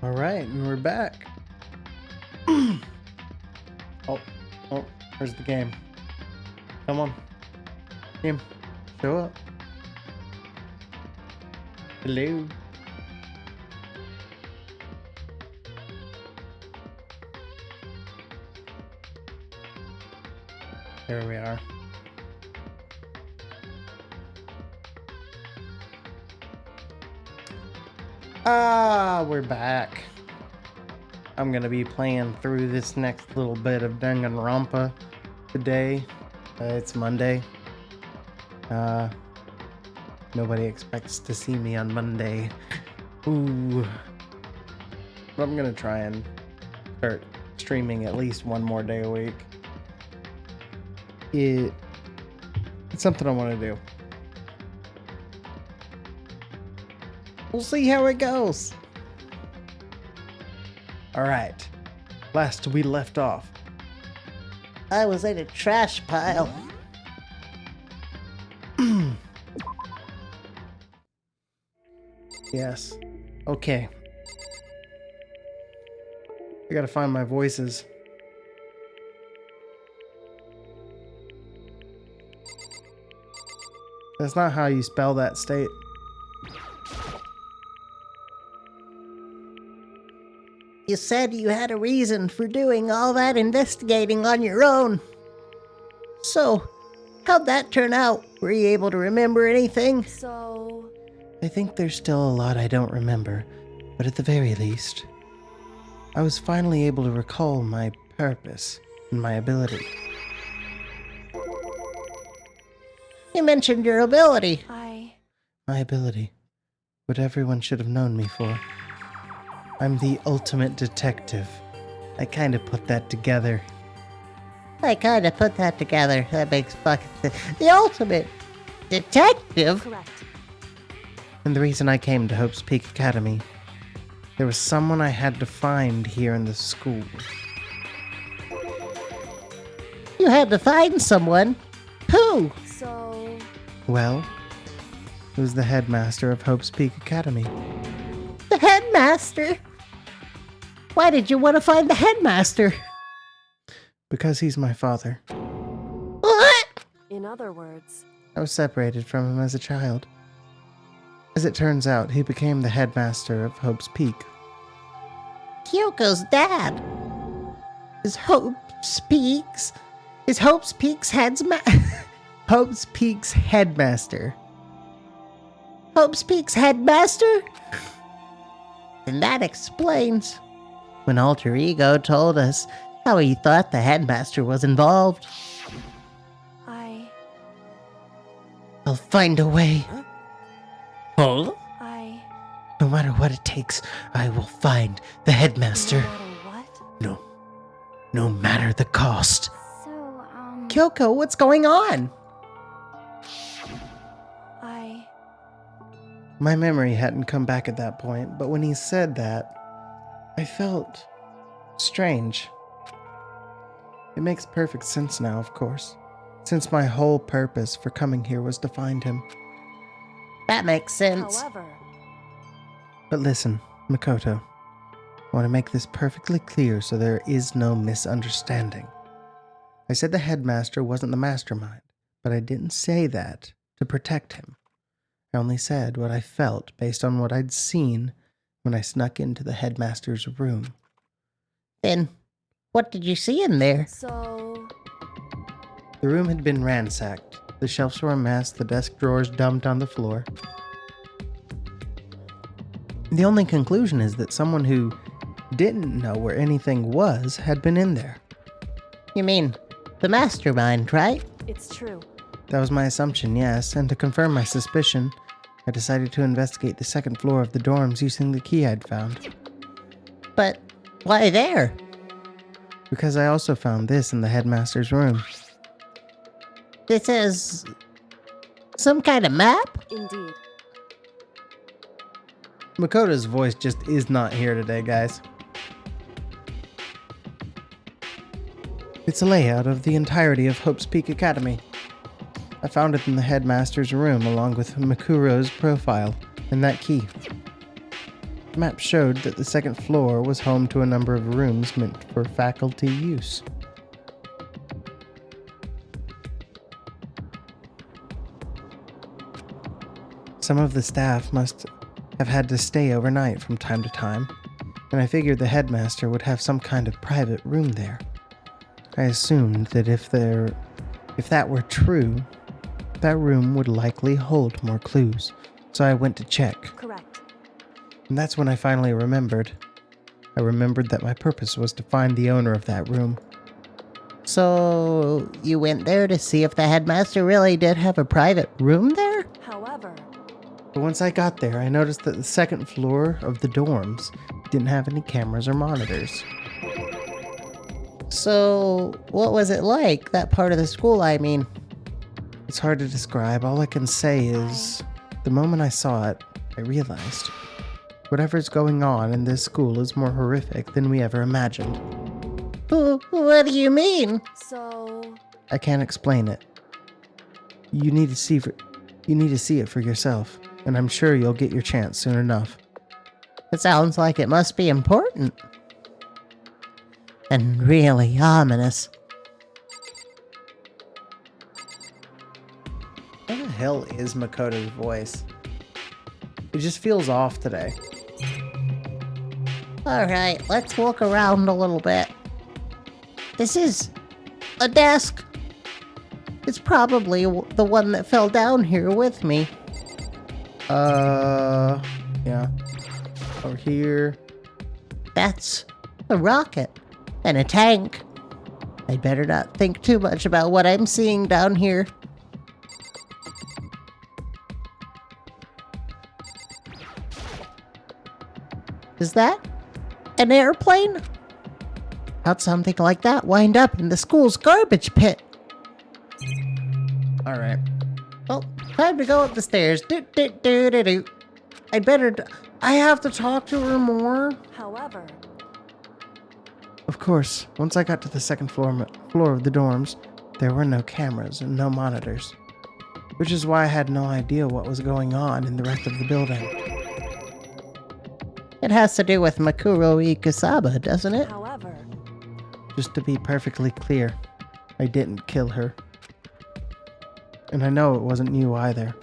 Alright, and we're back. oh, where's the game? Come on. Game, show up. Hello. There we are. We're back. I'm gonna be playing through this next little bit of Danganronpa today. It's Monday. Nobody expects to see me on Monday. Ooh. But I'm gonna try and start streaming at least one more day a week. It's something I want to do. We'll see how it goes. Alright. Last we left off, I was in a trash pile. Yes. Okay. I gotta find my voices. That's not how you spell that state. You said you had a reason for doing all that investigating on your own. So, how'd that turn out? Were you able to remember anything? I think there's still a lot I don't remember, but at the very least, I was finally able to recall my purpose and my ability. You mentioned your ability. My ability. What everyone should have known me for. I'm the ultimate detective. I kinda put that together. That makes fucking sense. The ultimate detective? Correct. And the reason I came to Hope's Peak Academy, there was someone I had to find here in the school. You had to find someone? Who? Well, it was the headmaster of Hope's Peak Academy. The headmaster? Why did you want to find the headmaster? Because he's my father. What? In other words, I was separated from him as a child. As it turns out, he became the headmaster of Hope's Peak. Kyoko's dad. Is Hope's Peak's Hope's Peak's headmaster. Hope's Peak's headmaster? And that explains when Alter Ego told us how he thought the headmaster was involved. I'll find a way. Huh? No matter what it takes, I will find the headmaster. No matter what? No matter the cost. Kyoko, what's going on? My memory hadn't come back at that point, but when he said that, I felt strange. It makes perfect sense now, of course, since my whole purpose for coming here was to find him. That makes sense. However, But listen, Makoto, I want to make this perfectly clear so there is no misunderstanding. I said the headmaster wasn't the mastermind, but I didn't say that to protect him. I only said what I felt based on what I'd seen when I snuck into the headmaster's room. Then, what did you see in there? The room had been ransacked. The shelves were a mess, the desk drawers dumped on the floor. The only conclusion is that someone who didn't know where anything was had been in there. You mean the mastermind, right? it's true. That was my assumption, yes, and to confirm my suspicion, I decided to investigate the second floor of the dorms using the key I'd found. But why there? Because I also found this in the headmaster's room. This is some kind of map? Indeed. Makoto's voice just is not here today, guys. It's a layout of the entirety of Hope's Peak Academy. I found it in the headmaster's room along with Makuro's profile and that key. The map showed that the second floor was home to a number of rooms meant for faculty use. Some of the staff must have had to stay overnight from time to time, and I figured the headmaster would have some kind of private room there. I assumed that if that were true, that room would likely hold more clues, so I went to check. Correct. And that's when I finally remembered. I remembered that my purpose was to find the owner of that room. So, you went there to see if the headmaster really did have a private room there? However, But once I got there, I noticed that the second floor of the dorms didn't have any cameras or monitors. So, what was it like, that part of the school, I mean? It's hard to describe. All I can say is, the moment I saw it, I realized whatever's going on in this school is more horrific than we ever imagined. What do you mean? so I can't explain it. You need to see it for yourself, and I'm sure you'll get your chance soon enough. It sounds like it must be important. And really ominous. What the hell is Makoto's voice? It just feels off today. Alright, let's walk around a little bit. This is a desk. It's probably the one that fell down here with me. Yeah. Over here. That's a rocket and a tank. I'd better not think too much about what I'm seeing down here. Is that an airplane? How'd something like that wind up in the school's garbage pit? Alright. Well, time to go up the stairs. Do. I have to talk to her more. however, Of course, once I got to the second floor of the dorms, there were no cameras and no monitors. Which is why I had no idea what was going on in the rest of the building. It has to do with Makuro Ikusaba, doesn't it? however, Just to be perfectly clear, I didn't kill her. And I know it wasn't you either.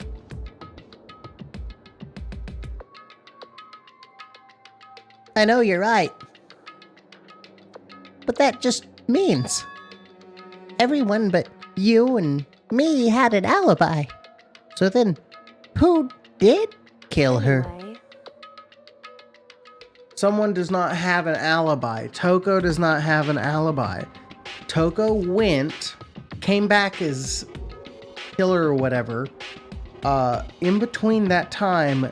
I know you're right. But that just means everyone but you and me had an alibi. So then, who did kill her? anyway, Someone does not have an alibi. Toko does not have an alibi. Toko went, came back as killer or whatever. In between that time,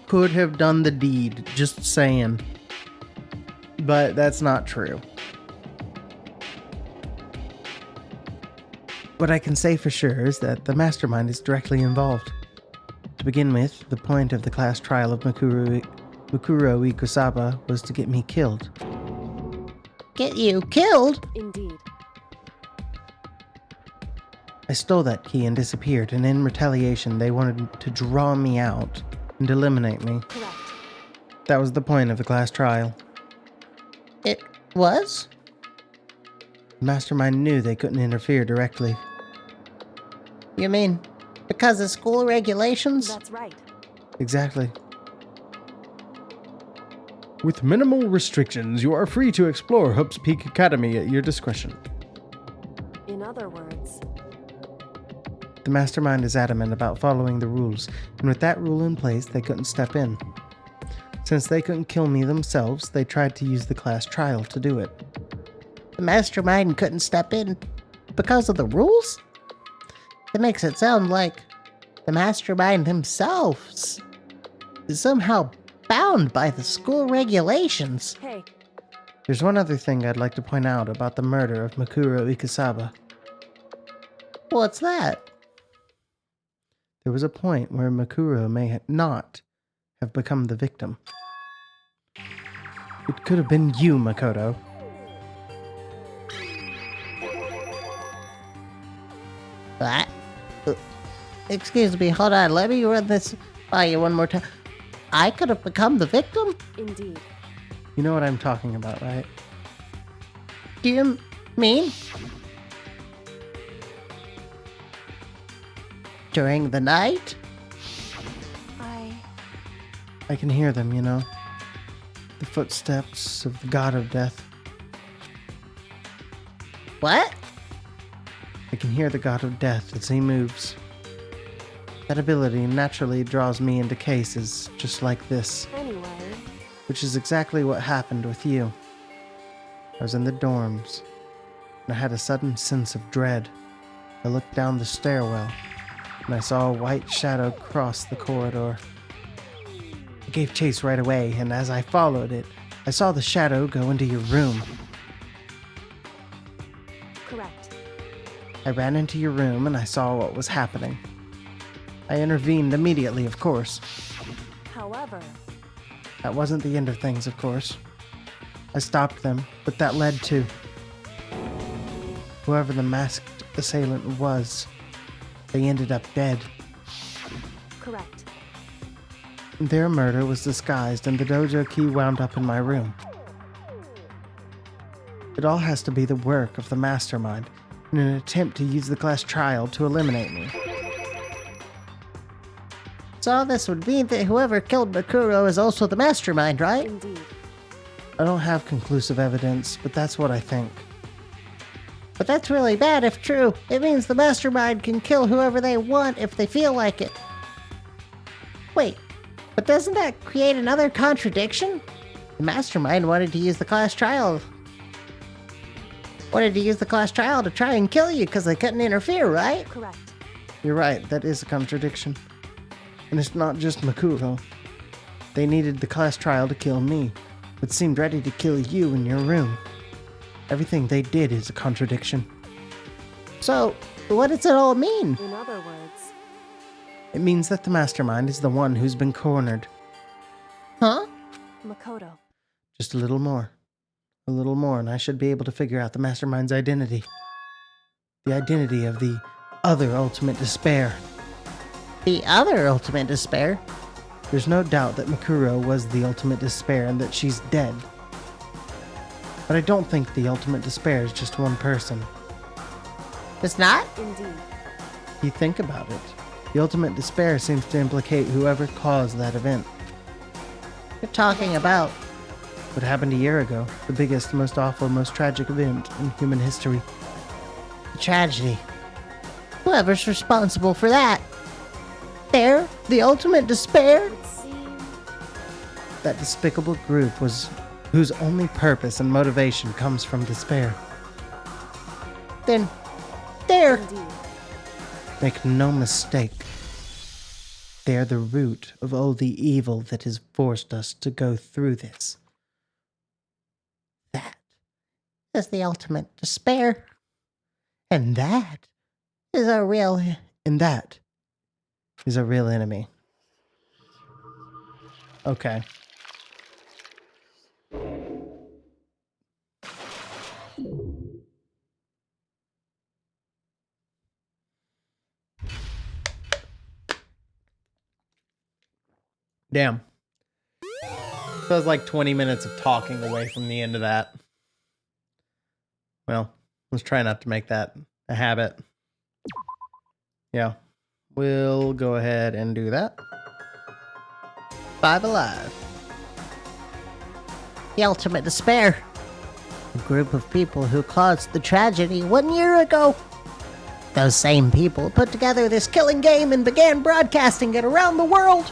could have done the deed. Just saying. But that's not true. What I can say for sure is that the mastermind is directly involved. To begin with, the point of the class trial of Makuro Ikusaba was to get me killed. Get you killed? indeed, I stole that key and disappeared, and in retaliation, they wanted to draw me out and eliminate me. correct, That was the point of the class trial. It was? The mastermind knew they couldn't interfere directly. You mean because of school regulations? that's right, Exactly. With minimal restrictions, you are free to explore Hope's Peak Academy at your discretion. in other words, The mastermind is adamant about following the rules, and with that rule in place, they couldn't step in. Since they couldn't kill me themselves, they tried to use the class trial to do it. The mastermind couldn't step in because of the rules? That makes it sound like the mastermind himself is somehow bound by the school regulations. hey, There's one other thing I'd like to point out about the murder of Makuro Ikusaba. What's that? There was a point where Makuro may not have become the victim. It could have been you, Makoto. What? Excuse me, hold on, let me run this by you one more time. I could have become the victim? Indeed. You know what I'm talking about, right? Do you mean? During the night? I can hear them, you know? The footsteps of the god of death. What? I can hear the god of death as he moves. That ability naturally draws me into cases just like this, Anyway, which is exactly what happened with you. I was in the dorms, and I had a sudden sense of dread. I looked down the stairwell, and I saw a white shadow cross the corridor. I gave chase right away, and as I followed it, I saw the shadow go into your room. correct. I ran into your room, and I saw what was happening. I intervened immediately, of course. However, That wasn't the end of things, of course. I stopped them, but that led to whoever the masked assailant was. They ended up dead. correct. Their murder was disguised, and the dojo key wound up in my room. It all has to be the work of the mastermind in an attempt to use the class trial to eliminate me. So this would mean that whoever killed Makuro is also the mastermind, right? Indeed. I don't have conclusive evidence, but that's what I think. But that's really bad if true. It means the mastermind can kill whoever they want if they feel like it. Wait, but doesn't that create another contradiction? The mastermind wanted to use the class trial. To try and kill you because they couldn't interfere, right? Correct. You're right, that is a contradiction. And it's not just Makuro. They needed the class trial to kill me, but seemed ready to kill you in your room. Everything they did is a contradiction. So, what does it all mean? In other words, It means that the mastermind is the one who's been cornered. Huh? Makoto. Just a little more. A little more, and I should be able to figure out the mastermind's identity. The identity of the other ultimate despair. The other ultimate despair? There's no doubt that Makuro was the ultimate despair and that she's dead. But I don't think the ultimate despair is just one person. It's not? Indeed. You think about it. The ultimate despair seems to implicate whoever caused that event. You're talking about... What happened a year ago, the biggest, most awful, most tragic event in human history. the tragedy. Whoever's responsible for that. They're the ultimate despair? Would seem That despicable group was whose only purpose and motivation comes from despair. Then, they're... indeed. Make no mistake. They are the root of all the evil that has forced us to go through this. That is the ultimate despair. And that is a real... And that is a real enemy. Okay. Damn. So it's like 20 minutes of talking away from the end of that. Well, let's try not to make that a habit. Yeah. We'll go ahead and do that. 5 alive. The ultimate despair. A group of people who caused the tragedy 1 year ago. Those same people put together this killing game and began broadcasting it around the world.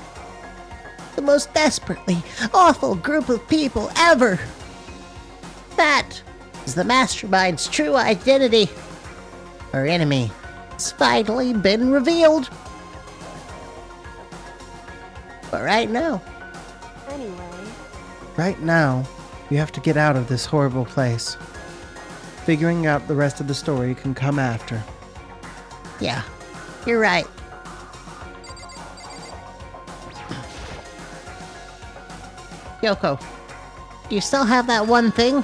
The most desperately awful group of people ever. That is the mastermind's true identity. Our enemy has finally been revealed. But right now, Anyway, Right now, you have to get out of this horrible place. Figuring out the rest of the story can come after. yeah, you're right. Yoko, do you still have that one thing?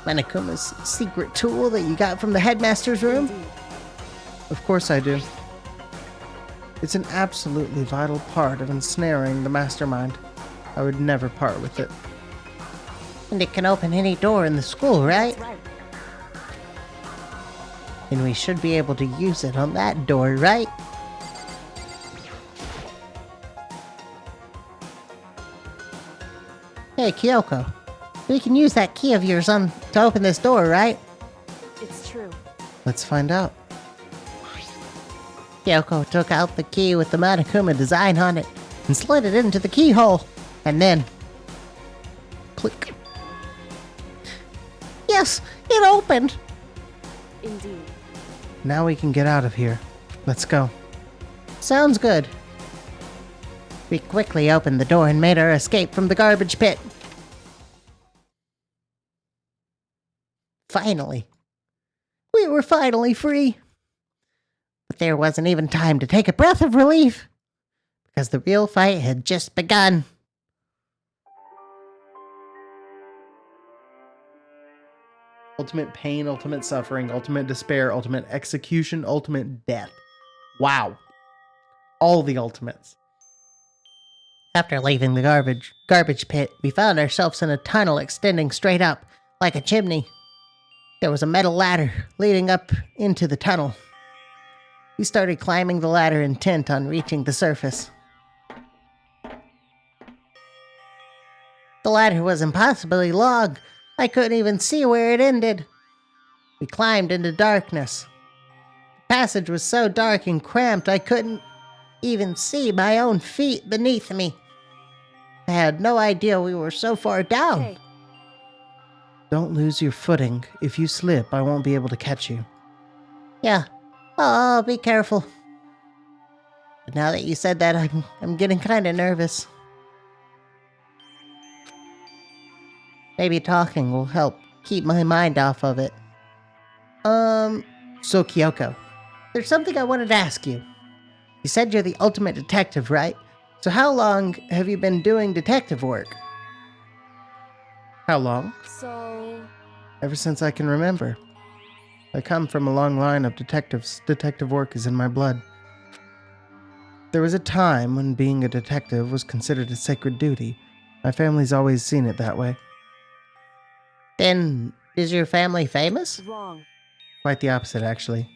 Manakuma's secret tool that you got from the headmaster's room? indeed. Of course I do. It's an absolutely vital part of ensnaring the mastermind. I would never part with it. And it can open any door in the school, right? That's right. And we should be able to use it on that door, right? Hey, Kyoko. We can use that key of yours to open this door, right? It's true. Let's find out. Kyoko took out the key with the Monokuma design on it and slid it into the keyhole. And then... click. Yes, it opened! Indeed. Now we can get out of here. Let's go. Sounds good. We quickly opened the door and made our escape from the garbage pit. Finally. We were finally free. But there wasn't even time to take a breath of relief, because the real fight had just begun. Ultimate pain, ultimate suffering, ultimate despair, ultimate execution, ultimate death. Wow. All the ultimates. After leaving the garbage pit, we found ourselves in a tunnel extending straight up, like a chimney. There was a metal ladder leading up into the tunnel. We started climbing the ladder intent on reaching the surface. The ladder was impossibly long. I couldn't even see where it ended. We climbed into darkness. The passage was so dark and cramped I couldn't even see my own feet beneath me. I had no idea we were so far down. Hey, Don't lose your footing. If you slip, I won't be able to catch you. Yeah, I'll be careful. But now that you said that, I'm getting kind of nervous. Maybe talking will help keep my mind off of it. So, Kyoko, There's something I wanted to ask you. You said you're the ultimate detective, right? so how long have you been doing detective work? How long? so... Ever since I can remember. I come from a long line of detectives. Detective work is in my blood. There was a time when being a detective was considered a sacred duty. My family's always seen it that way. Then, is your family famous? wrong. Quite the opposite, actually.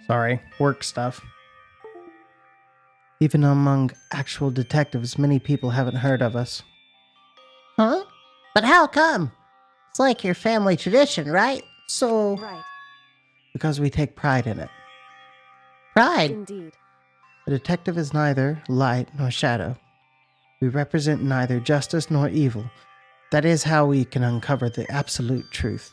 Sorry, work stuff. Even among actual detectives, many people haven't heard of us. Huh? But how come? It's like your family tradition, right? So, Right. Because we take pride in it. pride. Indeed. A detective is neither light nor shadow. We represent neither justice nor evil. That is how we can uncover the absolute truth.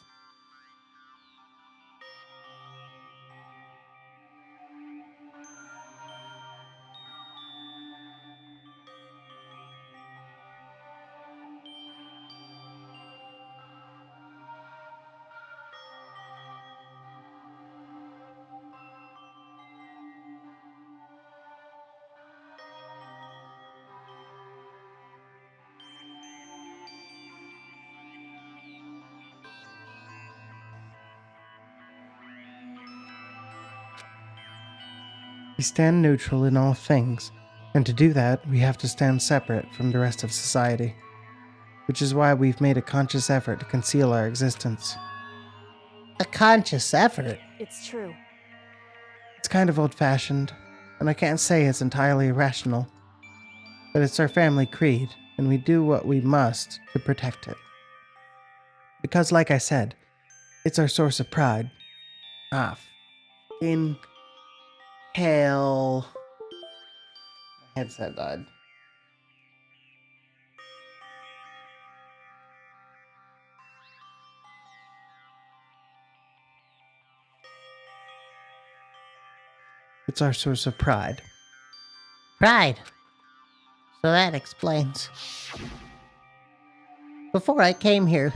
We stand neutral in all things And to do that, we have to stand separate from the rest of society, which is why we've made a conscious effort to conceal our existence. A conscious effort? It's true. It's kind of old-fashioned, and I can't say it's entirely irrational, but it's our family creed, and we do what we must to protect it. Because, like I said, it's our source of pride. In hell. My headset died. It's our source of pride. Pride. So that explains. Before I came here,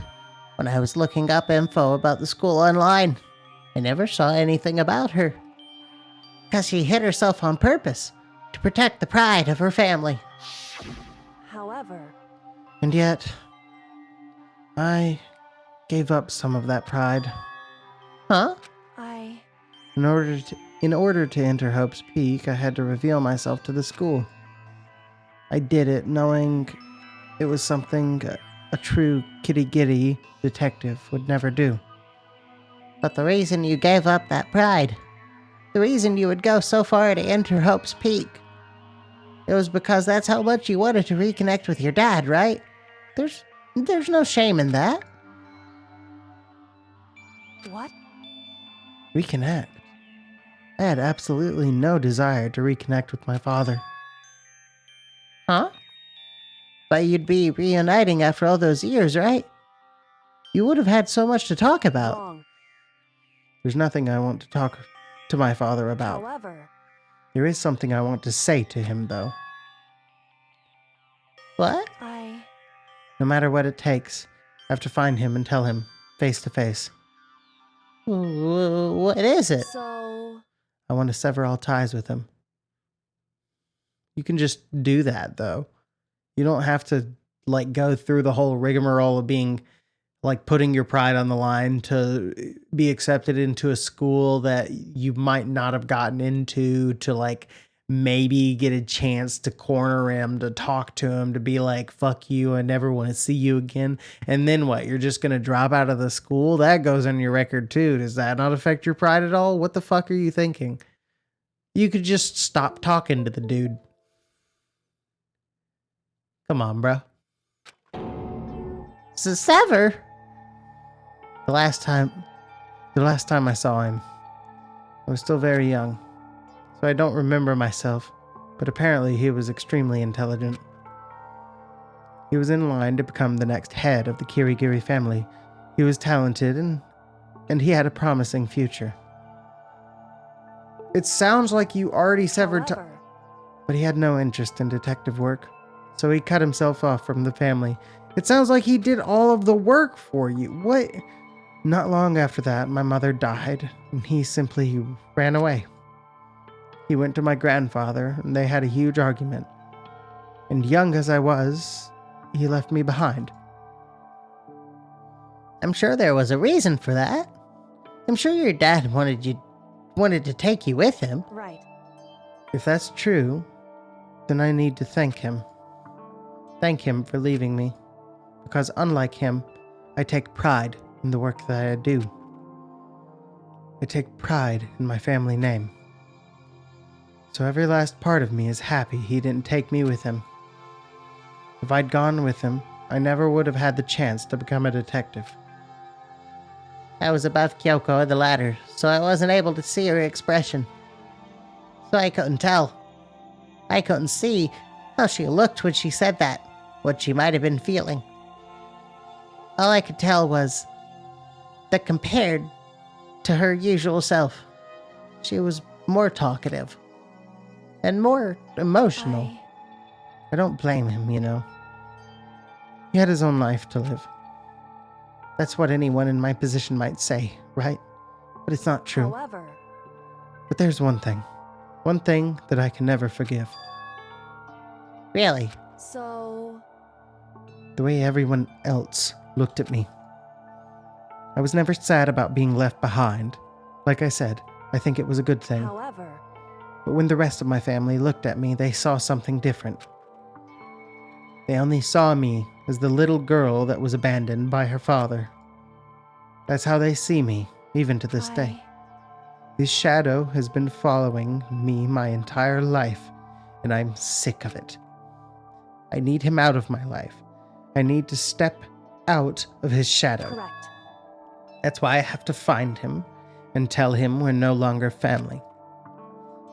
when I was looking up info about the school online, I never saw anything about her. Because she hid herself on purpose to protect the pride of her family. However, And yet, I gave up some of that pride. Huh? In order to enter Hope's Peak, I had to reveal myself to the school. I did it knowing it was something a true kitty-gitty detective would never do. But the reason you gave up that pride, the reason you would go so far to enter Hope's Peak, it was because that's how much you wanted to reconnect with your dad, right? There's no shame in that. what? Reconnect? I had absolutely no desire to reconnect with my father. Huh? But you'd be reuniting after all those years, right? You would have had so much to talk about. Wrong. There's nothing I want to talk to my father about. However, There is something I want to say to him, though. What? No matter what it takes, I have to find him and tell him, face to face. What is it? So, I want to sever all ties with him. You can just do that, though. You don't have to, go through the whole rigmarole of being, putting your pride on the line to be accepted into a school that you might not have gotten into, to, maybe get a chance to corner him, to talk to him, to be like, fuck you, I never want to see you again. And then what? You're just going to drop out of the school? That goes on your record, too. Does that not affect your pride at all? What the fuck are you thinking? You could just stop talking to the dude. Come on, bro. Sever? The last time I saw him, I was still very young, so I don't remember myself, but apparently he was extremely intelligent. He was in line to become the next head of the Kirigiri family. He was talented and he had a promising future. It sounds like you already severed however, but he had no interest in detective work, so he cut himself off from the family. It sounds like he did all of the work for you. What? Not long after that, my mother died, and he simply ran away. He went to my grandfather, and they had a huge argument. And young as I was, he left me behind. I'm sure there was a reason for that. I'm sure your dad wanted to take you with him. right. If that's true, then I need to thank him. Thank him for leaving me. Because unlike him, I take pride in the work that I do. I take pride in my family name. So every last part of me is happy he didn't take me with him. If I'd gone with him, I never would have had the chance to become a detective. I was above Kyoko on the ladder, so I wasn't able to see her expression. So I couldn't tell. I couldn't see how she looked when she said that, what she might have been feeling. All I could tell was that compared to her usual self, she was more talkative and more emotional. I don't blame him, you know. He had his own life to live. That's what anyone in my position might say, right? But it's not true. However, But there's one thing that I can never forgive. Really? so, The way everyone else looked at me. I was never sad about being left behind. Like I said, I think it was a good thing. however, But when the rest of my family looked at me, they saw something different. They only saw me as the little girl that was abandoned by her father. That's how they see me, even to this day. This shadow has been following me my entire life, and I'm sick of it. I need him out of my life. I need to step out of his shadow. Correct. That's why I have to find him and tell him we're no longer family.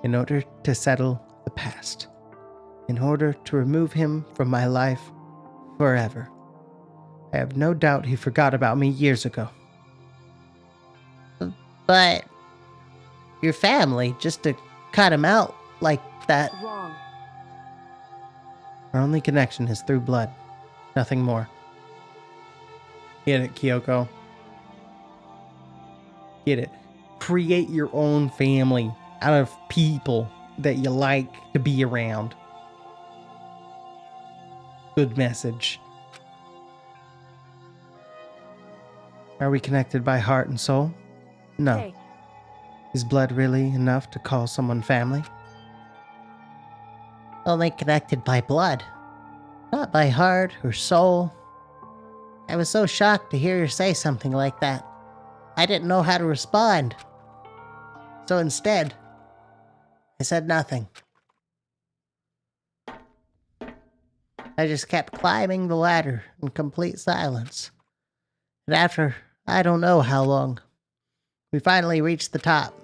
In order to settle the past. In order to remove him from my life forever. I have no doubt he forgot about me years ago. But your family, just to cut him out like that. Wrong. Our only connection is through blood. Nothing more. Get it, Kyoko. Get it. Create your own family out of people that you like to be around. Good message. Are we connected by heart and soul? No. Hey, Is blood really enough to call someone family? Only connected by blood, not by heart or soul. I was so shocked to hear her say something like that. I didn't know how to respond. So instead, I said nothing. I just kept climbing the ladder in complete silence. And after I don't know how long, we finally reached the top.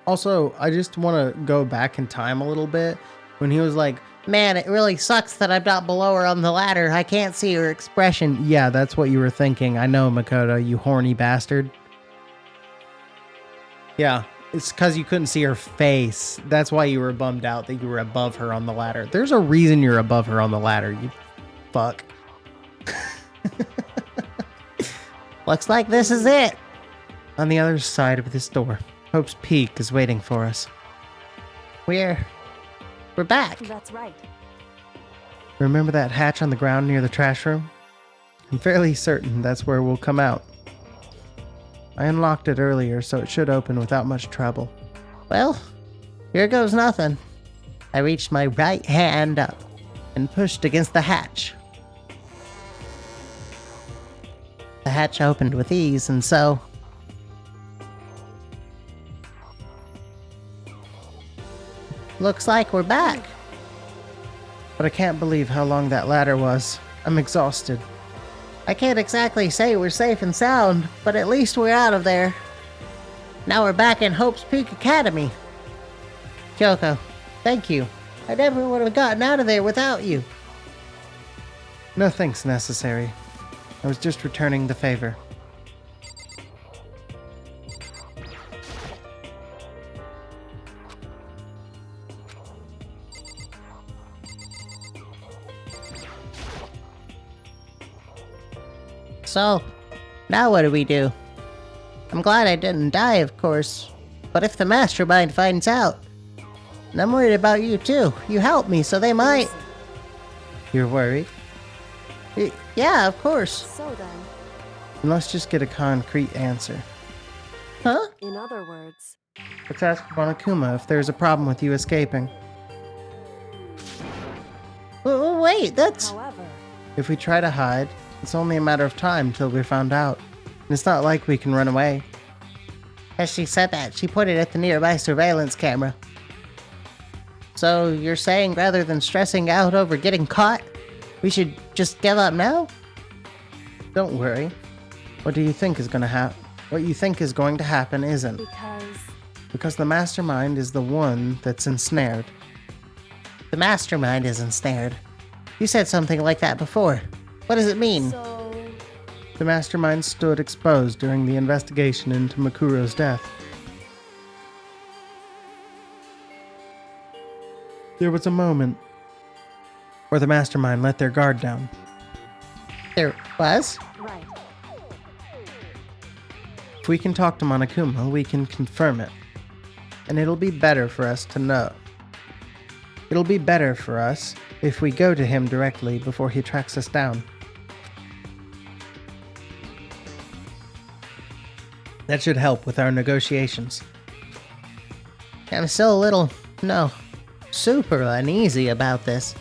Also, I just want to go back in time a little bit. When he was like, Man, it really sucks that I'm not below her on the ladder. I can't see her expression. yeah, that's what you were thinking. I know, Makoto, you horny bastard. Yeah, it's because you couldn't see her face. That's why you were bummed out that you were above her on the ladder. There's a reason you're above her on the ladder, you fuck. Looks like this is it. On the other side of this door, Hope's Peak is waiting for us. We're back. that's right. Remember that hatch on the ground near the trash room? I'm fairly certain that's where we'll come out. I unlocked it earlier, so it should open without much trouble. Well, here goes nothing. I reached my right hand up and pushed against the hatch. The hatch opened with ease, and so... Looks like we're back. But I can't believe how long that ladder was. I'm exhausted. I can't exactly say we're safe and sound, but at least we're out of there. Now we're back in Hope's Peak Academy. Kyoko, thank you. I never would have gotten out of there without you. No thanks necessary. I was just returning the favor. So, now what do we do? I'm glad I didn't die, of course. But if the mastermind finds out, and I'm worried about you too. You helped me, so they might... You're worried? Yeah, of course. So then, Then let's just get a concrete answer. Huh? in other words, Let's ask Monokuma if there's a problem with you escaping. Wait, that's... however, If we try to hide, it's only a matter of time till we're found out. And it's not like we can run away. As she said that, she pointed at the nearby surveillance camera. So you're saying rather than stressing out over getting caught, we should just give up now? Don't worry. What do you think is going to happen? What you think is going to happen isn't. Because the mastermind is the one that's ensnared. The mastermind is ensnared. You said something like that before. What does it mean? so The mastermind stood exposed during the investigation into Makuro's death. There was a moment where the mastermind let their guard down. There was? right. If we can talk to Monokuma, we can confirm it. And it'll be better for us to know. It'll be better for us if we go to him directly before he tracks us down. That should help with our negotiations. I'm still a little, super uneasy about this.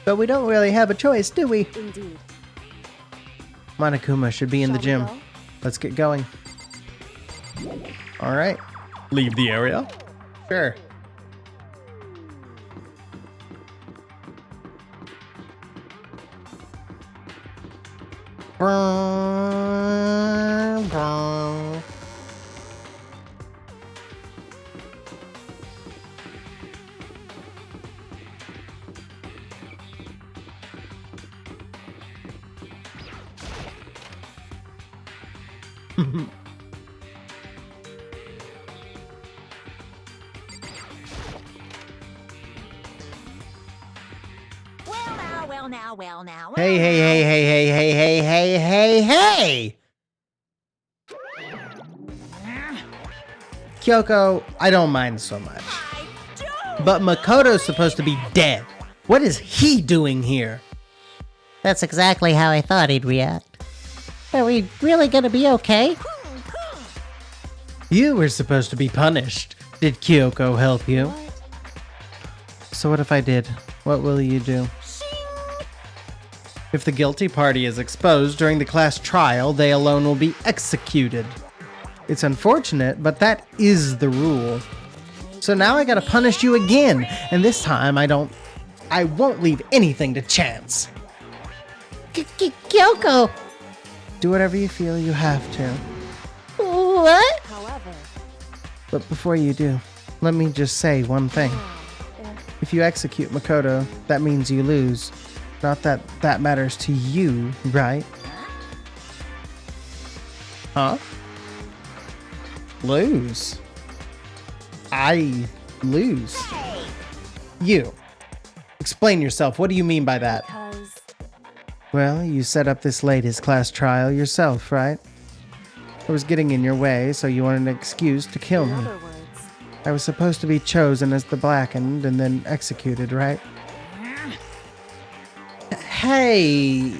But we don't really have a choice, do we? Indeed. Monokuma should be in the Shall we gym. go? Let's get going. All right. Leave the area? Sure. Well now. Hey, hey, hey, hey, hey, hey, hey, hey, hey, hey! Kyoko, I don't mind so much. But Makoto's supposed to be dead. What is he doing here? That's exactly how I thought he'd react. Are we really gonna be okay? You were supposed to be punished. Did Kyoko help you? What? So what if I did? What will you do? If the guilty party is exposed during the class trial, they alone will be executed. It's unfortunate, but that is the rule. So now I gotta punish you again, and this time I won't leave anything to chance. Kyoko! Do whatever you feel you have to. What? However, But before you do, let me just say one thing. If you execute Makoto, that means you lose. Not that that matters to you, right? Huh? Lose? I lose? You. Explain yourself. What do you mean by that? because Well, you set up this latest class trial yourself, right? I was getting in your way, so you wanted an excuse to kill in me. other words, I was supposed to be chosen as the blackened and then executed, right? Hey!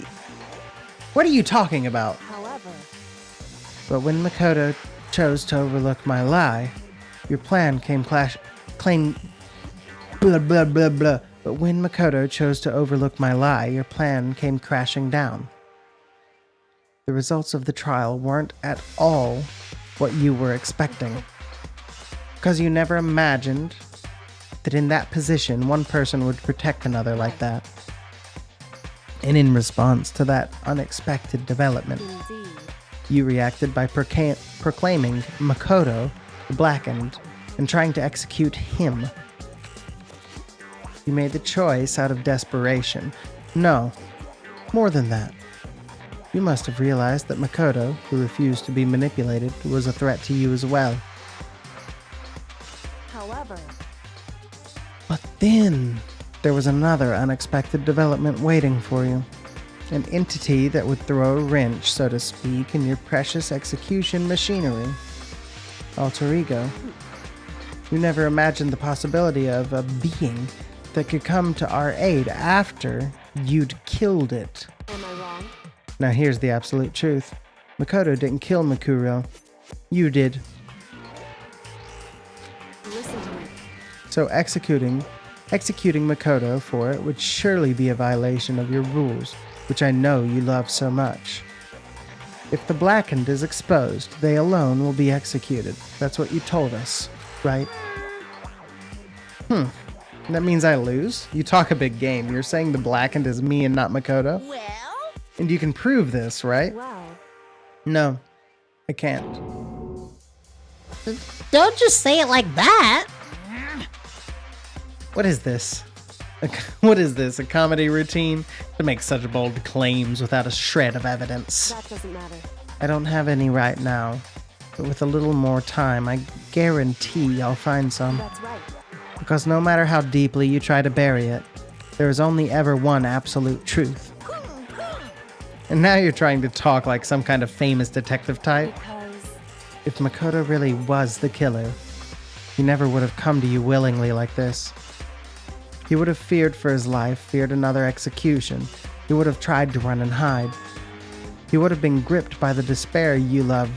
What are you talking about? however, But when Makoto chose to overlook my lie, your plan came blah blah blah blah. But when Makoto chose to overlook my lie, your plan came crashing down. The results of the trial weren't at all what you were expecting. Because you never imagined that in that position, one person would protect another like that. And in response to that unexpected development, indeed. you reacted by proclaiming Makoto the blackened and trying to execute him. You made the choice out of desperation. No, more than that. You must have realized that Makoto, who refused to be manipulated, was a threat to you as well. However, But then, there was another unexpected development waiting for you. An entity that would throw a wrench, so to speak, in your precious execution machinery. Alter ego. You never imagined the possibility of a being that could come to our aid after you'd killed it. am I wrong? Now here's the absolute truth. Makoto didn't kill Makuro. You did. Listen to me. So executing Makoto for it would surely be a violation of your rules, which I know you love so much. If the blackened is exposed, they alone will be executed. That's what you told us, right? That means I lose? You talk a big game. You're saying the blackened is me and not Makoto? Well, And you can prove this, right? Well, No, I can't. Don't just say it like that! What is this? What is this? A comedy routine? To make such bold claims without a shred of evidence. that doesn't matter. I don't have any right now, but with a little more time, I guarantee I'll find some. That's right. Because no matter how deeply you try to bury it, there is only ever one absolute truth. And now you're trying to talk like some kind of famous detective type. Because If Makoto really was the killer, he never would have come to you willingly like this. He would have feared for his life, feared another execution. He would have tried to run and hide. He would have been gripped by the despair you love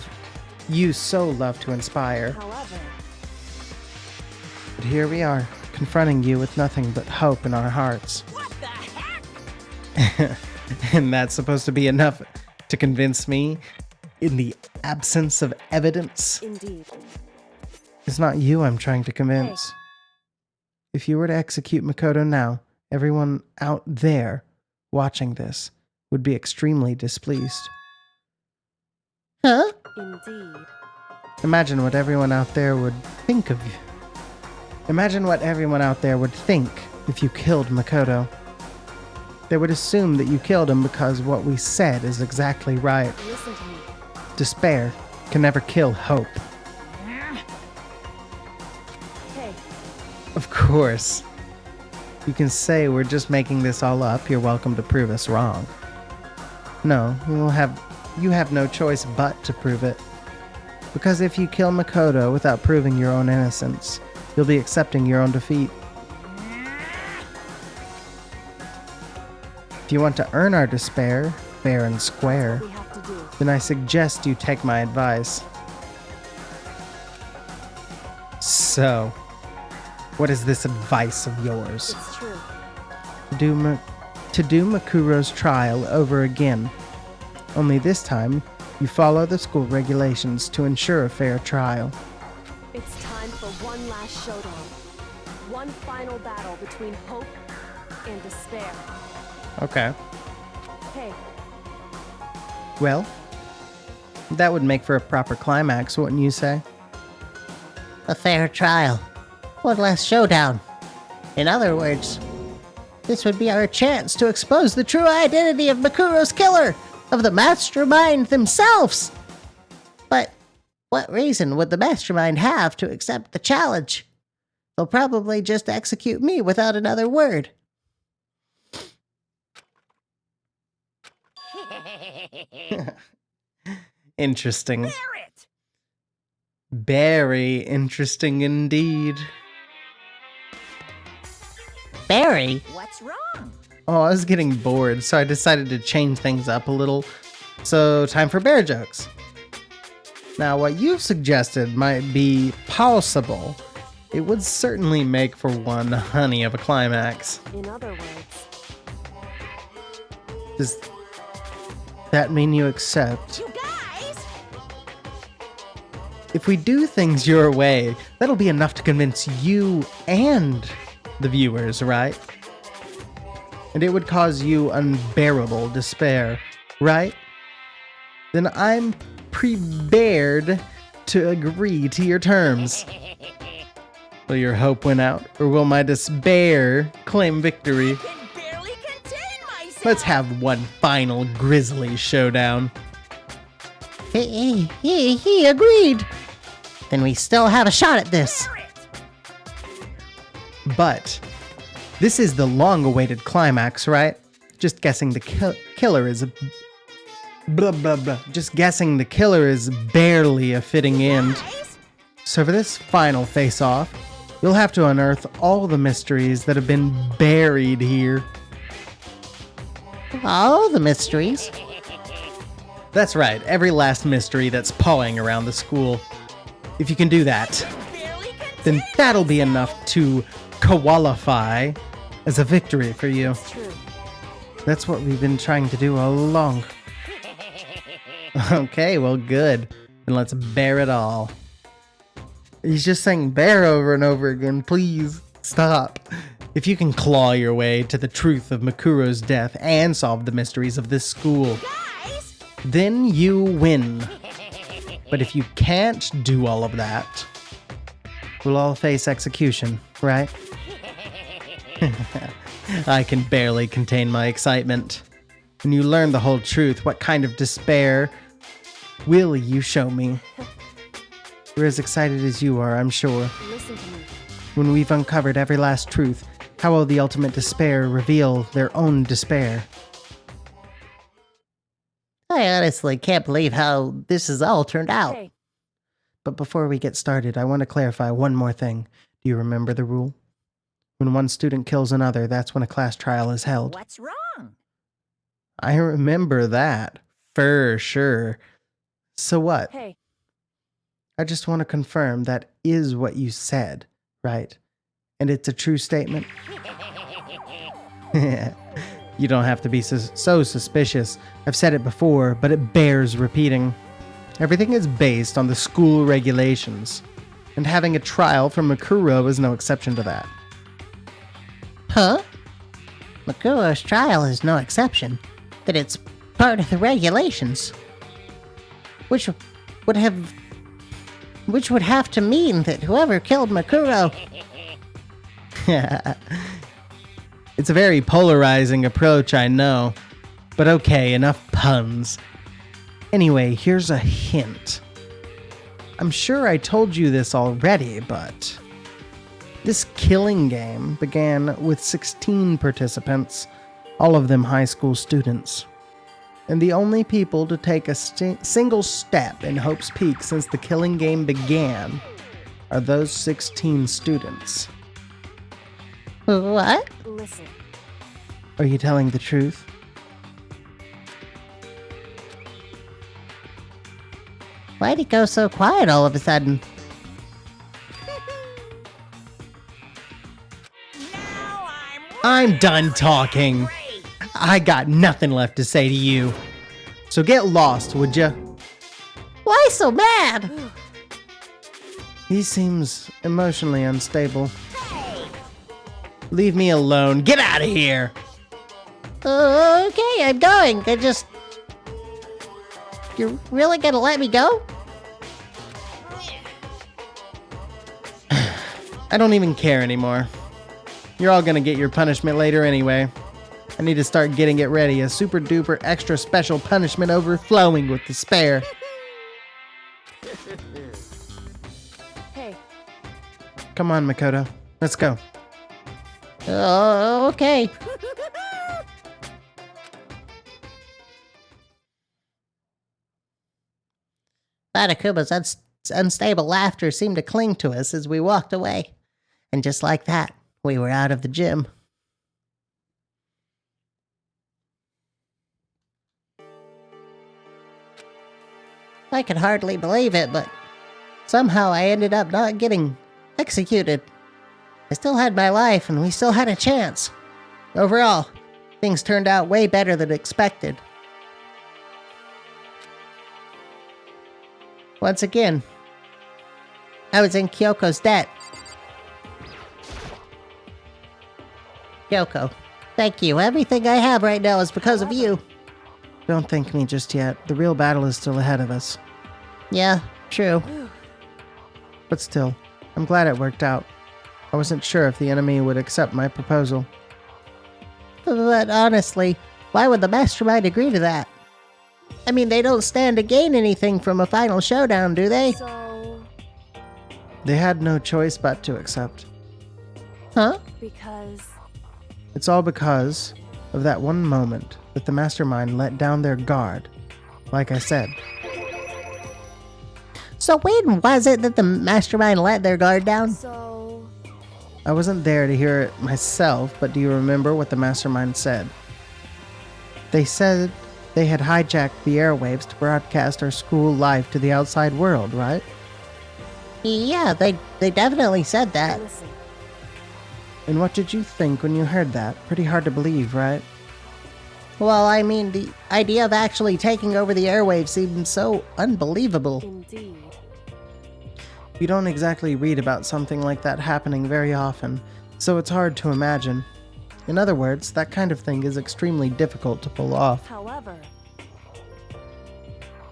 You so love to inspire. However, But here we are, confronting you with nothing but hope in our hearts. What the heck? And that's supposed to be enough to convince me in the absence of evidence? indeed. It's not you I'm trying to convince. If you were to execute Makoto now, everyone out there watching this would be extremely displeased. Huh? Indeed. Imagine what everyone out there would think of you. Imagine what everyone out there would think if you killed Makoto. They would assume that you killed him because what we said is exactly right. Listen to me. Despair can never kill hope. Hey, Of course. You can say we're just making this all up. You're welcome to prove us wrong. No, you have no choice but to prove it. Because if you kill Makoto without proving your own innocence, you'll be accepting your own defeat. If you want to earn our despair, fair and square, we have to do. then I suggest you take my advice. So, what is this advice of yours? It's true. To do Makuro's trial over again. Only this time, you follow the school regulations to ensure a fair trial. It's time for one last showdown. One final battle between hope and despair. Okay. Hey, Well, that would make for a proper climax, wouldn't you say? A fair trial. One last showdown. In other words, this would be our chance to expose the true identity of Makuro's killer, of the mastermind themselves. But what reason would the mastermind have to accept the challenge? They'll probably just execute me without another word. Interesting. Barrett! Very interesting indeed. Barry? What's wrong? Oh, I was getting bored, so I decided to change things up a little. So, time for bear jokes. Now, what you've suggested might be possible. It would certainly make for one honey of a climax. in other words, Does that mean you accept? You guys! If we do things your way, that'll be enough to convince you and the viewers, right? And it would cause you unbearable despair, right? Then I'm prepared to agree to your terms. Will your hope win out, or will my despair claim victory? Can barely contain myself! Let's have one final grisly showdown. He agreed. Then we still have a shot at this. Barrett! But this is the long-awaited climax, right? Just guessing the killer is blah blah blah. Just guessing the killer is barely a fitting end. Guys? So for this final face-off, you'll have to unearth all the mysteries that have been buried here. All the mysteries. That's right, every last mystery that's pawing around the school. If you can do that, Barely contain then that'll be enough to qualify as a victory for you. it's true. That's what we've been trying to do all along. Okay, well, good. Then let's bear it all. He's just saying bear over and over again. Please stop. If you can claw your way to the truth of Makuro's death and solve the mysteries of this school, guys! then you win. But if you can't do all of that, we'll all face execution, right? I can barely contain my excitement. When you learn the whole truth, what kind of despair will you show me? We're as excited as you are, I'm sure. Listen to me. When we've uncovered every last truth, how will the ultimate despair reveal their own despair? I honestly can't believe how this has all turned out. Hey, But before we get started, I want to clarify one more thing. Do you remember the rule? When one student kills another, that's when a class trial is held. What's wrong? I remember that, for sure. So what? hey, I just want to confirm that is what you said, right? And it's a true statement? You don't have to be so suspicious. I've said it before, but it bears repeating. Everything is based on the school regulations, and having a trial for Makuro is no exception to that. Huh? Makuro's trial is no exception, but it's part of the regulations. Which would have to mean that whoever killed Makuro... It's a very polarizing approach, I know. But okay, enough puns. Anyway, here's a hint. I'm sure I told you this already, but... this killing game began with 16 participants, all of them high school students. And the only people to take a single step in Hope's Peak since the killing game began are those 16 students. What? Listen, Are you telling the truth? Why'd it go so quiet all of a sudden? Now I'm done talking. great. I got nothing left to say to you. So get lost, would ya? Why so mad? He seems emotionally unstable. Hey, Leave me alone. Get out of here. Okay, I'm going. You're really gonna let me go? I don't even care anymore. You're all gonna get your punishment later anyway. I need to start getting it ready. A super duper extra special punishment overflowing with despair. hey, Come on, Makoto. Let's go. Okay. Badakuba's unstable laughter seemed to cling to us as we walked away. And just like that, we were out of the gym. I could hardly believe it, but somehow I ended up not getting executed. I still had my life, and we still had a chance. Overall, things turned out way better than expected. Once again, I was in Kyoko's debt. Kyoko, thank you. Everything I have right now is because of you. Don't thank me just yet. The real battle is still ahead of us. Yeah, true. But still, I'm glad it worked out. I wasn't sure if the enemy would accept my proposal. But honestly, why would the mastermind agree to that? I mean, they don't stand to gain anything from a final showdown, do they? so, They had no choice but to accept. Huh? because It's all because of that one moment that the mastermind let down their guard. Like I said, So when was it that the mastermind let their guard down? so, I wasn't there to hear it myself, but do you remember what the mastermind said? They said they had hijacked the airwaves to broadcast our school life to the outside world, right? Yeah, they definitely said that. listen, And what did you think when you heard that? Pretty hard to believe, right? Well, I mean, the idea of actually taking over the airwaves seemed so unbelievable. indeed. You don't exactly read about something like that happening very often, so it's hard to imagine. In other words, that kind of thing is extremely difficult to pull off. However,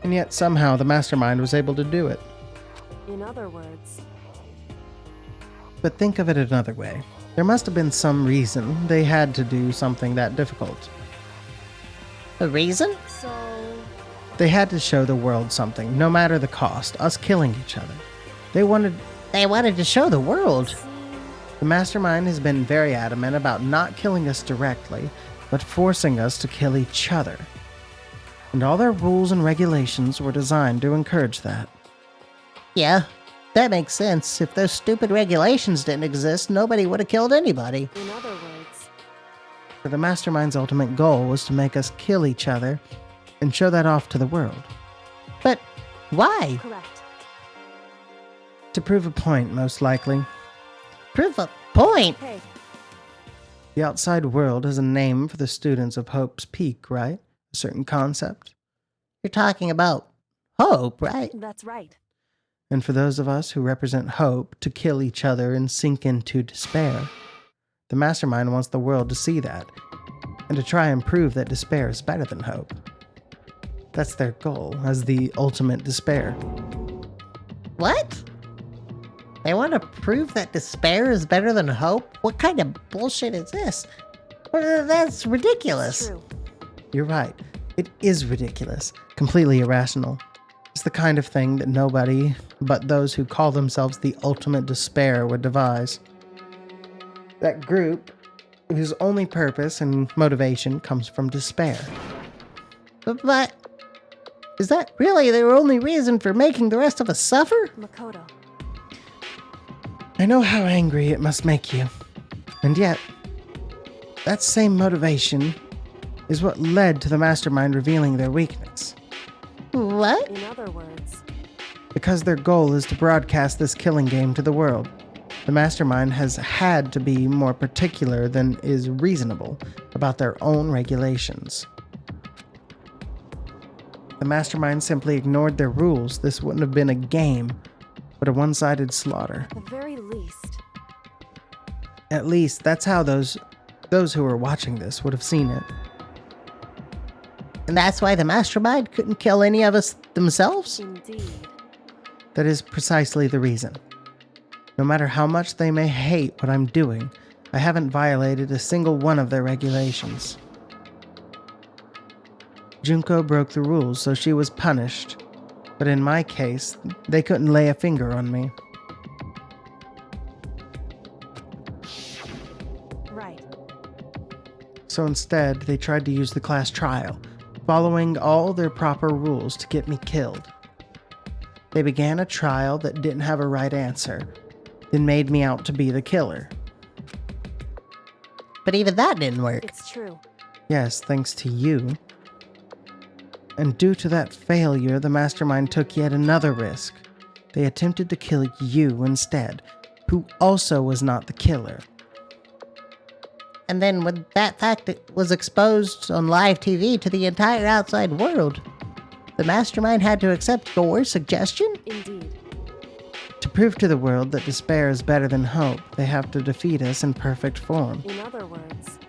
And yet somehow the mastermind was able to do it. in other words, But think of it another way. There must have been some reason they had to do something that difficult. A reason? so, They had to show the world something, no matter the cost, us killing each other. They wanted... They wanted to show the world. see, The mastermind has been very adamant about not killing us directly, but forcing us to kill each other. And all their rules and regulations were designed to encourage that. Yeah, that makes sense. If those stupid regulations didn't exist, nobody would have killed anybody. in other words, For the mastermind's ultimate goal was to make us kill each other and show that off to the world. But why? correct. To prove a point, most likely. Prove a point. Hey, The outside world has a name for the students of Hope's Peak, right? A certain concept. You're talking about hope, right? that's right. And for those of us who represent hope to kill each other and sink into despair, the mastermind wants the world to see that, and to try and prove that despair is better than hope. That's their goal, as the ultimate despair. What? They want to prove that despair is better than hope? What kind of bullshit is this? That's ridiculous. True. You're right. It is ridiculous, completely irrational. It's the kind of thing that nobody but those who call themselves the ultimate despair would devise. That group whose only purpose and motivation comes from despair. But is that really their only reason for making the rest of us suffer? Makoto. I know how angry it must make you. And yet, that same motivation is what led to the mastermind revealing their weakness. What? In other words, Because their goal is to broadcast this killing game to the world, the mastermind has had to be more particular than is reasonable about their own regulations. The mastermind simply ignored their rules. This wouldn't have been a game, but a one-sided slaughter. at the very least, At least that's how those who were watching this would have seen it. And that's why the mastermind couldn't kill any of us themselves? indeed. That is precisely the reason. No matter how much they may hate what I'm doing, I haven't violated a single one of their regulations. Junko broke the rules, so she was punished. But in my case, they couldn't lay a finger on me. Right. So instead, they tried to use the class trial, following all their proper rules to get me killed. They began a trial that didn't have a right answer, then made me out to be the killer. But even that didn't work. It's true. Yes, thanks to you. And due to that failure, the mastermind took yet another risk. They attempted to kill you instead, who also was not the killer. And then when that fact was exposed on live TV to the entire outside world, the mastermind had to accept your suggestion? Indeed. To prove to the world that despair is better than hope, they have to defeat us in perfect form. In other words,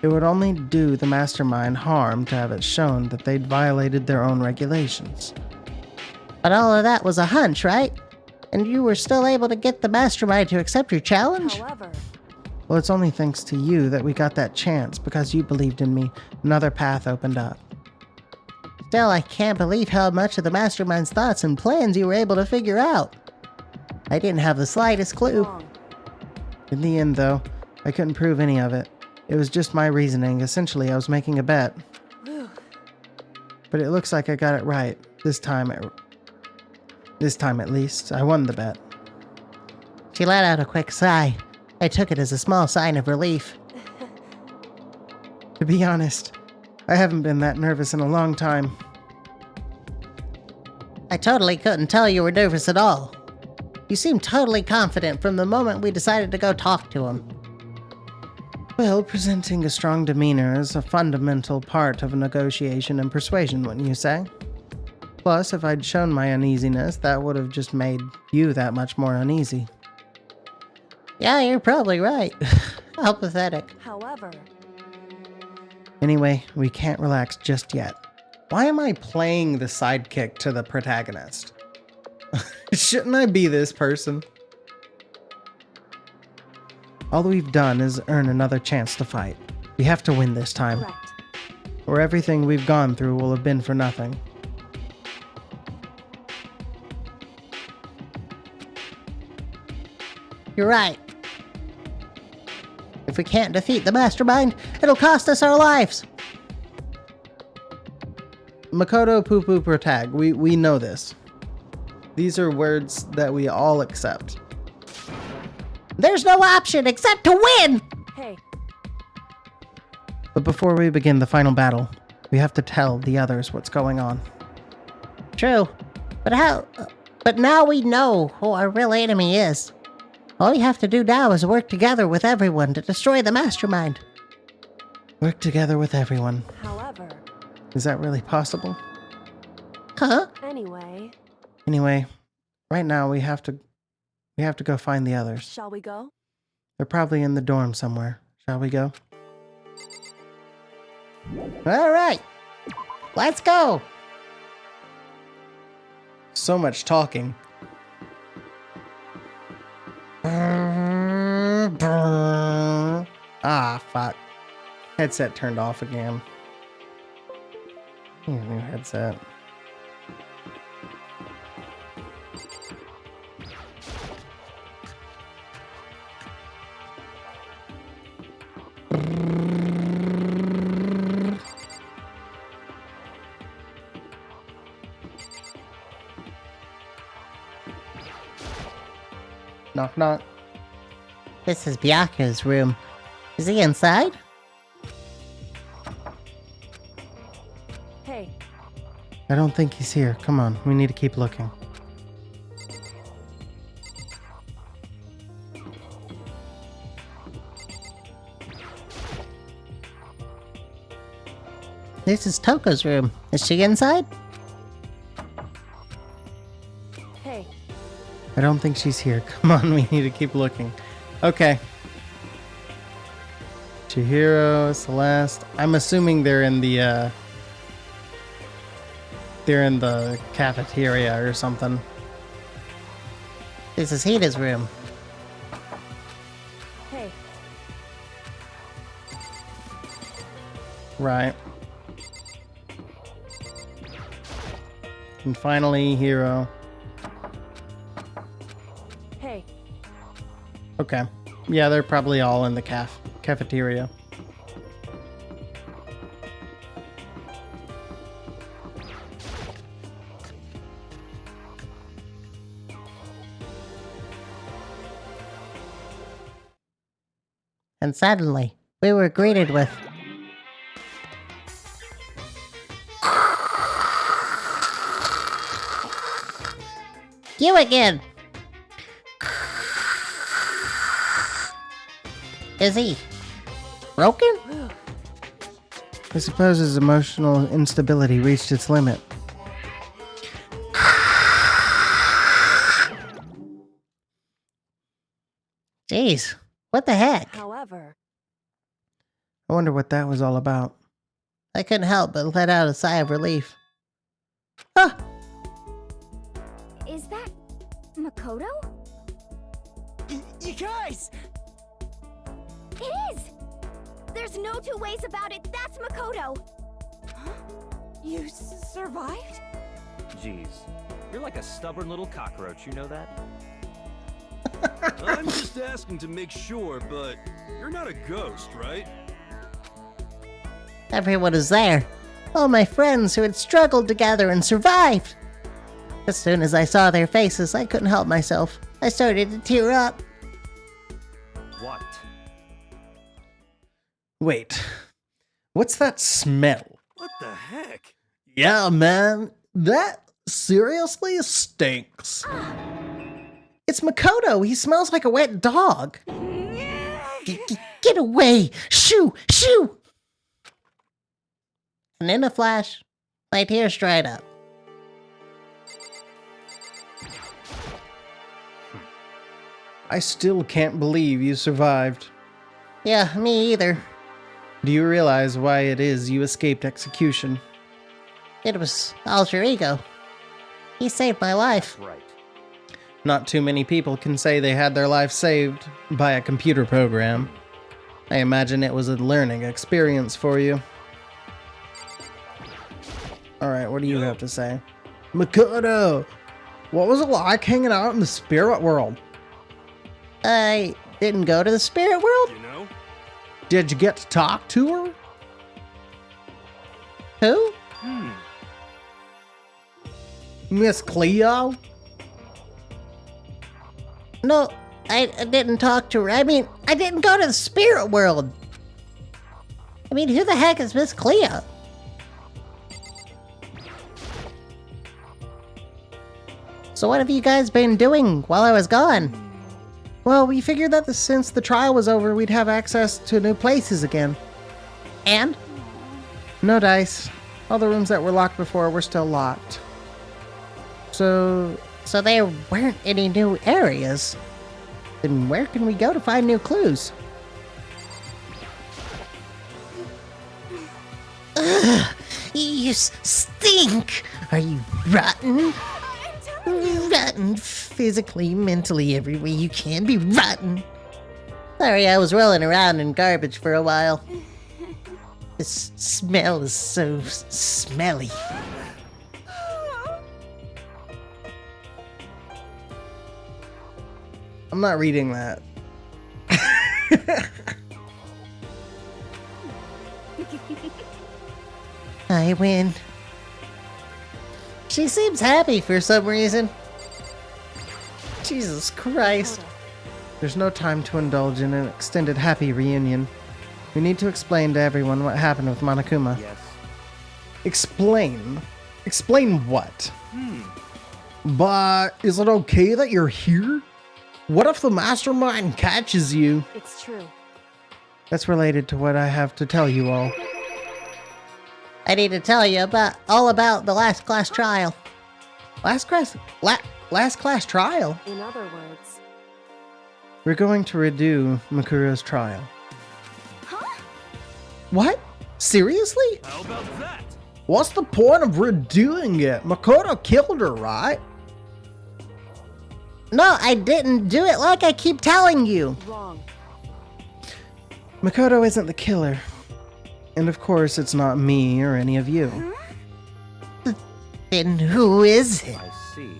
It would only do the mastermind harm to have it shown that they'd violated their own regulations. But all of that was a hunch, right? And you were still able to get the mastermind to accept your challenge? however, Well, it's only thanks to you that we got that chance. Because you believed in me, another path opened up. Still, I can't believe how much of the mastermind's thoughts and plans you were able to figure out. I didn't have the slightest clue. wrong. In the end, though, I couldn't prove any of it. It was just my reasoning. Essentially, I was making a bet. Whew. But it looks like I got it right. This time at least, I won the bet. She let out a quick sigh. I took it as a small sign of relief. To be honest, I haven't been that nervous in a long time. I totally couldn't tell you were nervous at all. You seemed totally confident from the moment we decided to go talk to him. Well, presenting a strong demeanor is a fundamental part of a negotiation and persuasion, wouldn't you say? Plus, if I'd shown my uneasiness, that would have just made you that much more uneasy. Yeah, you're probably right. How pathetic. However, Anyway, we can't relax just yet. Why am I playing the sidekick to the protagonist? Shouldn't I be this person? All we've done is earn another chance to fight. We have to win this time, correct. or everything we've gone through will have been for nothing. You're right. If we can't defeat the mastermind, it'll cost us our lives. Makoto poo poo protag. We know this. These are words that we all accept. There's no option except to win! Hey, But before we begin the final battle, we have to tell the others what's going on. True. But But now we know who our real enemy is. All we have to do now is work together with everyone to destroy the mastermind. Work together with everyone. However, Is that really possible? Huh? anyway, Right now we have to go find the others. shall we go? They're probably in the dorm somewhere. Shall we go? All right. Let's go. So much talking. Ah, fuck. Headset turned off again. Need a new headset. Knock, knock. This is Bianca's room. Is he inside? Hey, I don't think he's here. Come on, we need to keep looking. This is Toko's room. Is she inside? hey, I don't think she's here. Come on, we need to keep looking. Okay. Chihiro, Celeste. I'm assuming they're in the cafeteria or something. This is Hita's room. hey, Right. And finally, Hiro. hey. Okay. Yeah, they're probably all in the cafeteria. And suddenly, we were greeted with... You again! Is he broken? I suppose his emotional instability reached its limit. Jeez, what the heck? However, I wonder what that was all about. I couldn't help but let out a sigh of relief. Ah! Is that Makoto? You guys! It is! There's no two ways about it. That's Makoto. You survived? Jeez, you're like a stubborn little cockroach, you know that? I'm just asking to make sure, but you're not a ghost, right? Everyone was there. All my friends who had struggled together and survived. As soon as I saw their faces, I couldn't help myself. I started to tear up. What? Wait. What's that smell? What the heck? Yeah, man. That seriously stinks. It's Makoto. He smells like a wet dog. Get away! Shoo! Shoo! And in a flash, my tears dried up. I still can't believe you survived. Yeah, me either. Do you realize why it is you escaped execution? It was alter ego. He saved my life. Right. Not too many people can say they had their life saved by a computer program. I imagine it was a learning experience for you. Alright, what do you have to say? Makoto! What was it like hanging out in the spirit world? I didn't go to the spirit world? You know? Did you get to talk to her? Who? Miss Cleo? No, I didn't talk to her. I mean, I didn't go to the spirit world. I mean, who the heck is Miss Cleo? So what have you guys been doing while I was gone? Well, we figured that since the trial was over, we'd have access to new places again. And? No dice. All the rooms that were locked before were still locked. So there weren't any new areas. Then where can we go to find new clues? Ugh, you stink! Are you rotten? Rotten physically, mentally, every way you can be rotten. Sorry, I was rolling around in garbage for a while. This smell is so smelly. I'm not reading that. I win. She seems happy for some reason. Jesus Christ. There's no time to indulge in an extended happy reunion. We need to explain to everyone what happened with Monokuma. Yes. Explain? Explain what? But is it okay that you're here? What if the mastermind catches you? It's true. That's related to what I have to tell you all. I need to tell you all about the last class trial. Last class trial? In other words, We're going to redo Makuro's trial. Huh? What? Seriously? How about that? What's the point of redoing it? Makoto killed her, right? No, I didn't do it like I keep telling you. wrong. Makoto isn't the killer. And of course, it's not me or any of you. Then who is it? I see.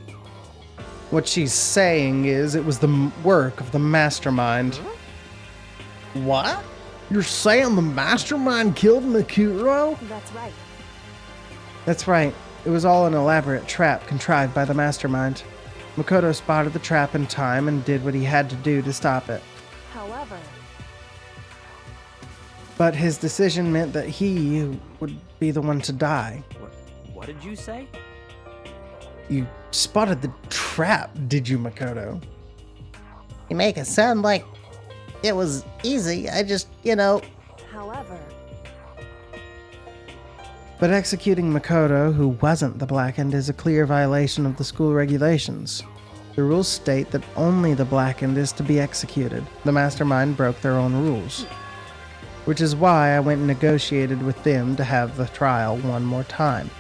What she's saying is it was the work of the mastermind. What? You're saying the mastermind killed Makuro? That's right. That's right. It was all an elaborate trap contrived by the mastermind. Makoto spotted the trap in time and did what he had to do to stop it. However, But his decision meant that he would be the one to die. What did you say? You spotted the trap, did you, Makoto? You make it sound like it was easy. I just, however, But executing Makoto, who wasn't the Blackened, is a clear violation of the school regulations. The rules state that only the Blackened is to be executed. The mastermind broke their own rules. Which is why I went and negotiated with them to have the trial one more time.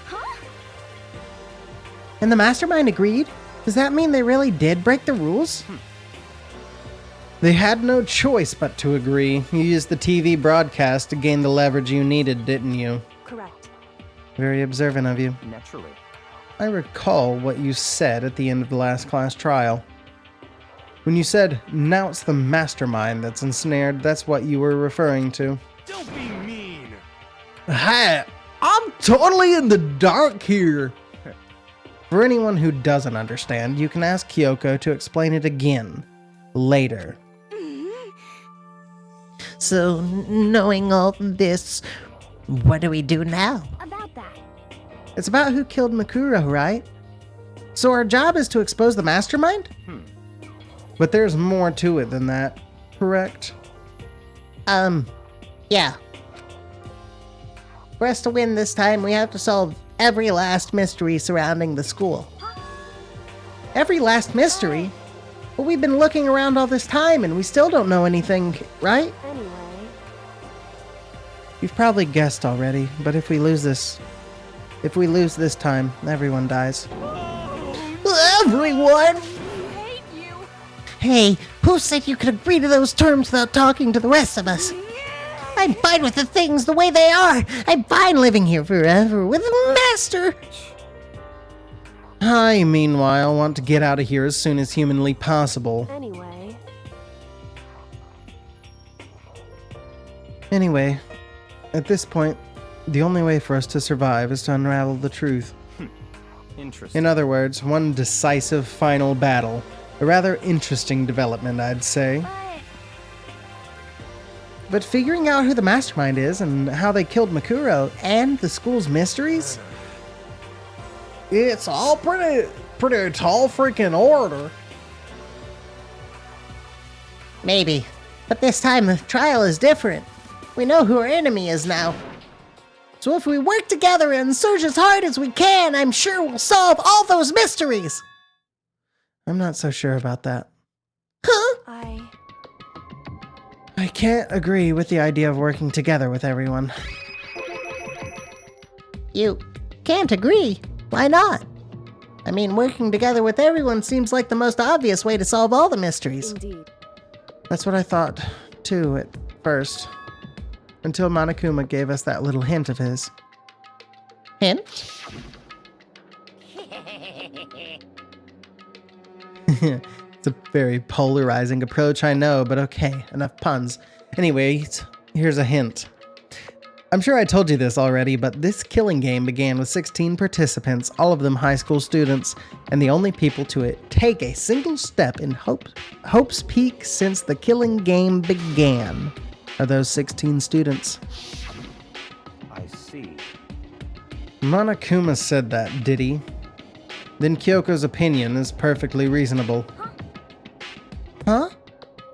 And the mastermind agreed? Does that mean they really did break the rules? They had no choice but to agree. You used the TV broadcast to gain the leverage you needed, didn't you? correct. Very observant of you. Naturally. I recall what you said at the end of the last class trial. When you said, now it's the mastermind that's ensnared, that's what you were referring to. Don't be mean. Hey, I'm totally in the dark here. For anyone who doesn't understand, you can ask Kyoko to explain it again. Later. So, knowing all this, what do we do now? About that. It's about who killed Makuro, right? So our job is to expose the mastermind? But there's more to it than that, correct? Yeah. For us to win this time, we have to solve every last mystery surrounding the school. Every last mystery? But we've been looking around all this time and we still don't know anything, right? Anyway, You've probably guessed already, but if we lose this time, everyone dies. Everyone! Hate you. Hey, who said you could agree to those terms without talking to the rest of us? I'm fine with the things the way they are. I'm fine living here forever with the master. I, meanwhile, want to get out of here as soon as humanly possible. anyway, At this point, the only way for us to survive is to unravel the truth. Interesting. In other words, one decisive final battle. A rather interesting development, I'd say. But figuring out who the mastermind is and how they killed Makuro and the school's mysteries, it's all pretty pretty tall freaking order. Maybe. But this time the trial is different. We know who our enemy is now. So if we work together and search as hard as we can, I'm sure we'll solve all those mysteries. I'm not so sure about that. Huh? I can't agree with the idea of working together with everyone. You can't agree. Why not? I mean, working together with everyone seems like the most obvious way to solve all the mysteries. Indeed. That's what I thought, too, at first. Until Monokuma gave us that little hint of his. Hint? It's a very polarizing approach, I know, but okay, enough puns. Anyways, here's a hint. I'm sure I told you this already, but this killing game began with 16 participants, all of them high school students, and the only people to take a single step in Hope's Peak since the killing game began are those 16 students. I see. Monokuma said that, did he? Then Kyoko's opinion is perfectly reasonable. Huh?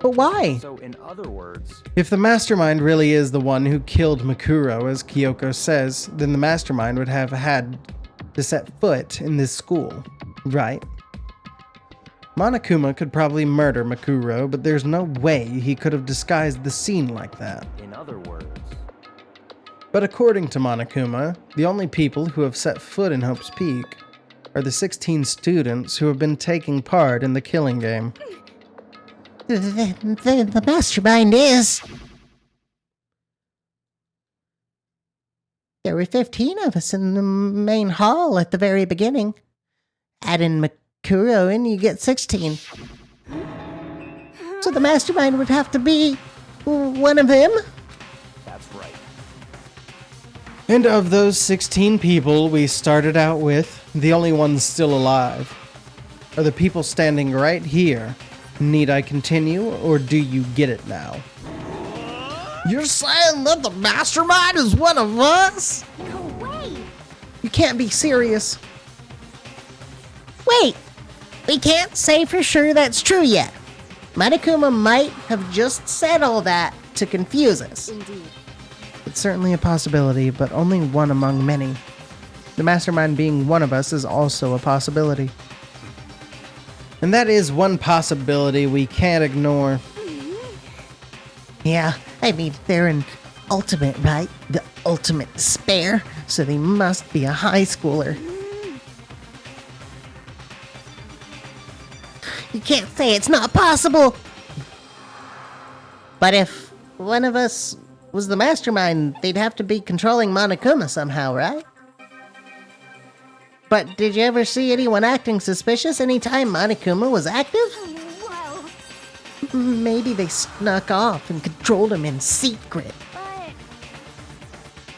But why? So, in other words, If the mastermind really is the one who killed Makuro, as Kyoko says, then the mastermind would have had to set foot in this school, right? Monokuma could probably murder Makuro, but there's no way he could have disguised the scene like that. in other words, But according to Monokuma, the only people who have set foot in Hope's Peak are the 16 students who have been taking part in the killing game. The mastermind is... There were 15 of us in the main hall at the very beginning. Add in Makuro and you get 16. So the mastermind would have to be one of them? that's right. And of those 16 people we started out with, the only ones still alive are the people standing right here. Need I continue, or do you get it now? You're saying that the mastermind is one of us? No way! You can't be serious. Wait, we can't say for sure that's true yet. Monokuma might have just said all that to confuse us. Indeed. It's certainly a possibility, but only one among many. The mastermind being one of us is also a possibility. And that is one possibility we can't ignore. Yeah, I mean, they're an ultimate, right? The ultimate despair, so they must be a high schooler. You can't say it's not possible! But if one of us was the mastermind, they'd have to be controlling Monokuma somehow, right? But did you ever see anyone acting suspicious anytime Monokuma was active? Well, Maybe they snuck off and controlled him in secret. but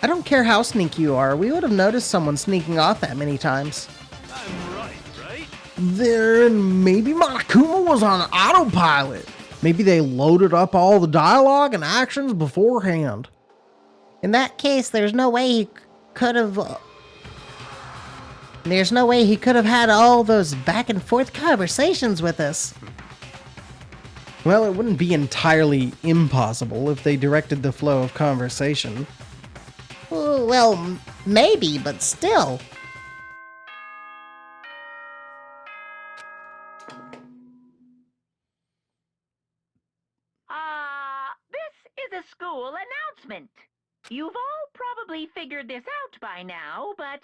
I don't care how sneaky you are, we would have noticed someone sneaking off that many times. I'm right, right? Then maybe Monokuma was on autopilot. Maybe they loaded up all the dialogue and actions beforehand. In that case, there's no way he could have... There's no way he could have had all those back and forth conversations with us. Well, it wouldn't be entirely impossible if they directed the flow of conversation. Well, maybe, but still. This is a school announcement. You've all probably figured this out by now, but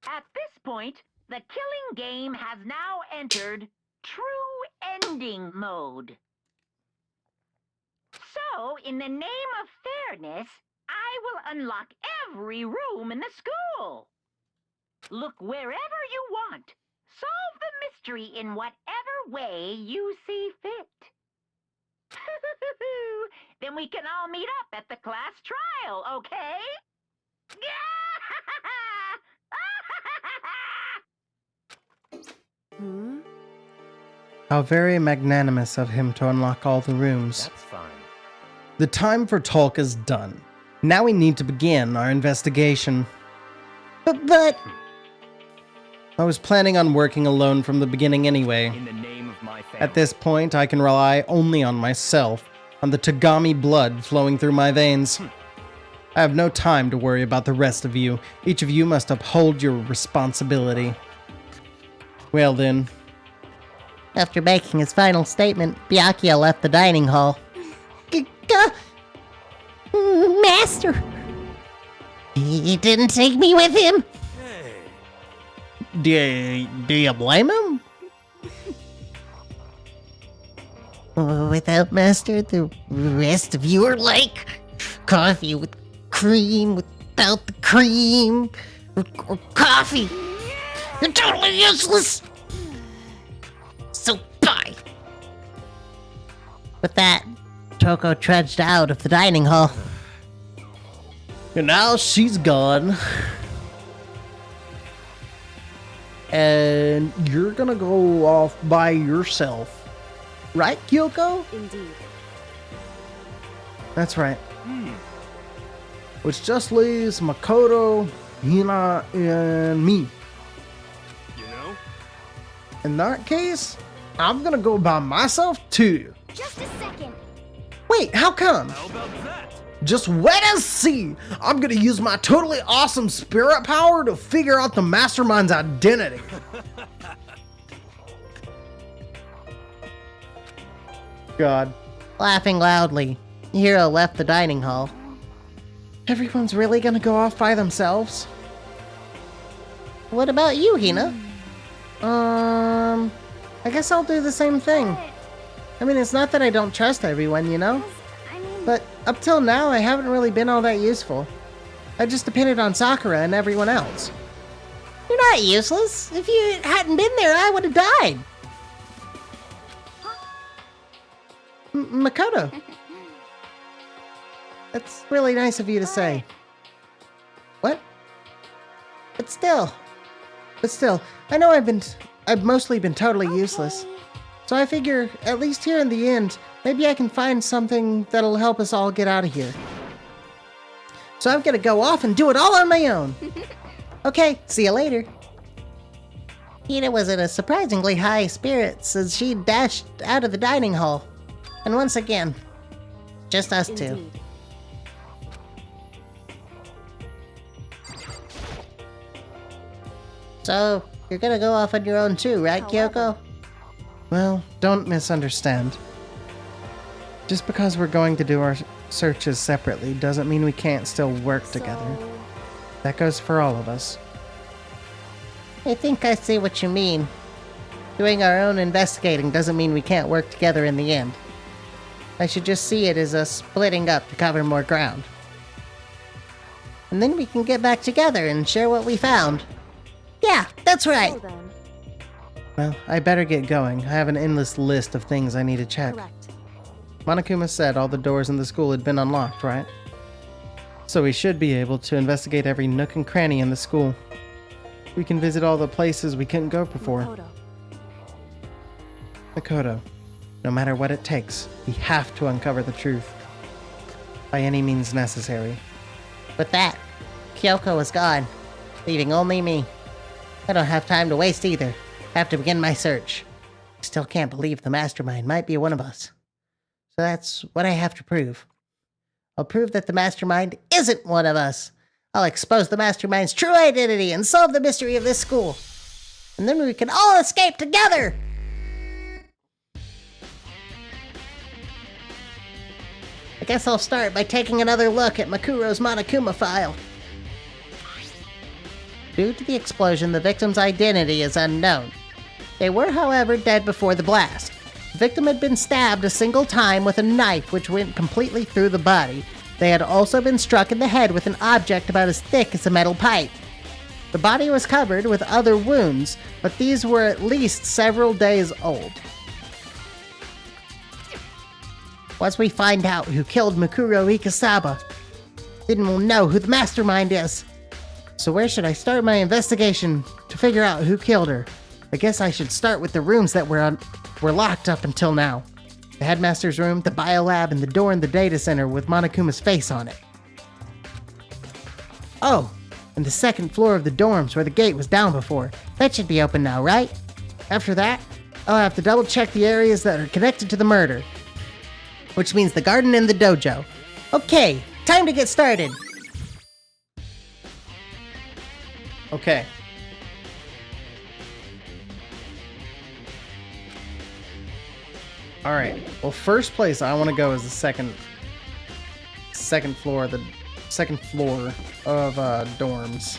at this point, the killing game has now entered true ending mode. So, in the name of fairness, I will unlock every room in the school. Look wherever you want. Solve the mystery in whatever way you see fit. Then we can all meet up at the class trial, okay? How very magnanimous of him to unlock all the rooms. That's fine. The time for talk is done. Now we need to begin our investigation. But... I was planning on working alone from the beginning anyway. In the name of my family. At this point, I can rely only on myself, on the Tagami blood flowing through my veins. I have no time to worry about the rest of you. Each of you must uphold your responsibility. Well then, After making his final statement, Byakuya left the dining hall. Master! He didn't take me with him? Hey, do you blame him? Without Master, the rest of you are like coffee with cream without the cream. Or coffee. You're totally useless! So bye! With that, Toko trudged out of the dining hall. And now she's gone. And you're gonna go off by yourself. Right, Kyoko? Indeed. That's right. Which just leaves Makoto, Hina, and me. you know? In that case, I'm gonna go by myself too. Just a second. Wait, how come? How about that? Just wait and see. I'm gonna use my totally awesome spirit power to figure out the mastermind's identity. God. Laughing loudly, Hiro left the dining hall. Everyone's really gonna go off by themselves? What about you, Hina? I guess I'll do the same thing. I mean, it's not that I don't trust everyone, you know? I mean, But up till now, I haven't really been all that useful. I just depended on Sakura and everyone else. You're not useless. If you hadn't been there, I would have died. Makoto. That's really nice of you to say. What? But still, I know I've mostly been totally useless. So I figure, at least here in the end, maybe I can find something that'll help us all get out of here. So I'm gonna go off and do it all on my own. Okay, see you later. Hina was in a surprisingly high spirits as she dashed out of the dining hall. And once again, just us two. Indeed. So, you're gonna go off on your own too, right, Kyoko? Well, don't misunderstand. Just because we're going to do our searches separately doesn't mean we can't still work together. So, That goes for all of us. I think I see what you mean. Doing our own investigating doesn't mean we can't work together in the end. I should just see it as us splitting up to cover more ground. And then we can get back together and share what we found. Yeah, that's right. so then, Well, I better get going. I have an endless list of things I need to check. correct. Monokuma said all the doors in the school had been unlocked, right? So we should be able to investigate every nook and cranny in the school. We can visit all the places we couldn't go before. Makoto. Makoto, no matter what it takes, we have to uncover the truth. By any means necessary. With that, Kyoko is gone, leaving only me. I don't have time to waste either. Have to begin my search. Still can't believe the mastermind might be one of us. So that's what I have to prove. I'll prove that the mastermind isn't one of us. I'll expose the mastermind's true identity and solve the mystery of this school. And then we can all escape together! I guess I'll start by taking another look at Makuro's Monokuma file. Due to the explosion, the victim's identity is unknown. They were, however, dead before the blast. The victim had been stabbed a single time with a knife which went completely through the body. They had also been struck in the head with an object about as thick as a metal pipe. The body was covered with other wounds, but these were at least several days old. Once we find out who killed Mikuro Ikasaba, then we'll know who the mastermind is. So where should I start my investigation to figure out who killed her? I guess I should start with the rooms that were locked up until now. The headmaster's room, the biolab, and the door in the data center with Monokuma's face on it. Oh, and the second floor of the dorms where the gate was down before. That should be open now, right? After that, I'll have to double check the areas that are connected to the murder. Which means the garden and the dojo. Okay, time to get started. Okay. All right. Well, first place I want to go is the second floor, the second floor of dorms.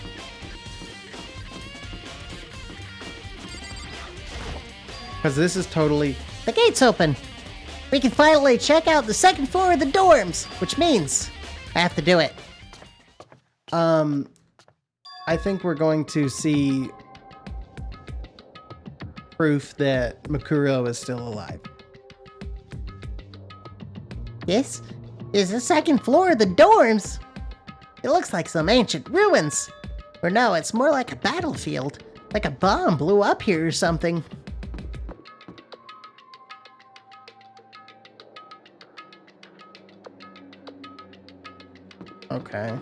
Because this is totally... The gate's open. We can finally check out the second floor of the dorms, which means I have to do it. I think we're going to see proof that Makuro is still alive. This is the second floor of the dorms. It looks like some ancient ruins. Or no, it's more like a battlefield. Like a bomb blew up here or something. Okay.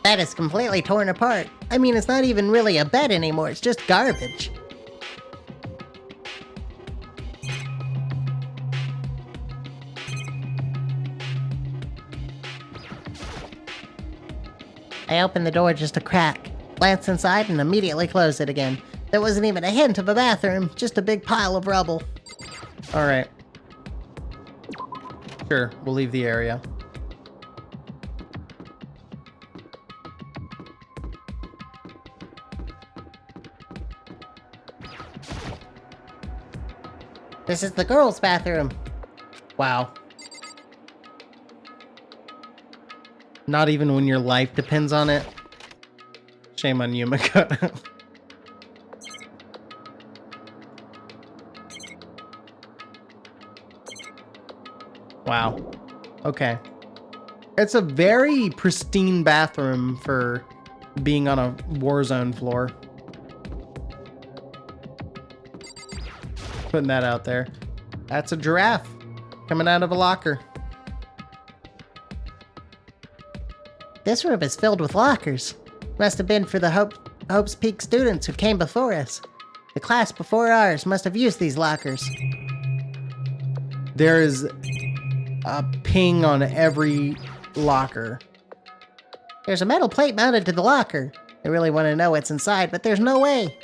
Bed is completely torn apart. I mean, it's not even really a bed anymore, it's just garbage. I opened the door just a crack, glanced inside, and immediately closed it again. There wasn't even a hint of a bathroom, just a big pile of rubble. All right. Sure, we'll leave the area. This is the girls' bathroom. Wow. Not even when your life depends on it. Shame on you, Makoto. Wow. Okay. It's a very pristine bathroom for being on a Warzone floor. Putting that out there. That's a giraffe coming out of a locker. This room is filled with lockers. Must have been for the Hope's Peak students who came before us. The class before ours must have used these lockers. There is a ping on every locker. There's a metal plate mounted to the locker. I really want to know what's inside, but there's no way.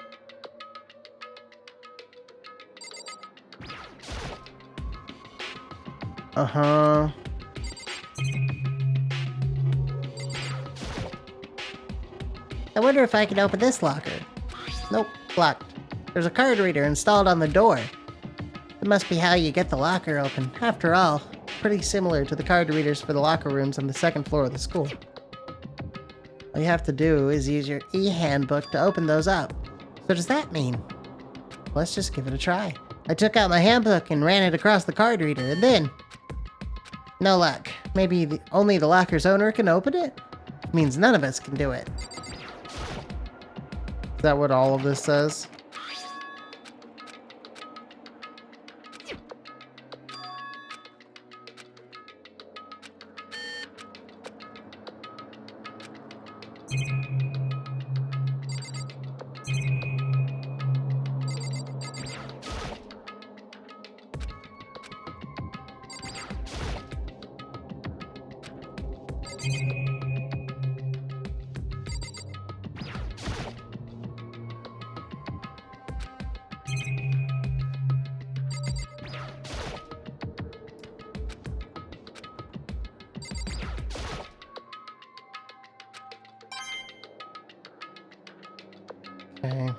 Uh-huh. I wonder if I can open this locker. Nope, locked. There's a card reader installed on the door. That must be how you get the locker open. After all, pretty similar to the card readers for the locker rooms on the second floor of the school. All you have to do is use your e-handbook to open those up. So does that mean? Let's just give it a try. I took out my handbook and ran it across the card reader, and then... no luck. Maybe only the locker's owner can open it? Means none of us can do it. Is that what all of this says? Okay.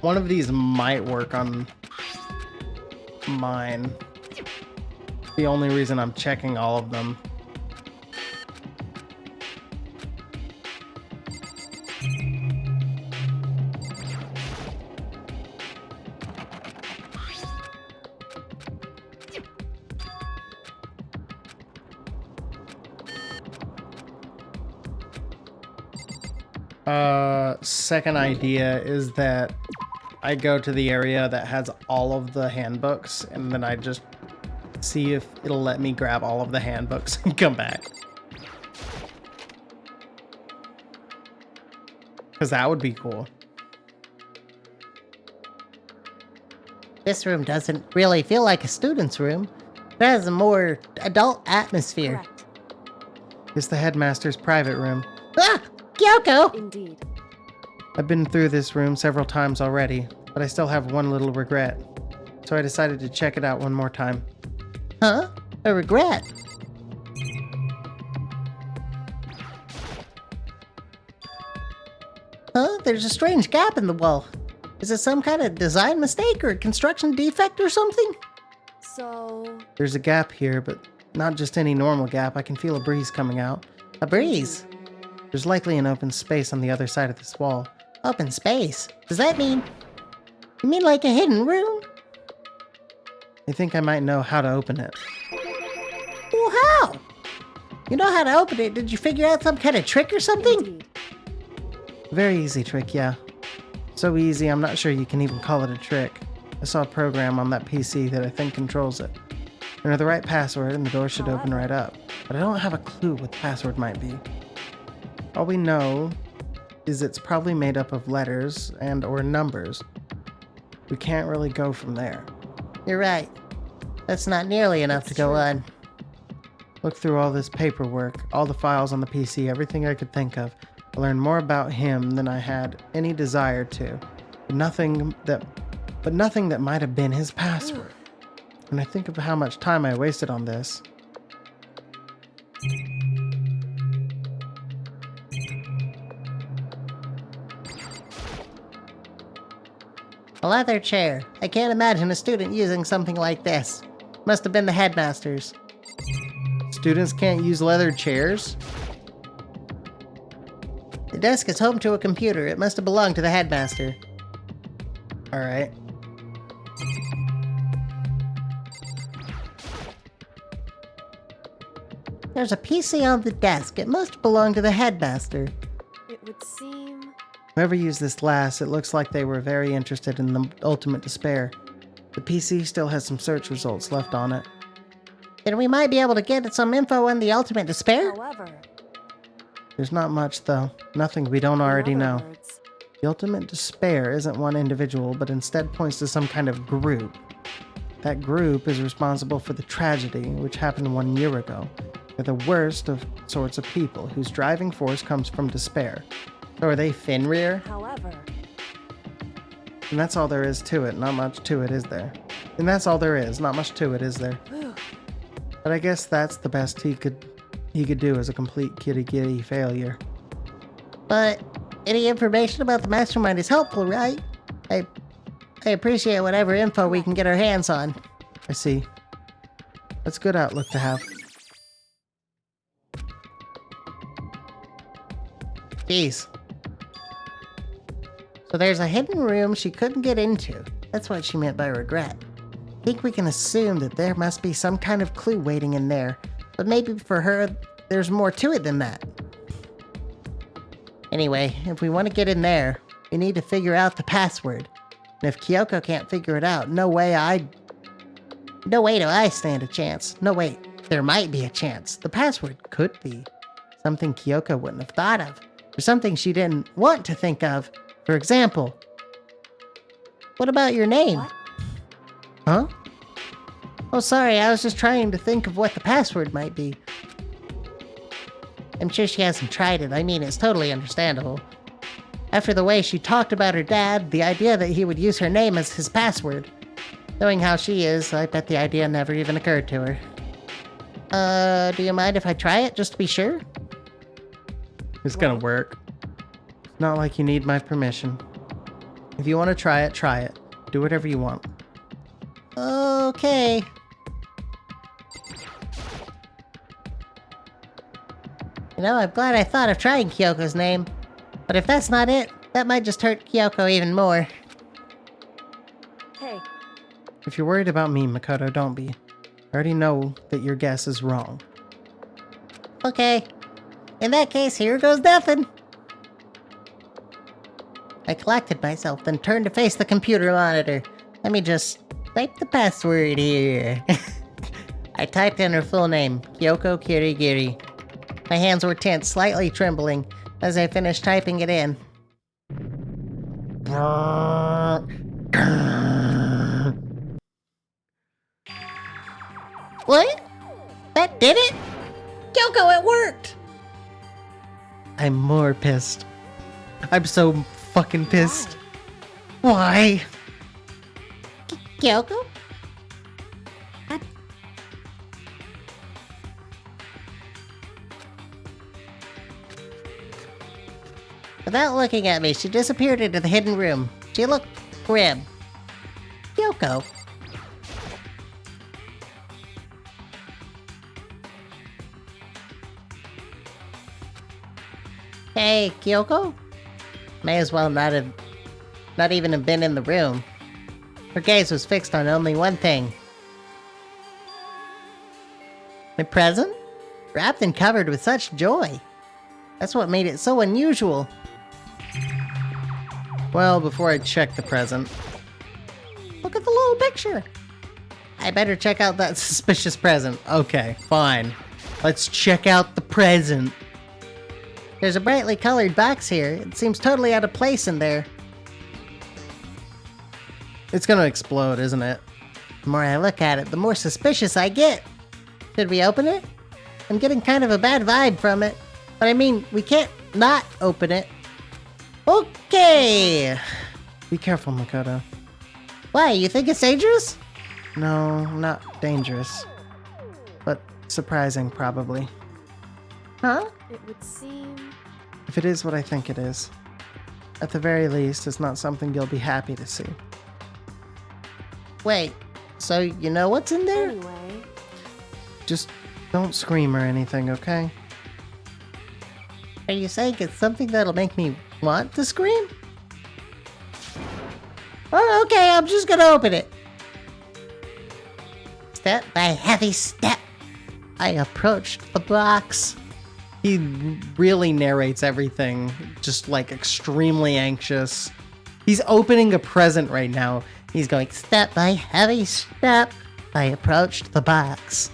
One of these might work on mine. The only reason I'm checking all of them. Second idea is that I go to the area that has all of the handbooks, and then I just see if it'll let me grab all of the handbooks and come back. Because that would be cool. This room doesn't really feel like a student's room. It has a more adult atmosphere. Correct. It's the headmaster's private room. Ah! Kyoko! Indeed. I've been through this room several times already, but I still have one little regret. So I decided to check it out one more time. Huh? A regret? Huh? There's a strange gap in the wall. Is it some kind of design mistake or a construction defect or something? So, There's a gap here, but not just any normal gap. I can feel a breeze coming out. A breeze. There's likely an open space on the other side of this wall. Open space. Does that mean... You mean like a hidden room? I think I might know how to open it. Well, how? You know how to open it. Did you figure out some kind of trick or something? indeed. Very easy trick, yeah. So easy, I'm not sure you can even call it a trick. I saw a program on that PC that I think controls it. Enter the right password and the door should open right up. But I don't have a clue what the password might be. All we know is it's probably made up of letters and or numbers. We can't really go from there. You're right. That's not nearly enough to go on. Look through all this paperwork, all the files on the PC, everything I could think of. I learned more about him than I had any desire to. But nothing that might have been his password. When I think of how much time I wasted on this. A leather chair. I can't imagine a student using something like this. Must have been the headmaster's. Students can't use leather chairs? The desk is home to a computer. It must have belonged to the headmaster. Alright. There's a PC on the desk. It must belong to the headmaster. It would seem. Whoever used this last, it looks like they were very interested in the ultimate despair. The PC still has some search results left on it. Then we might be able to get some info on the ultimate despair? However, There's not much though. Nothing we don't already in know. other words, The ultimate despair isn't one individual, but instead points to some kind of group. That group is responsible for the tragedy which happened 1 year ago. They're the worst of sorts of people whose driving force comes from despair. So are they Fenrir? however, And that's all there is to it. Not much to it, is there? And that's all there is. Not much to it, is there? whew, But I guess that's the best he could do as a complete kitty failure. But any information about the mastermind is helpful, right? I appreciate whatever info we can get our hands on. I see. That's a good outlook to have. Jeez. So there's a hidden room she couldn't get into. That's what she meant by regret. I think we can assume that there must be some kind of clue waiting in there. But maybe for her, there's more to it than that. Anyway, if we want to get in there, we need to figure out the password. And if Kyoko can't figure it out, no way do I stand a chance. No, wait, there might be a chance. The password could be something Kyoko wouldn't have thought of, or something she didn't want to think of. For example, what about your name? What? Huh? Oh, sorry, I was just trying to think of what the password might be. I'm sure she hasn't tried it. I mean, it's totally understandable. After the way she talked about her dad, the idea that he would use her name as his password. Knowing how she is, I bet the idea never even occurred to her. Do you mind if I try it, just to be sure? It's gonna work. It's not like you need my permission. If you want to try it. Do whatever you want. Okay. You know, I'm glad I thought of trying Kyoko's name. But if that's not it, that might just hurt Kyoko even more. hey, If you're worried about me, Makoto, don't be. I already know that your guess is wrong. Okay. In that case, here goes nothing. I collected myself, then turned to face the computer monitor. Let me just type the password here. I typed in her full name, Kyoko Kirigiri. My hands were tense, slightly trembling, as I finished typing it in. What? That did it? Kyoko, it worked! I'm more pissed. I'm so fucking pissed. Why? Kyoko? Without looking at me, she disappeared into the hidden room. She looked grim. Kyoko. Hey, Kyoko? May as well not even have been in the room. Her gaze was fixed on only one thing. My present? Wrapped and covered with such joy. That's what made it so unusual. Well, before I check the present, look at the little picture. I better check out that suspicious present. Okay, fine. Let's check out the present. There's a brightly colored box here. It seems totally out of place in there. It's gonna explode, isn't it? The more I look at it, the more suspicious I get. Should we open it? I'm getting kind of a bad vibe from it. But I mean, we can't not open it. Okay. Be careful, Makoto. Why, you think it's dangerous? No, not dangerous. But surprising, probably. Huh? It would seem... If it is what I think it is. At the very least, it's not something you'll be happy to see. Wait, so you know what's in there? Anyway, Just don't scream or anything, okay? Are you saying it's something that'll make me want to scream? Oh, okay, I'm just gonna open it. Step by heavy step, I approached the box. He really narrates everything, just like extremely anxious. He's opening a present right now. He's going step by heavy step. I approached the box.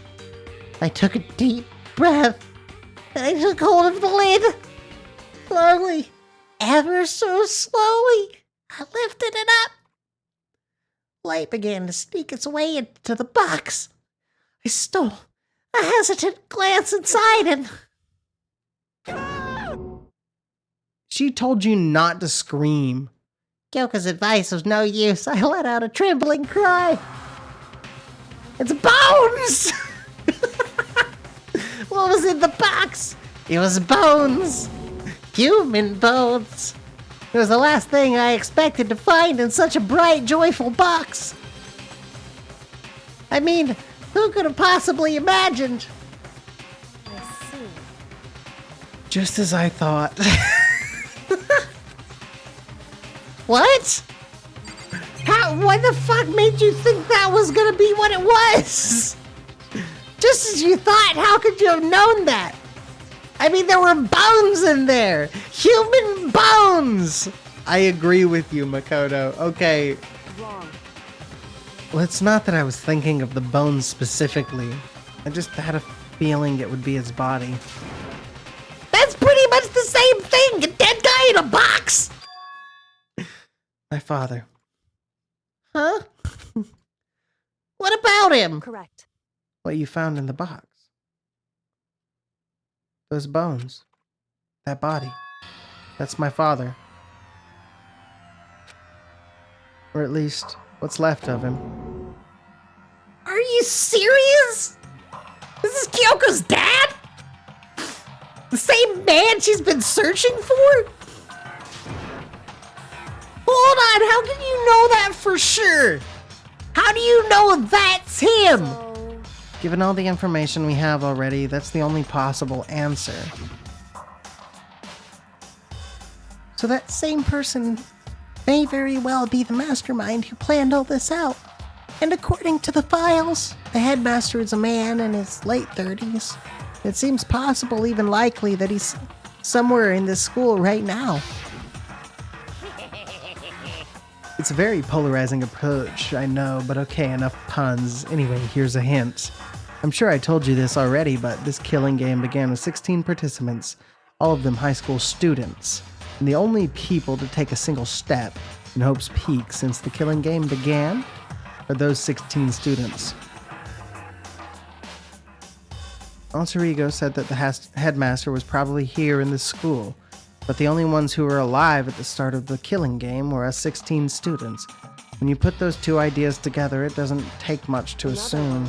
I took a deep breath. And I took hold of the lid. Slowly, ever so slowly, I lifted it up. Light began to sneak its way into the box. I stole a hesitant glance inside and... She told you not to scream. Kyoko's advice was no use. I let out a trembling cry. It's bones! What was in the box? It was bones. Human bones. It was the last thing I expected to find in such a bright, joyful box. I mean, who could have possibly imagined? I see. Just as I thought. What? What the fuck made you think that was gonna be what it was? Just as you thought, how could you have known that? I mean, there were bones in there! Human bones! I agree with you, Makoto. Okay, Wrong. well, it's not that I was thinking of the bones specifically. I just had a feeling it would be his body. That's pretty much the same thing! A dead guy in a box! My father. Huh? What about him? Correct. What you found in the box. Those bones. That body. That's my father. Or at least, what's left of him. Are you serious? This is Kyoko's dad? The same man she's been searching for? Hold on, how can you know that for sure? How do you know that's him? So, Given all the information we have already, that's the only possible answer. So that same person may very well be the mastermind who planned all this out. And according to the files, the headmaster is a man in his late 30s. It seems possible, even likely, that he's somewhere in this school right now. It's a very polarizing approach, I know, but okay, enough puns. Anyway, here's a hint. I'm sure I told you this already, but this killing game began with 16 participants, all of them high school students, and the only people to take a single step in Hope's Peak since the killing game began are those 16 students. Alter Ego said that the headmaster was probably here in this school, but the only ones who were alive at the start of the killing game were us 16 students. When you put those two ideas together, it doesn't take much to assume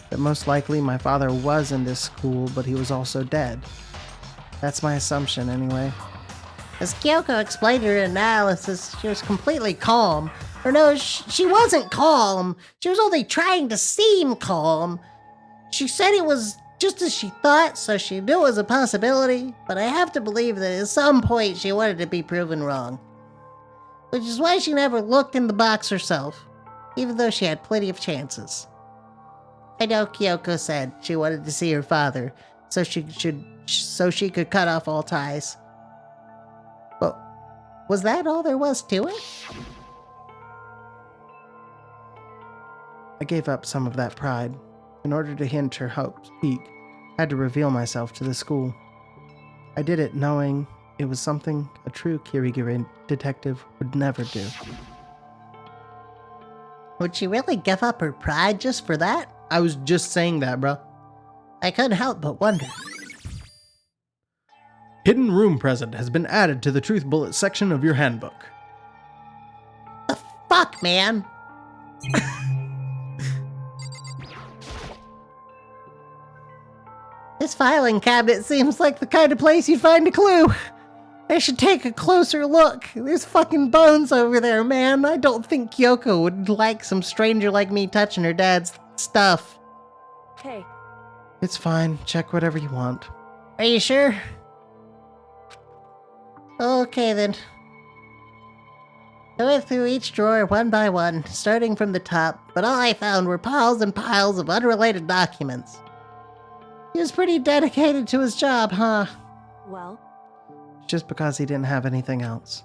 that most likely my father was in this school, but he was also dead. That's my assumption, anyway. As Kyoko explained her analysis, she was completely calm. Or no, she wasn't calm. She was only trying to seem calm. She said it was just as she thought, so she knew it was a possibility, but I have to believe that at some point she wanted to be proven wrong. Which is why she never looked in the box herself, even though she had plenty of chances. I know Kyoko said she wanted to see her father, so she could cut off all ties. But was that all there was to it? I gave up some of that pride. In order to enter Hope's Peak, I had to reveal myself to the school. I did it knowing it was something a true Kirigiri detective would never do. Would she really give up her pride just for that? I was just saying that, bro. I couldn't help but wonder. Hidden room present has been added to the truth bullet section of your handbook. The fuck, man? This filing cabinet seems like the kind of place you'd find a clue. I should take a closer look. There's fucking bones over there, man. I don't think Kyoko would like some stranger like me touching her dad's stuff. Hey, It's fine. Check whatever you want. Are you sure? Okay then. I went through each drawer one by one, starting from the top, but all I found were piles and piles of unrelated documents. He was pretty dedicated to his job, huh? well, Just because he didn't have anything else.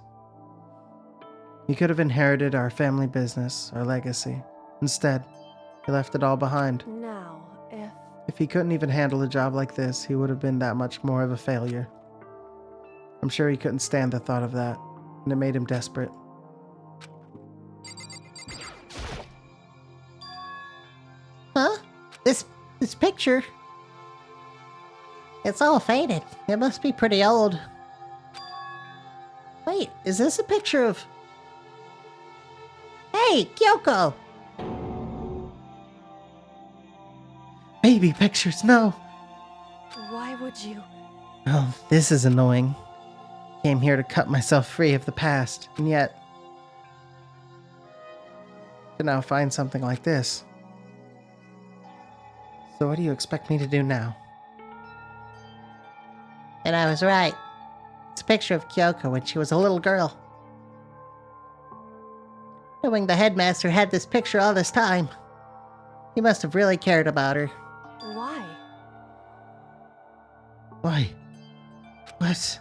He could have inherited our family business, our legacy. Instead, he left it all behind. now, If he couldn't even handle a job like this, he would have been that much more of a failure. I'm sure he couldn't stand the thought of that, and it made him desperate. Huh? This picture? It's all faded. It must be pretty old. Wait, is this a picture of... Hey, Kyoko! Baby pictures, no! why would you? Oh, this is annoying. Came here to cut myself free of the past, and yet... to now find something like this. So what do you expect me to do now? And I was right. It's a picture of Kyoko when she was a little girl. Knowing the headmaster had this picture all this time, he must have really cared about her. Why? Why? What?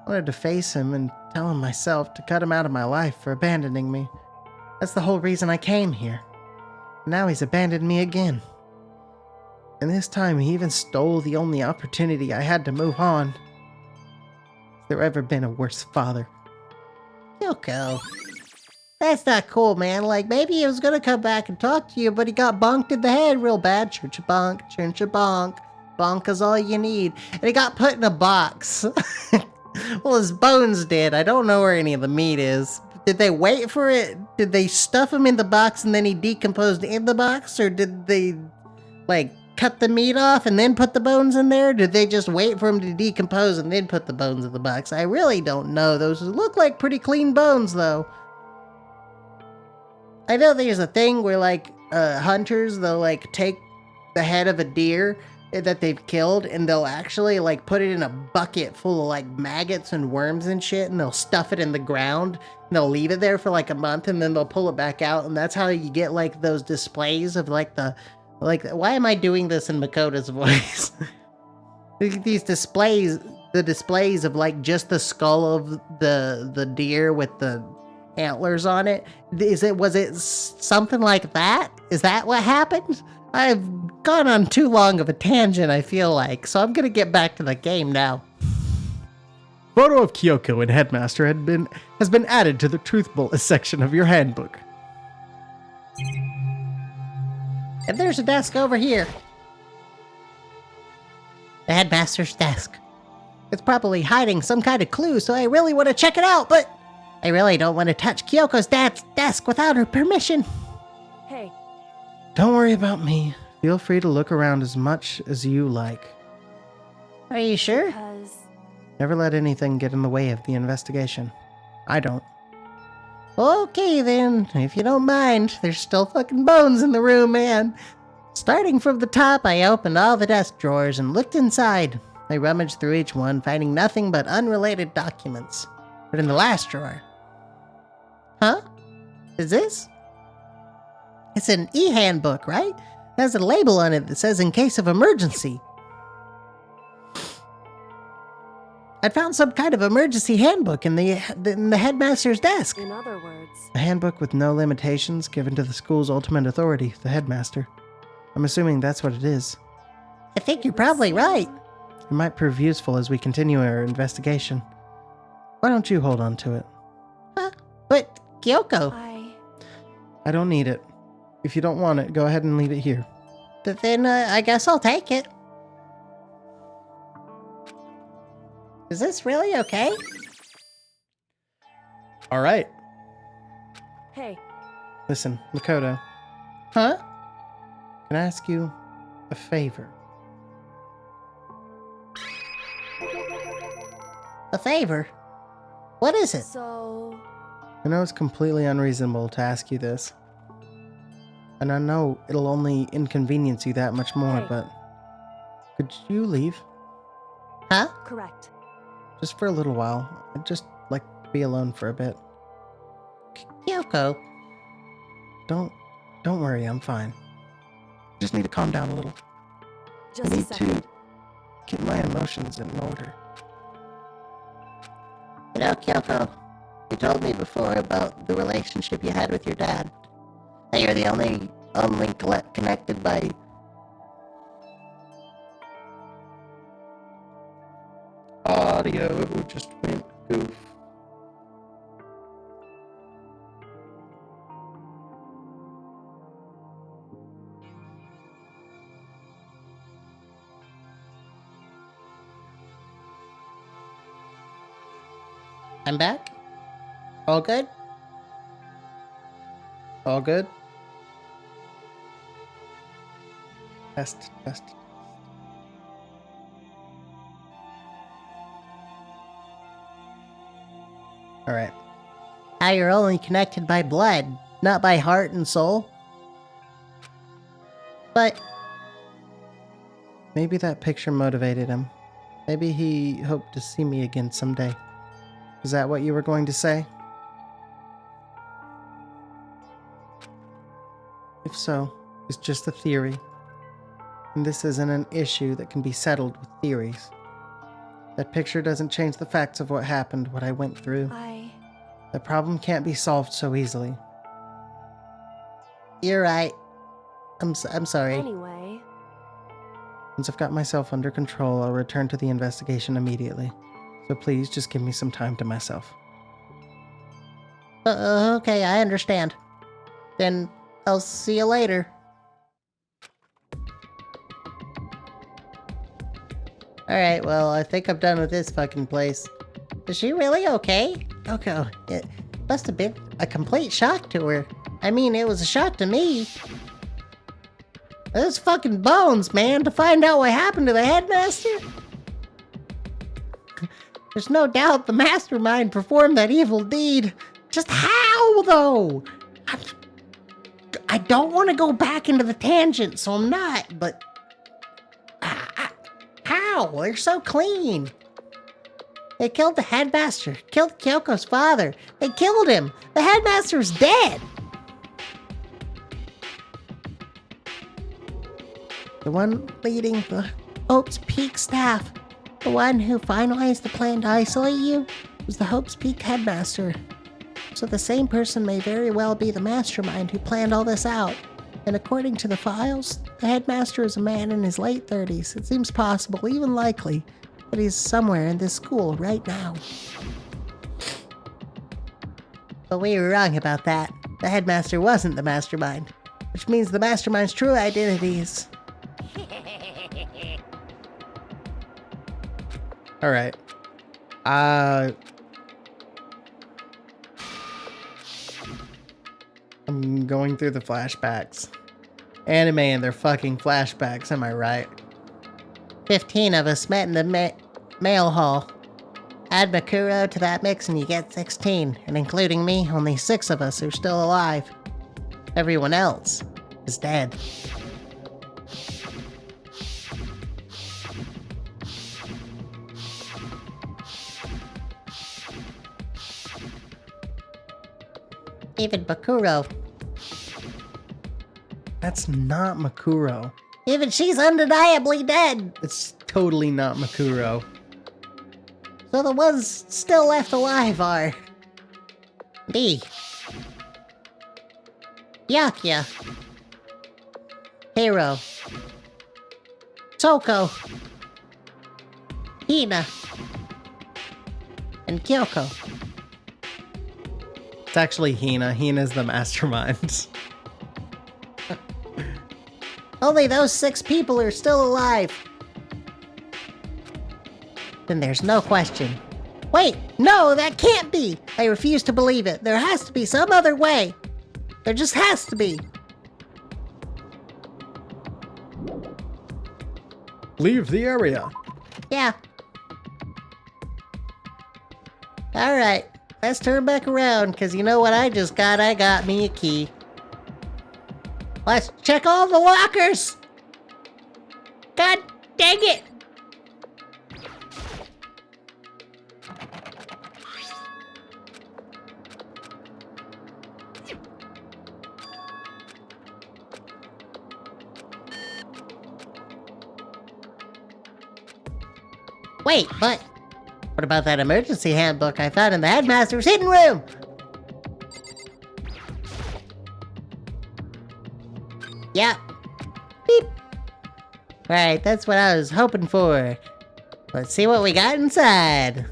I wanted to face him and tell him myself to cut him out of my life for abandoning me. That's the whole reason I came here. Now he's abandoned me again. And this time he even stole the only opportunity I had to move on. Has there ever been a worse father? Kyoko. That's not cool, man. Like, maybe he was gonna come back and talk to you, but he got bonked in the head real bad. Church-a-bonk, church-a-bonk. Bonk is all you need. And he got put in a box. Well, his bones did. I don't know where any of the meat is. Did they wait for it? Did they stuff him in the box and then he decomposed in the box? Or did they, like, cut the meat off and then put the bones in there? Did they just wait for him to decompose and then put the bones in the box? I really don't know. Those look like pretty clean bones, though. I know there's a thing where, like, hunters, they'll, like, take the head of a deer that they've killed and they'll actually, like, put it in a bucket full of, like, maggots and worms and shit, and they'll stuff it in the ground and they'll leave it there for, like, a month and then they'll pull it back out, and that's how you get, like, those displays of, like, why am I doing this in Makota's voice? These displays, the displays of, like, just the skull of the deer with the antlers on it. Was it something like that? Is that what happened? I've gone on too long of a tangent, I feel like, so I'm gonna get back to the game now. Photo of Kyoko and Headmaster has been added to the Truth Bullet section of your handbook. And there's a desk over here. The headmaster's desk. It's probably hiding some kind of clue, so I really want to check it out, but I really don't want to touch Kyoko's dad's desk without her permission. Hey, Don't worry about me. Feel free to look around as much as you like. Are you sure? because Never let anything get in the way of the investigation. I don't. Okay then, if you don't mind, there's still fucking bones in the room, man. Starting from the top, I opened all the desk drawers and looked inside. I rummaged through each one, finding nothing but unrelated documents. But in the last drawer... Huh? Is this? It's an e-handbook, right? It has a label on it that says in case of emergency. I found some kind of emergency handbook in the headmaster's desk. in other words, A handbook with no limitations given to the school's ultimate authority, the headmaster. I'm assuming that's what it is. I think you're probably right. It might prove useful as we continue our investigation. Why don't you hold on to it? Huh? But, Kyoko, I don't need it. If you don't want it, go ahead and leave it here. then I guess I'll take it. Is this really okay? All right. hey, Listen, Makoto, Huh? can I ask you a favor? A favor? What is it? so I know it's completely unreasonable to ask you this. And I know it'll only inconvenience you that much more, Hey. but could you leave? Huh? correct. Just for a little while. I'd just like to be alone for a bit. Kyoko, Don't worry, I'm fine. Just need to calm down a little. Just I a need second. to get my emotions in order. you know, Kyoko, you told me before about the relationship you had with your dad. That you're the only connected by... Audio just went goof. I'm back? All good? All good? Test. Alright. How you're only connected by blood, not by heart and soul? But, Maybe that picture motivated him. Maybe he hoped to see me again someday. Is that what you were going to say? If so, it's just a theory. And this isn't an issue that can be settled with theories. That picture doesn't change the facts of what happened, what I went through. That problem can't be solved so easily. you're right. I'm sorry. Anyway, Once I've got myself under control, I'll return to the investigation immediately. So please just give me some time to myself. Okay, I understand. Then I'll see you later. Alright, well, I think I'm done with this fucking place. Is she really okay? Okay, it must have been a complete shock to her. I mean, it was a shock to me. Those fucking bones, man, to find out what happened to the headmaster. There's no doubt the mastermind performed that evil deed. Just how, though? I don't want to go back into the tangent, so I'm not, but... How? They're so clean. They killed the headmaster, killed Kyoko's father. They killed him. The headmaster's dead. The one leading the Hope's Peak staff, the one who finalized the plan to isolate you, was the Hope's Peak headmaster. So the same person may very well be the mastermind who planned all this out. And according to the files, the headmaster is a man in his late 30s. It seems possible, even likely, that he's somewhere in this school right now. But we were wrong about that. The headmaster wasn't the mastermind, which means the mastermind's true identity is... Alright. I'm going through the flashbacks. Anime and their fucking flashbacks, am I right? 15 of us met in the mail hall. Add Makuro to that mix and you get 16, and including me, only 6 of us are still alive. Everyone else is dead. Even Makuro. That's not Makuro. Even she's undeniably dead! It's totally not Makuro. So the ones still left alive are... B. Yakya. Hiro. Toko. Hina. And Kyoko. It's actually Hina. Hina's the mastermind. Only those 6 people are still alive. Then there's no question. Wait, no, that can't be! I refuse to believe it. There has to be some other way. There just has to be. Leave the area. Yeah. Alright, let's turn back around, because you know what I just got? I got me a key. Let's check all the lockers! God dang it! Wait, but what about that emergency handbook I found in the headmaster's hidden room? Yep. Beep. Right, that's what I was hoping for. Let's see what we got inside.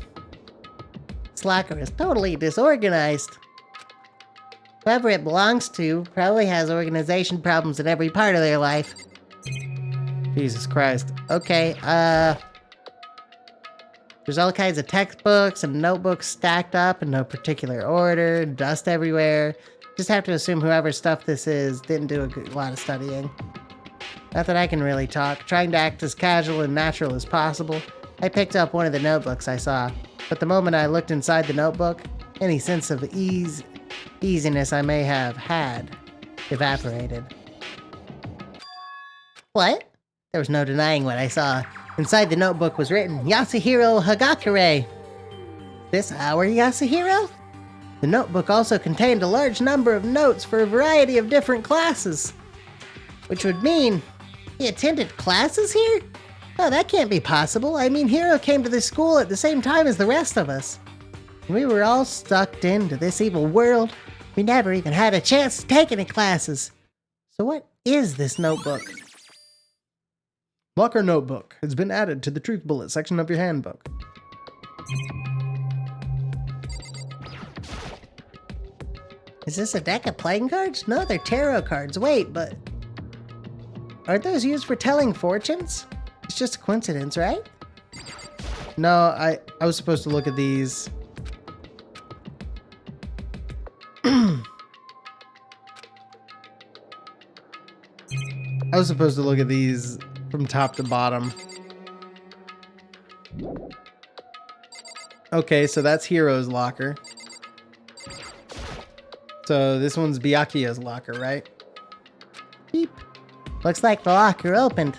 This locker is totally disorganized. Whoever it belongs to probably has organization problems in every part of their life. Jesus Christ. Okay, there's all kinds of textbooks and notebooks stacked up in no particular order, dust everywhere. Just have to assume whoever's stuff this is didn't do a lot of studying. Not that I can really talk. Trying to act as casual and natural as possible, I picked up one of the notebooks I saw. But the moment I looked inside the notebook, any sense of easiness I may have had evaporated. What? There was no denying what I saw. Inside the notebook was written, Yasuhiro Hagakure. This our Yasuhiro? The notebook also contained a large number of notes for a variety of different classes. Which would mean he attended classes here? Oh, that can't be possible. I mean, Hiro came to this school at the same time as the rest of us. We were all sucked into this evil world. We never even had a chance to take any classes. So what is this notebook? Locker notebook has been added to the truth bullet section of your handbook. Is this a deck of playing cards? No, they're tarot cards. Wait, but... aren't those used for telling fortunes? It's just a coincidence, right? No, I was supposed to look at these. I was supposed to look at these from top to bottom. Okay, so that's Hiro's locker. So this one's Byakuya's locker, right? Beep. Looks like the locker opened.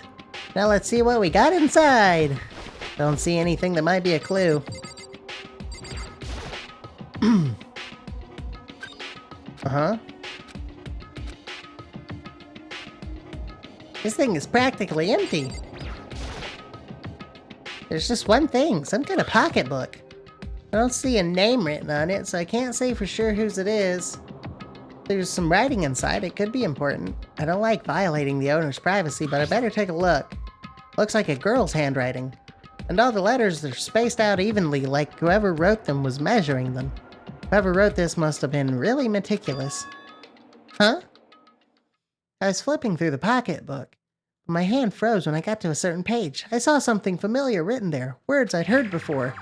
Now let's see what we got inside. Don't see anything that might be a clue. Uh-huh. This thing is practically empty. There's just one thing, some kind of pocketbook. I don't see a name written on it, so I can't say for sure whose it is. There's some writing inside. It could be important. I don't like violating the owner's privacy, but I better take a look. Looks like a girl's handwriting. And all the letters are spaced out evenly, like whoever wrote them was measuring them. Whoever wrote this must have been really meticulous. Huh? I was flipping through the pocketbook. My hand froze when I got to a certain page. I saw something familiar written there, words I'd heard before.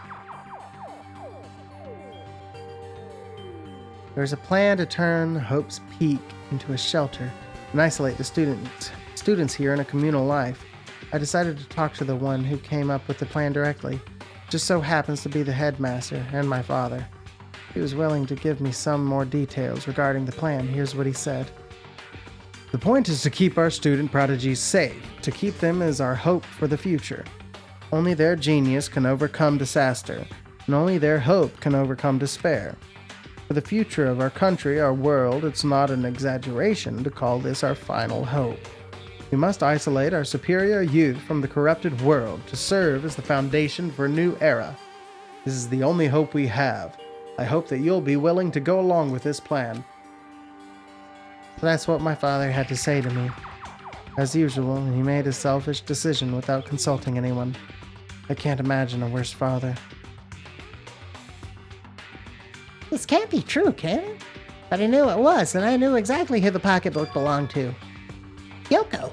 There's a plan to turn Hope's Peak into a shelter and isolate the students here in a communal life. I decided to talk to the one who came up with the plan directly. Just so happens to be the headmaster and my father. He was willing to give me some more details regarding the plan. Here's what he said. The point is to keep our student prodigies safe, to keep them as our hope for the future. Only their genius can overcome disaster, and only their hope can overcome despair. For the future of our country, our world, it's not an exaggeration to call this our final hope. We must isolate our superior youth from the corrupted world to serve as the foundation for a new era. This is the only hope we have. I hope that you'll be willing to go along with this plan. So that's what my father had to say to me. As usual, he made a selfish decision without consulting anyone. I can't imagine a worse father. This can't be true, can it? But I knew it was, and I knew exactly who the pocketbook belonged to. Kyoko.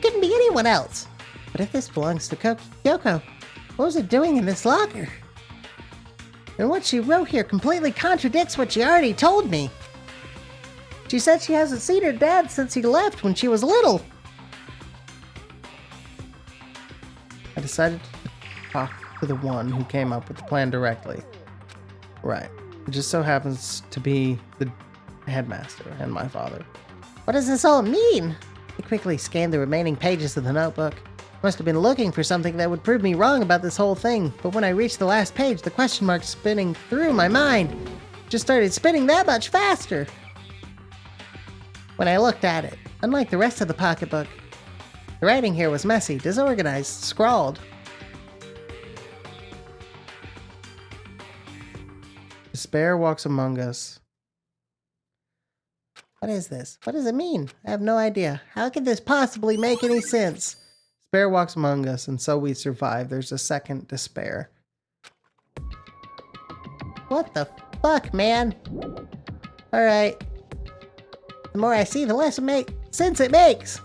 Couldn't be anyone else. But if this belongs to Kyoko, what was it doing in this locker? And what she wrote here completely contradicts what she already told me. She said she hasn't seen her dad since he left when she was little. I decided to talk to the one who came up with the plan directly. Right. It just so happens to be the headmaster and my father. What does this all mean? I quickly scanned the remaining pages of the notebook. Must have been looking for something that would prove me wrong about this whole thing, but when I reached the last page, the question mark spinning through my mind just started spinning that much faster. When I looked at it, unlike the rest of the pocketbook, the writing here was messy, disorganized, scrawled. Despair walks among us. What is this? What does it mean? I have no idea. How could this possibly make any sense? Despair walks among us, and so we survive. There's a second despair. What the fuck, man? Alright. The more I see, the less sense it makes.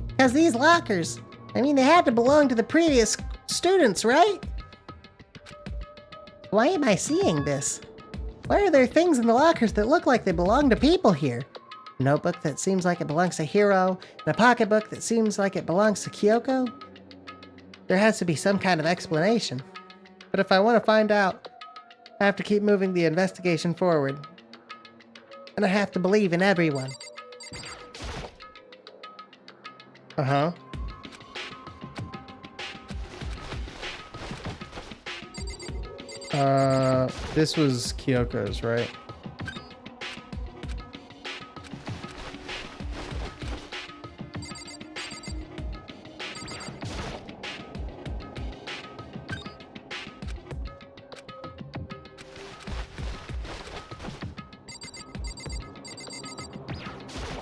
Because these lockers, I mean, they had to belong to the previous students, right? Why am I seeing this? Why are there things in the lockers that look like they belong to people here? A notebook that seems like it belongs to Hiro, and a pocketbook that seems like it belongs to Kyoko? There has to be some kind of explanation. But if I want to find out, I have to keep moving the investigation forward. And I have to believe in everyone. Uh-huh. This was Kyoko's, right?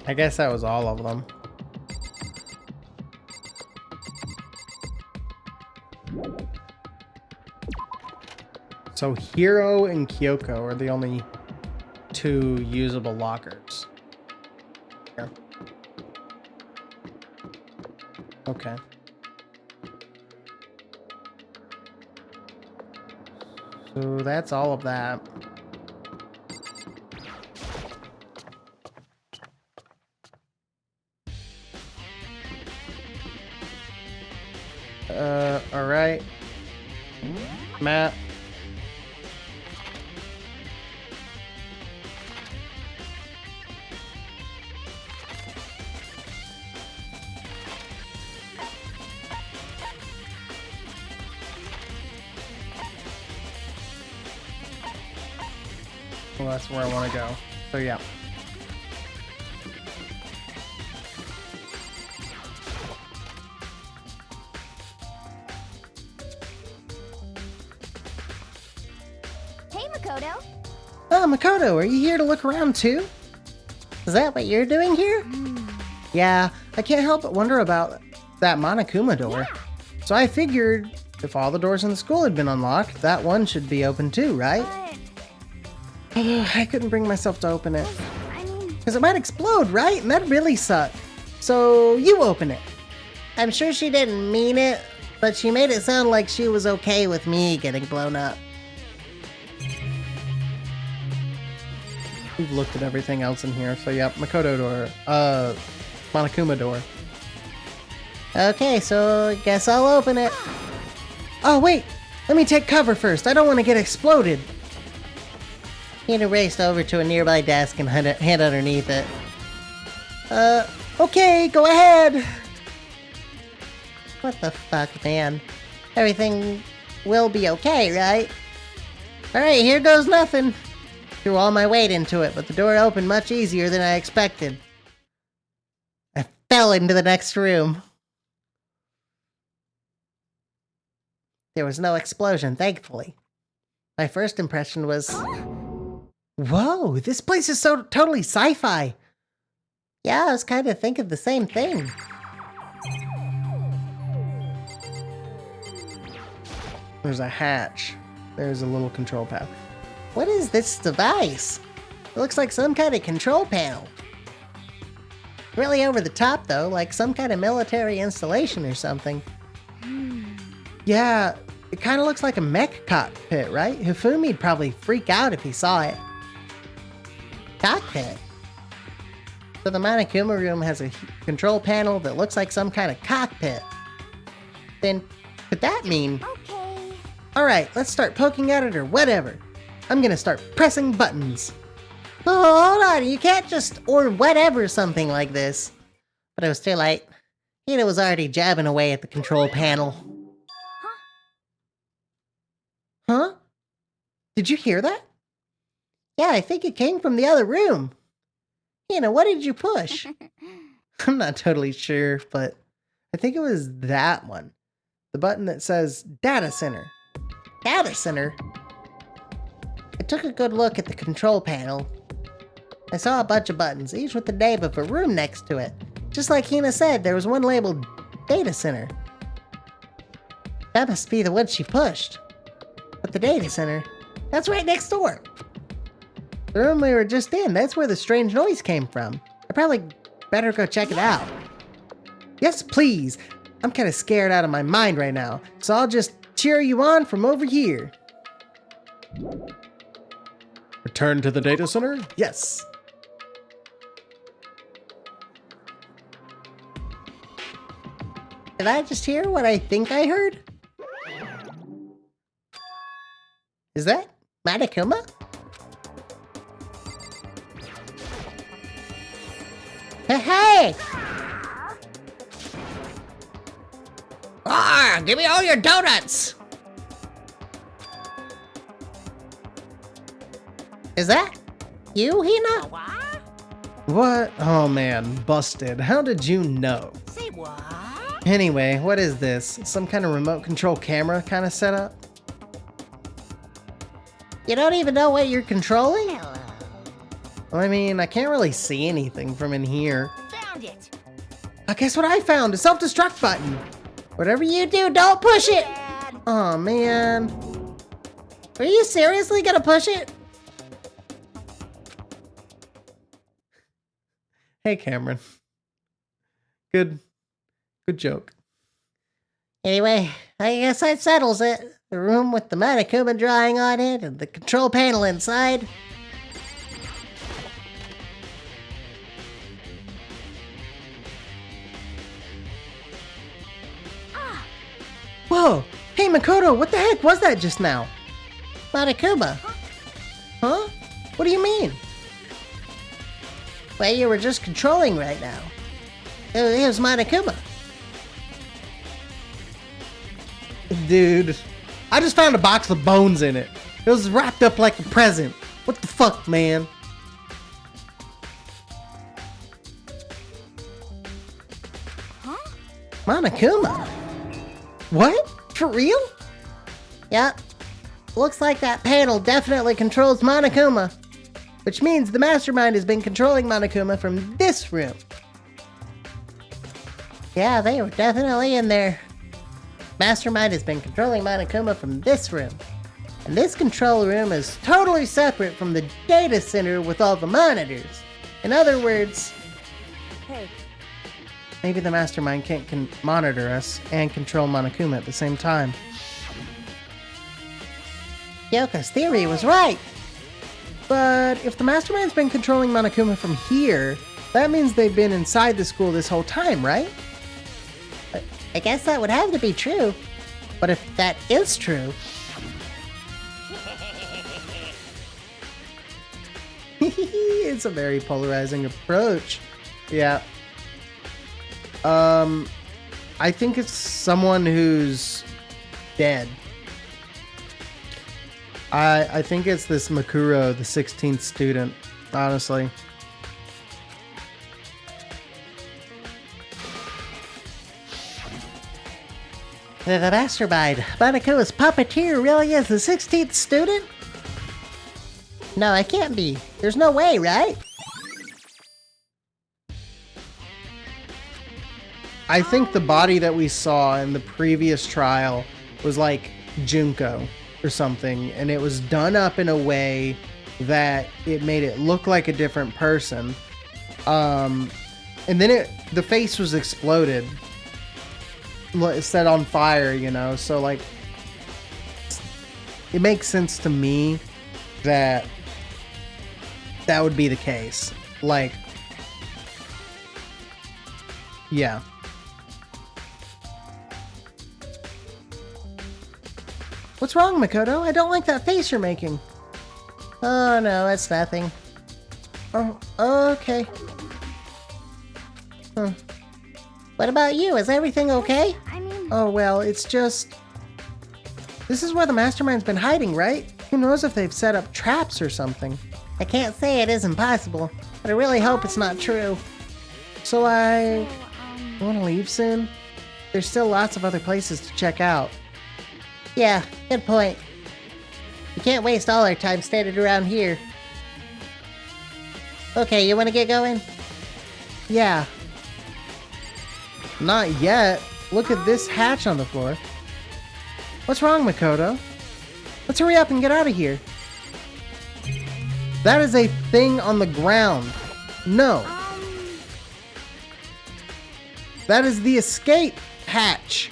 I guess that was all of them. So Hiro and Kyoko are the only two usable lockers. Here. Okay. So that's all of that. All right. Matt. Well, that's where I want to go. So yeah. Hey Hey, Makoto. Oh, Makoto, are you here to look around too? Is that what you're doing here? Yeah, I can't help but wonder about that Monokuma door. So I figured if all the doors in the school had been unlocked, that one should be open too, right? I couldn't bring myself to open it. I mean, Because it might explode, right? And that'd really suck. So you open it. I'm sure she didn't mean it, but she made it sound like she was okay with me getting blown up. We've looked at everything else in here. So yep, Makoto door. Monokuma door. Okay, so guess I'll open it. Oh, wait! Let me take cover first. I don't want to get exploded. Hina raced over to a nearby desk and hid underneath it. Okay, go ahead. What the fuck, man? Everything will be okay, right? Alright, here goes nothing. Threw all my weight into it, but the door opened much easier than I expected. I fell into the next room. There was no explosion, thankfully. My first impression was... Whoa, this place is so totally sci-fi. Yeah, I was kind of thinking the same thing. There's a hatch. There's a little control pad. What is this device? It looks like some kind of control panel. Really over the top, though, like some kind of military installation or something. Yeah, it kind of looks like a mech cockpit, right? Hifumi'd probably freak out if he saw it. Cockpit? So the Monokuma room has a control panel that looks like some kind of cockpit. Then, could that mean... okay. Alright, let's start poking at it or whatever. I'm gonna start pressing buttons. Oh, hold on, you can't just or whatever something like this. But it was too late. Hina was already jabbing away at the control panel. Huh? Did you hear that? Yeah, I think it came from the other room. Hina, what did you push? I'm not totally sure, but I think it was that one. The button that says Data Center. Data center? I took a good look at the control panel. I saw a bunch of buttons, each with the name of a room next to it. Just like Hina said, there was one labeled Data Center. That must be the one she pushed. But the Data Center, that's right next door. The room we were just in, that's where the strange noise came from. I probably better go check it out. Yes, please. I'm kind of scared out of my mind right now, so I'll just cheer you on from over here. Return to the data center? Yes. Did I just hear what I think I heard? Is that Monokuma? Hey! Ah, give me all your donuts! Is that you, Hina? What? Oh man, busted. How did you know? Say what? Anyway, what is this? Some kind of remote control camera kind of setup? You don't even know what you're controlling? I mean, I can't really see anything from in here. Found it. Guess what I found? A self-destruct button. Whatever you do, don't push it! Dad. Oh man. Are you seriously gonna push it? Hey Cameron. Good joke. Anyway, I guess that settles it. The room with the Monokuma drawing on it and the control panel inside. Whoa! Hey Makoto, what the heck was that just now? Monokuma. Huh? What do you mean? Well, you were just controlling right now. It was Monokuma. Dude, I just found a box with bones in it. It was wrapped up like a present. What the fuck, man? Monokuma? What? For real? Yep. Looks like that panel definitely controls Monokuma. Which means the mastermind has been controlling Monokuma from this room. Yeah, they were definitely in there. Mastermind has been controlling Monokuma from this room. And this control room is totally separate from the data center with all the monitors. In other words, Hey, Maybe the mastermind can't monitor us and control Monokuma at the same time. Yoko's theory was right. But if the mastermind's been controlling Monokuma from here, that means they've been inside the school this whole time, right? I guess that would have to be true. But if that is true, It's a very polarizing approach. Yeah. I think it's someone who's dead. I think it's this Makuro, the 16th student, honestly. the mastermind, Monaco's puppeteer, really is the 16th student? No, it can't be. There's no way, right? I think the body that we saw in the previous trial was like Junko or something, and it was done up in a way that it made it look like a different person. And then the face was exploded, set on fire, you know, so like it makes sense to me that that would be the case. Like, yeah. What's wrong, Makoto? I don't like that face you're making. Oh no, it's nothing. Oh, okay. What about you? Is everything okay? I mean, Oh, well, it's just... This is where the mastermind's been hiding, right? Who knows if they've set up traps or something. I can't say it isn't possible, but I really hope it's not true. So I want to leave soon. There's still lots of other places to check out. Yeah, good point. We can't waste all our time standing around here. Okay, you want to get going? Yeah. Not yet. Look at this hatch on the floor. What's wrong, Makoto? Let's hurry up and get out of here. That is a thing on the ground. No. That is the escape hatch.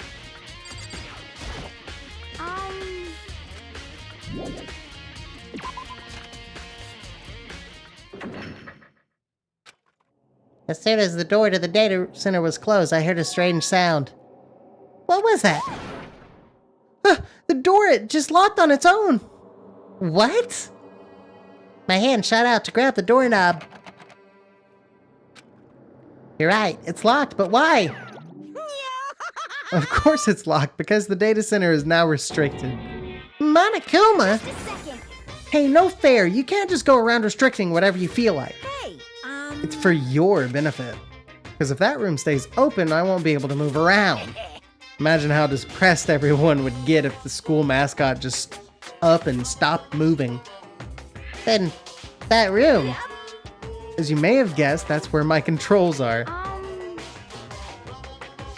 As soon as the door to the data center was closed, I heard a strange sound. What was that? The door, it just locked on its own. What? My hand shot out to grab the doorknob. You're right, it's locked, but why? Of course it's locked, because the data center is now restricted. Monokuma? just a second. Hey, no fair. You can't just go around restricting whatever you feel like. Hey, It's for your benefit. Because if that room stays open, I won't be able to move around. Imagine how depressed everyone would get if the school mascot just up and stopped moving. Then, that room. As you may have guessed, that's where my controls are.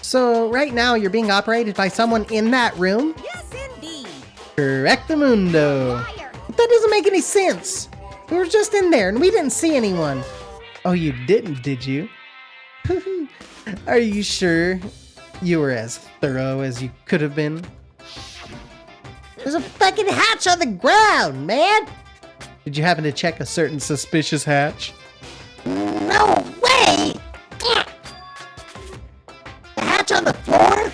So right now you're being operated by someone in that room? yes indeed. Correctamundo. Liar. But that doesn't make any sense. We were just in there and we didn't see anyone. Oh, you didn't, did you? Are you sure you were as thorough as you could have been? There's a fucking hatch on the ground, man! Did you happen to check a certain suspicious hatch? No way! The hatch on the floor?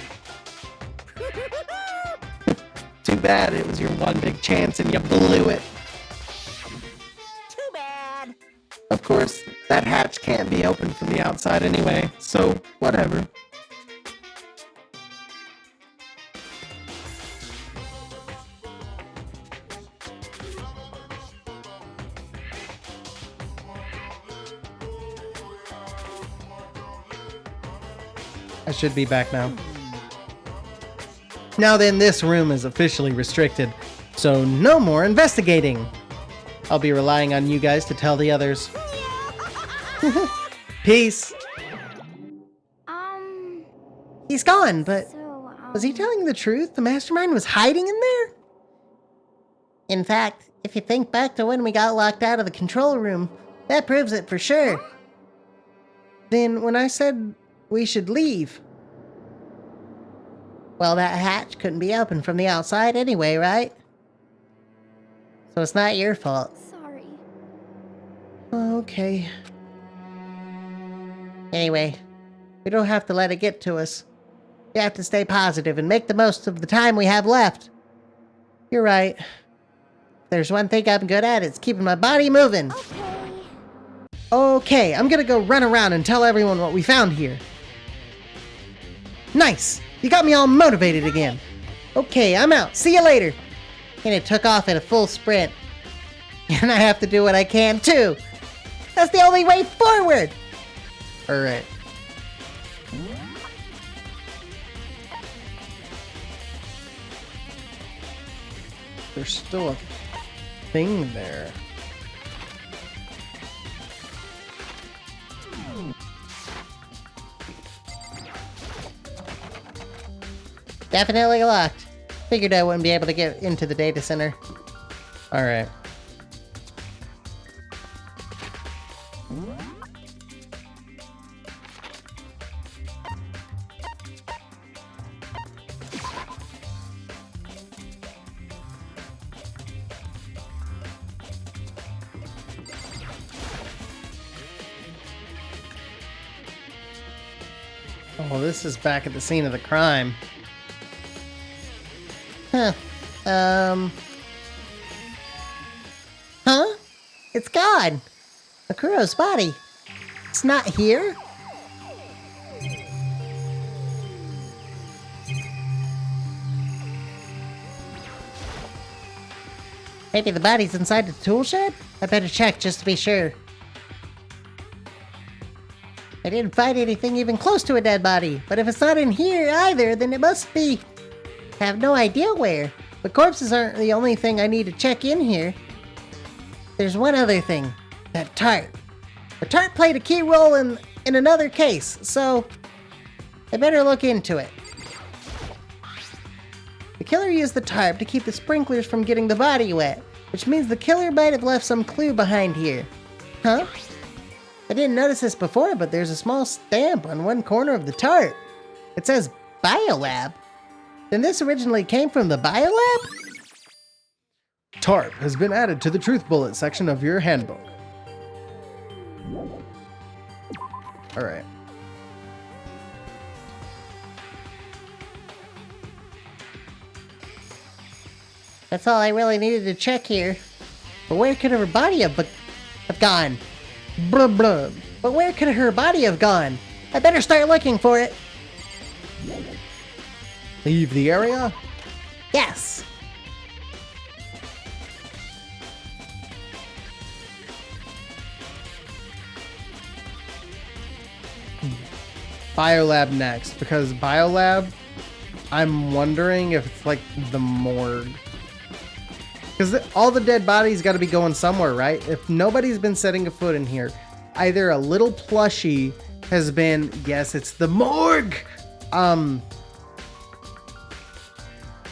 Too bad it was your one big chance and you blew it. Too bad. Of course, that hatch can't be opened from the outside anyway, so whatever. I should be back now. Now then, this room is officially restricted. So no more investigating. I'll be relying on you guys to tell the others. Peace. He's gone, but So, was he telling the truth? The mastermind was hiding in there? In fact, if you think back to when we got locked out of the control room, that proves it for sure. Then when I said we should leave, Well, that hatch couldn't be open from the outside anyway, right? So it's not your fault. sorry. okay. Anyway, we don't have to let it get to us. We have to stay positive and make the most of the time we have left. You're right. If there's one thing I'm good at, it's keeping my body moving. Okay. Okay, I'm gonna go run around and tell everyone what we found here. Nice! You got me all motivated again. Okay, I'm out. See you later. And it took off at a full sprint. And I have to do what I can too. That's the only way forward. Alright. There's still a thing there. Definitely locked. Figured I wouldn't be able to get into the data center. Alright. Oh, this is back at the scene of the crime. Huh? It's gone. Makuro's body. It's not here? Maybe the body's inside the tool shed? I better check just to be sure. I didn't find anything even close to a dead body, but if it's not in here either, then it must be. I have no idea where. But corpses aren't the only thing I need to check in here. There's one other thing. That tart. The tart played a key role in another case, so I better look into it. The killer used the tarp to keep the sprinklers from getting the body wet, which means the killer might have left some clue behind here. Huh? I didn't notice this before, but there's a small stamp on one corner of the tart. It says Biolab. Then this originally came from the Biolab? TARP has been added to the Truth Bullet section of your handbook. Alright. That's all I really needed to check here. But where could her body have gone? Blah blah. But where could her body have gone? I better start looking for it. Leave the area? Yes. Biolab next, because Biolab, I'm wondering if it's like the morgue. Because all the dead bodies got to be going somewhere, right? If nobody's been setting a foot in here, either a little plushie has been, yes, it's the morgue.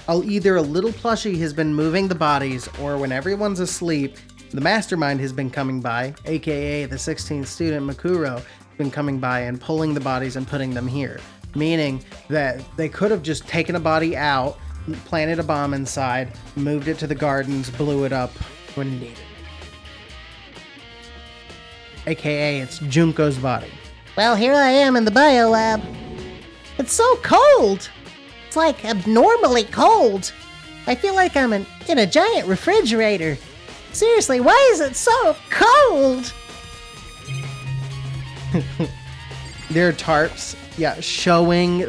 Either a little plushie has been moving the bodies, or when everyone's asleep, the mastermind has been coming by, aka the 16th student Makuro, been coming by and pulling the bodies and putting them here. Meaning that they could have just taken a body out, planted a bomb inside, moved it to the gardens, blew it up when needed. AKA, it's Junko's body. Well, here I am in the biolab. It's so cold. It's like abnormally cold. I feel like I'm in a giant refrigerator. Seriously, why is it so cold? There are tarps, yeah, showing.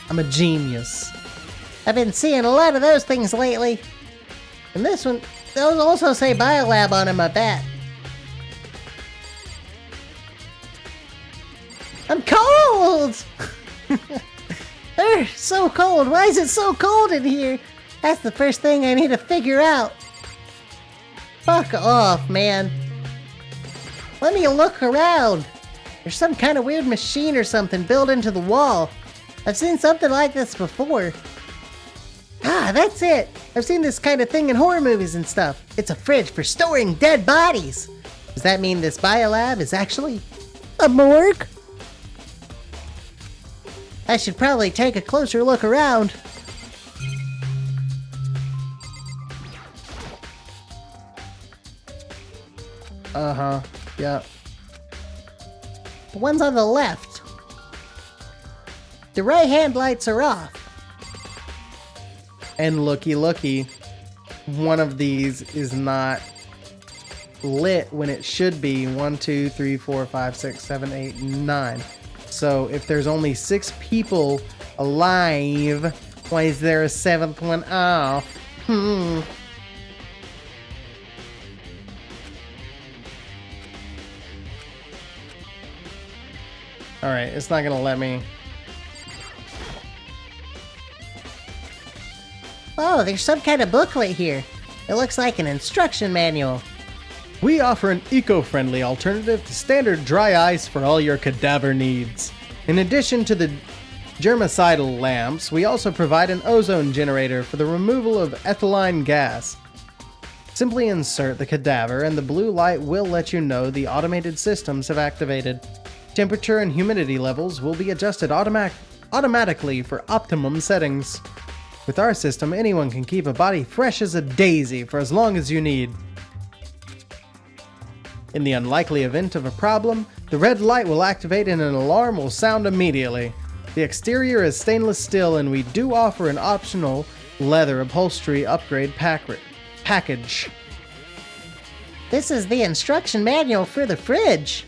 I'm a genius. I've been seeing a lot of those things lately. And this one, those also say biolab on them, I bet. I'm cold! So cold. Why is it so cold in here? That's the first thing I need to figure out. Fuck off, man. Let me look around. There's some kind of weird machine or something built into the wall. I've seen something like this before. Ah, that's it. I've seen this kind of thing in horror movies and stuff. It's a fridge for storing dead bodies. Does that mean this biolab is actually a morgue? I should probably take a closer look around. Uh-huh. Yeah. The ones on the left. The right-hand lights are off. And looky, one of these is not lit when it should be. 1, 2, 3, 4, 5, 6, 7, 8, 9. So if there's only 6 people alive, why is there a 7th one off? Alright, it's not gonna let me. Oh, there's some kind of booklet here. It looks like an instruction manual. We offer an eco-friendly alternative to standard dry ice for all your cadaver needs. In addition to the germicidal lamps, we also provide an ozone generator for the removal of ethylene gas. Simply insert the cadaver and the blue light will let you know the automated systems have activated. Temperature and humidity levels will be adjusted automatically for optimum settings. With our system, anyone can keep a body fresh as a daisy for as long as you need. In the unlikely event of a problem, the red light will activate and an alarm will sound immediately. The exterior is stainless steel and we do offer an optional leather upholstery upgrade package. This is the instruction manual for the fridge.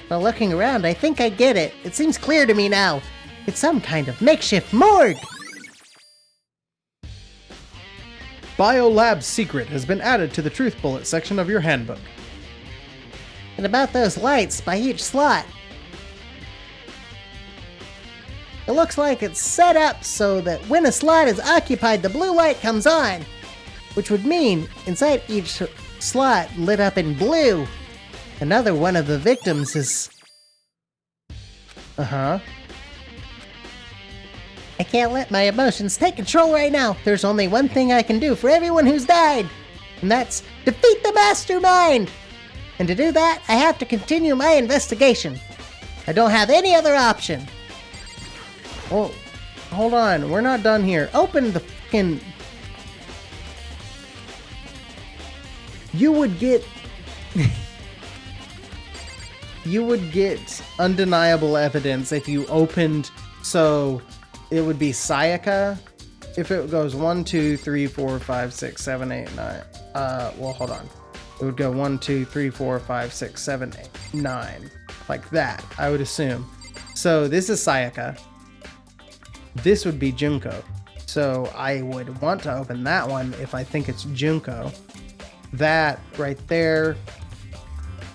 While looking around, I think I get it. It seems clear to me now. It's some kind of makeshift morgue. Biolab secret has been added to the truth bullet section of your handbook. And about those lights by each slot. It looks like it's set up so that when a slot is occupied, the blue light comes on. Which would mean inside each slot lit up in blue. Another one of the victims is... Uh-huh. I can't let my emotions take control right now. There's only one thing I can do for everyone who's died. And that's defeat the mastermind. And to do that, I have to continue my investigation. I don't have any other option. Well, hold on. We're not done here. Open the fucking... You would get undeniable evidence if you opened, so it would be Sayaka. If it goes 1, 2, 3, 4, 5, 6, 7, 8, 9. Well, hold on. It would go 1, 2, 3, 4, 5, 6, 7, 8, 9. Like that, I would assume. So this is Sayaka. This would be Junko. So I would want to open that one if I think it's Junko. That right there.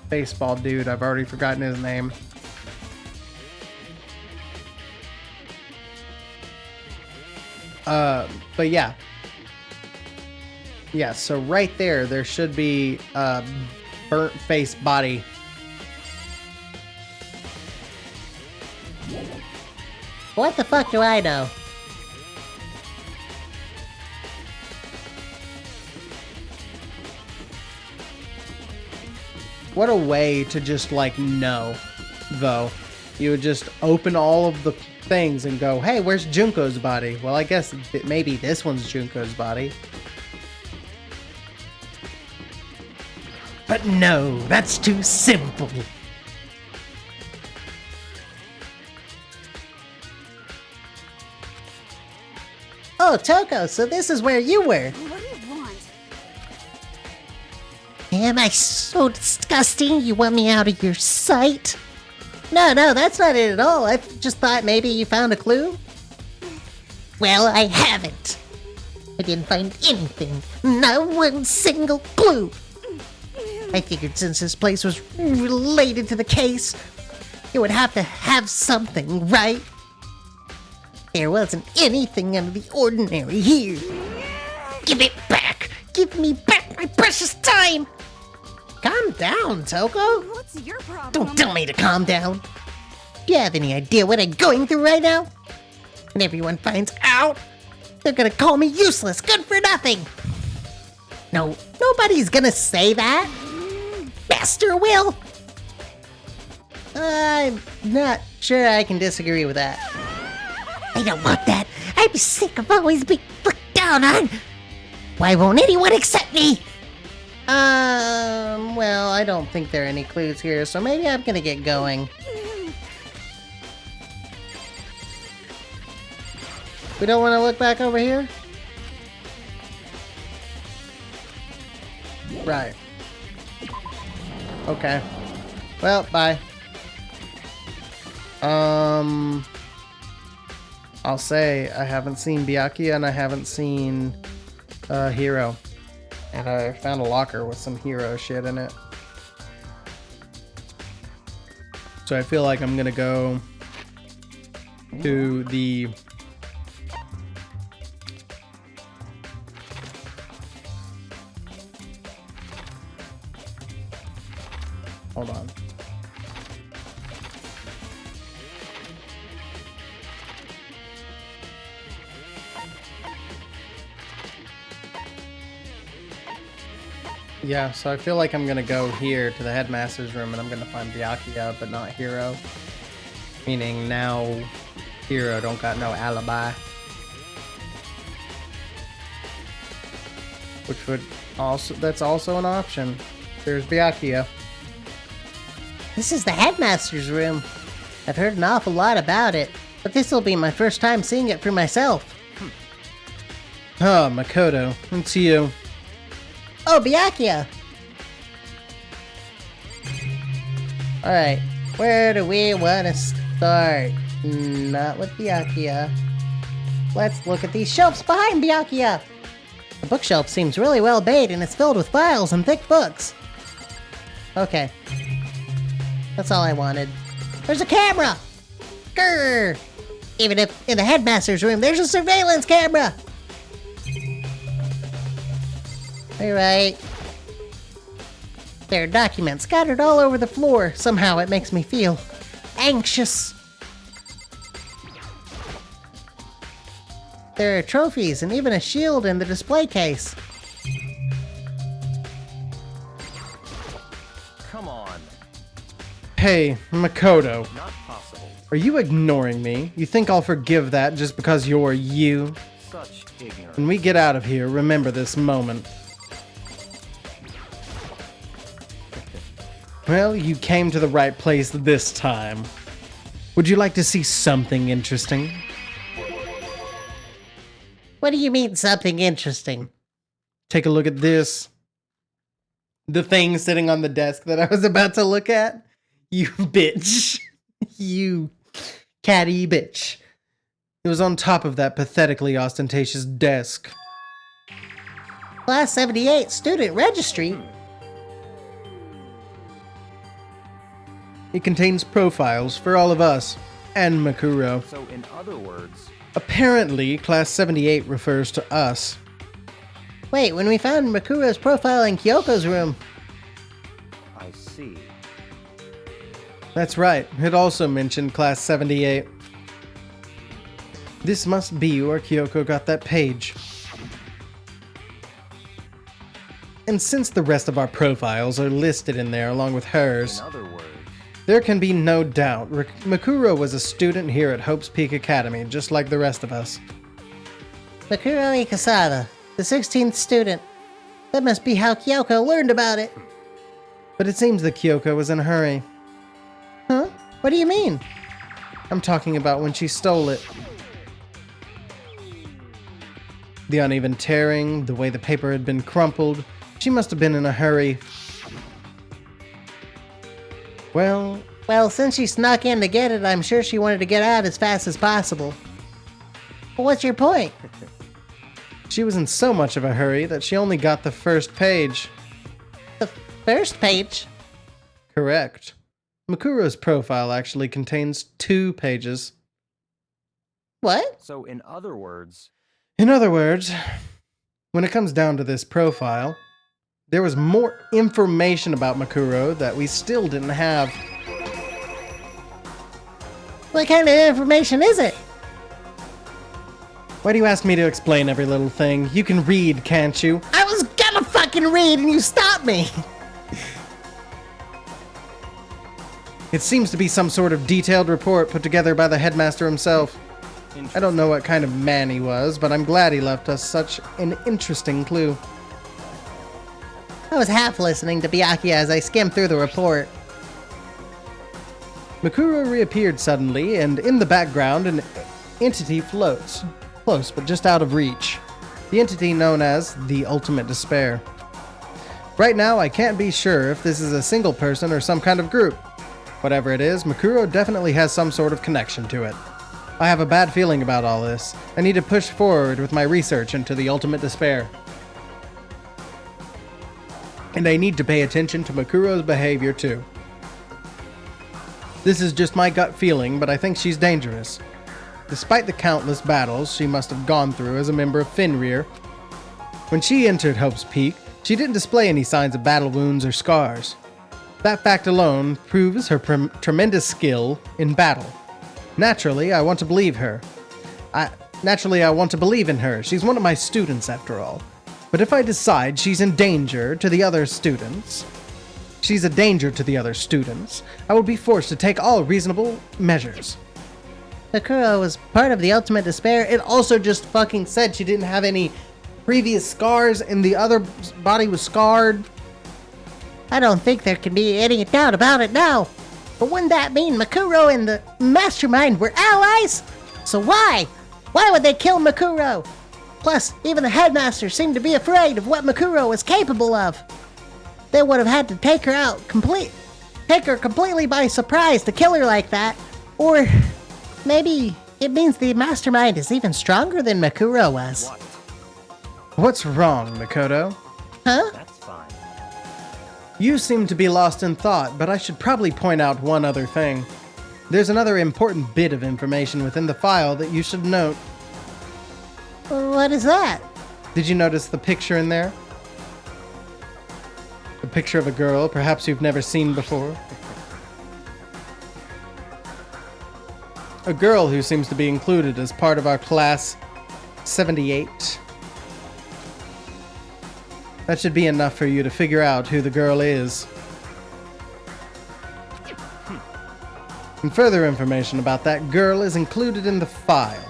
Baseball dude, I've already forgotten his name. But yeah. Yeah, so right there should be a burnt face body. What the fuck do I know? What a way to just like know, though. You would just open all of the things and go, hey, where's Junko's body? Well, I guess maybe this one's Junko's body. But no, that's too simple. Oh, Toko, so this is where you were. What do you want? Am I so disgusting? You want me out of your sight? No, that's not it at all. I just thought maybe you found a clue. Well, I haven't. I didn't find anything. Not one single clue. I figured since this place was related to the case, it would have to have something, right? There wasn't anything out of the ordinary here. Give it back! Give me back my precious time! Calm down, Toko. What's your problem? Don't tell me to calm down. Do you have any idea what I'm going through right now? When everyone finds out, they're gonna call me useless, good for nothing. No, nobody's gonna say that. Master will. I'm not sure I can disagree with that. I don't want that. I'm sick of always being looked down on. Why won't anyone accept me? Well, I don't think there are any clues here, so maybe I'm gonna get going. We don't want to look back over here? Right. Okay. Well, bye. I'll say I haven't seen Byakuya and I haven't seen Hero. And I found a locker with some Hero shit in it. So I feel like I'm gonna go to the hold on. Yeah, so I feel like I'm gonna go here to the headmaster's room and I'm gonna find Byakuya, but not Hero. Meaning now Hero don't got no alibi. Which would also, that's also an option. There's Byakuya. This is the headmaster's room. I've heard an awful lot about it, but this will be my first time seeing it for myself. Oh, Makoto, it's you. Oh, Byakuya! Alright, where do we want to start? Not with Byakuya. Let's look at these shelves behind Byakuya! The bookshelf seems really well made and it's filled with files and thick books. Okay. That's all I wanted. There's a camera! Grrr! Even if in the headmaster's room there's a surveillance camera! Alright. There are documents scattered all over the floor. Somehow it makes me feel anxious. There are trophies and even a shield in the display case. Come on. Hey, Makoto. Not possible. Are you ignoring me? You think I'll forgive that just because you're you? Such ignorance. When we get out of here, remember this moment. Well, you came to the right place this time. Would you like to see something interesting? What do you mean, something interesting? Take a look at this. The thing sitting on the desk that I was about to look at? You bitch. You catty bitch. It was on top of that pathetically ostentatious desk. Class 78 student registry? It contains profiles for all of us, and Makuro. So in other words, Apparently, Class 78 refers to us. Wait, when we found Makuro's profile in Kyoko's room. I see. That's right, it also mentioned Class 78. This must be where Kyoko got that page. And since the rest of our profiles are listed in there along with hers, In other words, there can be no doubt Makuro was a student here at Hope's Peak Academy, just like the rest of us. Makuro Ikasada, the 16th student. That must be how Kyoko learned about it. But it seems that Kyoko was in a hurry. Huh? What do you mean? I'm talking about when she stole it. The uneven tearing, the way the paper had been crumpled. She must have been in a hurry. Well, since she snuck in to get it, I'm sure she wanted to get out as fast as possible. But what's your point? She was in so much of a hurry that she only got the first page. The first page? Correct. Makuro's profile actually contains 2 pages. What? So, in other words, In other words, when it comes down to this profile, there was more information about Makuro that we still didn't have. What kind of information is it? Why do you ask me to explain every little thing? You can read, can't you? I was gonna fucking read and you stopped me. It seems to be some sort of detailed report put together by the headmaster himself. I don't know what kind of man he was, but I'm glad he left us such an interesting clue. I was half listening to Byakuya as I skimmed through the report. Makuro reappeared suddenly, and in the background, an entity floats. Close, but just out of reach. The entity known as the Ultimate Despair. Right now, I can't be sure if this is a single person or some kind of group. Whatever it is, Makuro definitely has some sort of connection to it. I have a bad feeling about all this. I need to push forward with my research into the Ultimate Despair. And I need to pay attention to Makuro's behavior too. This is just my gut feeling, but I think she's dangerous. Despite the countless battles she must have gone through as a member of Fenrir, when she entered Hope's Peak, she didn't display any signs of battle wounds or scars. That fact alone proves her tremendous skill in battle. Naturally, I want to believe her. I want to believe in her. She's one of my students, after all. But if I decide she's a danger to the other students, I will be forced to take all reasonable measures. Makuro was part of the Ultimate Despair. It also just fucking said she didn't have any previous scars and the other body was scarred. I don't think there can be any doubt about it now. But wouldn't that mean Makuro and the Mastermind were allies? So why? Why would they kill Makuro? Plus, even the headmaster seemed to be afraid of what Makuro was capable of. They would have had to take her completely by surprise to kill her like that. Or maybe it means the Mastermind is even stronger than Makuro was. what? What's wrong, Makoto? Huh? That's fine. You seem to be lost in thought, but I should probably point out one other thing. There's another important bit of information within the file that you should note. What is that? Did you notice the picture in there? A picture of a girl perhaps you've never seen before. A girl who seems to be included as part of our class 78. That should be enough for you to figure out who the girl is. And further information about that girl is included in the file.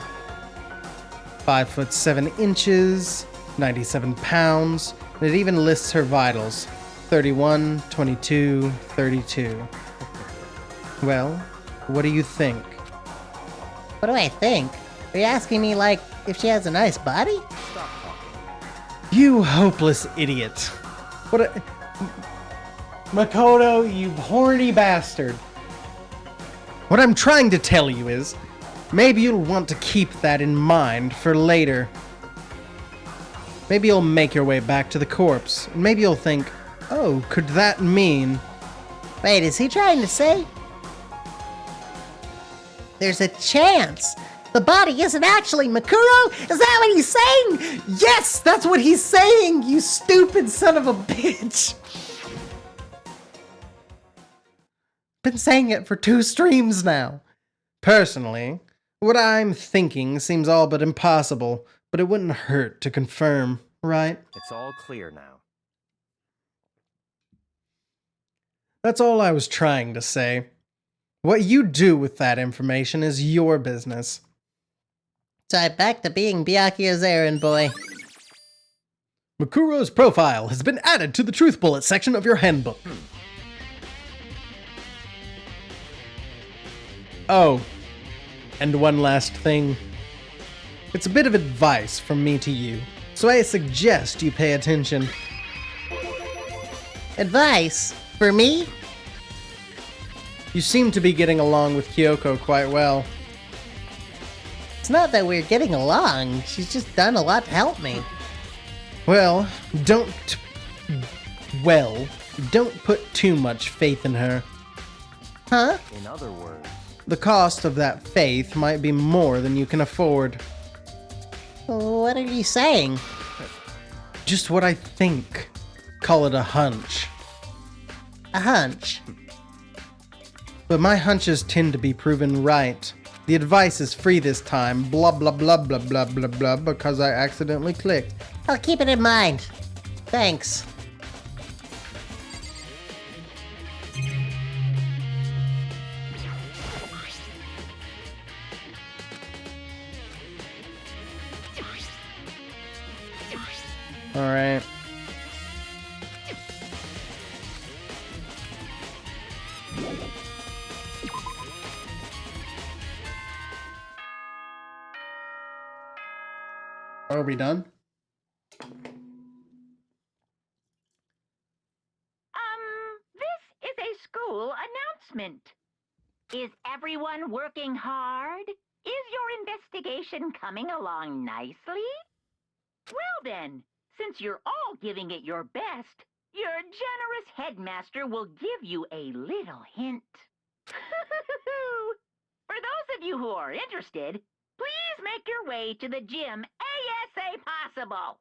5 foot 7 inches, 97 pounds, and it even lists her vitals. 31, 22, 32. Well, what do you think? What do I think? Are you asking me, like, if she has a nice body? You hopeless idiot. What a... Makoto, you horny bastard. What I'm trying to tell you is, maybe you'll want to keep that in mind for later. Maybe you'll make your way back to the corpse, and maybe you'll think, oh, could that mean... Wait, is he trying to say? There's a chance the body isn't actually Makuro? Is that what he's saying? Yes, that's what he's saying, you stupid son of a bitch! Been saying it for 2 streams now. Personally, what I'm thinking seems all but impossible, but it wouldn't hurt to confirm, right? It's all clear now. That's all I was trying to say. What you do with that information is your business. So I'm back to being Byakuya's errand boy. Makuro's profile has been added to the Truth Bullet section of your handbook. Oh, and one last thing. It's a bit of advice from me to you, so I suggest you pay attention. Advice? For me? You seem to be getting along with Kyoko quite well. It's not that we're getting along. She's just done a lot to help me. Well, don't put too much faith in her. Huh? In other words, the cost of that faith might be more than you can afford. What are you saying? Just what I think. Call it a hunch. A hunch? But my hunches tend to be proven right. The advice is free this time, blah blah blah blah blah blah blah, because I accidentally clicked. I'll keep it in mind. Thanks. Alright. Are we done? This is a school announcement. Is everyone working hard? Is your investigation coming along nicely? Well then, since you're all giving it your best, your generous headmaster will give you a little hint. For those of you who are interested, please make your way to the gym ASA possible.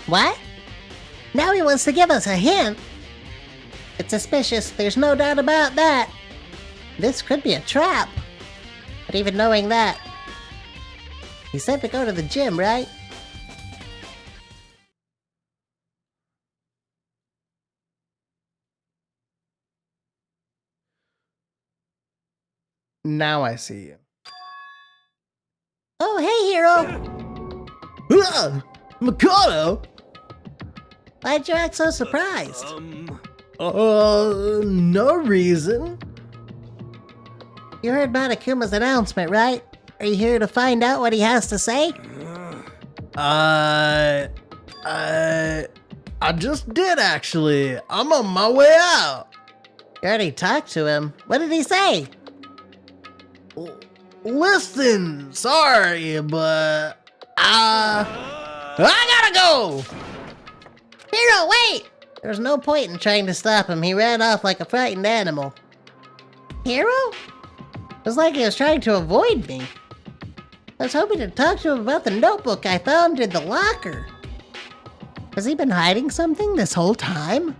What? Now he wants to give us a hint? It's suspicious, there's no doubt about that. This could be a trap. But even knowing that, he said to go to the gym, right? Now I see you. Oh, hey, hero! Makoto! Why'd you act so surprised? No reason. You heard about Akuma's announcement, right? Are you here to find out what he has to say? I just did, actually. I'm on my way out. You already talked to him. What did he say? Listen, sorry, but I gotta go. Hero, wait! There was no point in trying to stop him. He ran off like a frightened animal. Hero? It was like he was trying to avoid me. I was hoping to talk to him about the notebook I found in the locker. Has he been hiding something this whole time?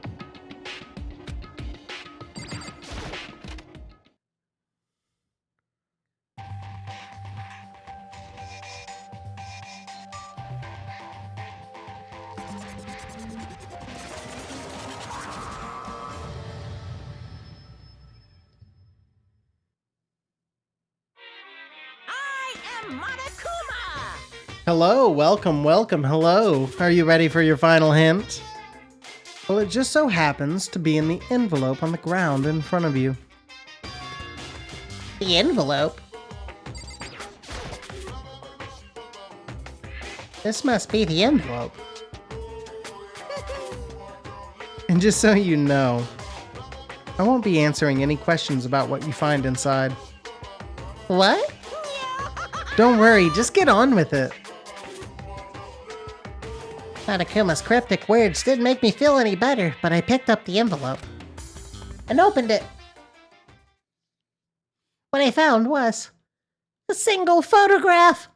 Hello, welcome, hello. Are you ready for your final hint? Well, it just so happens to be in the envelope on the ground in front of you. The envelope? This must be the envelope. And just so you know, I won't be answering any questions about what you find inside. What? Don't worry, just get on with it. Akuma's cryptic words didn't make me feel any better, but I picked up the envelope and opened it. What I found was a single photograph.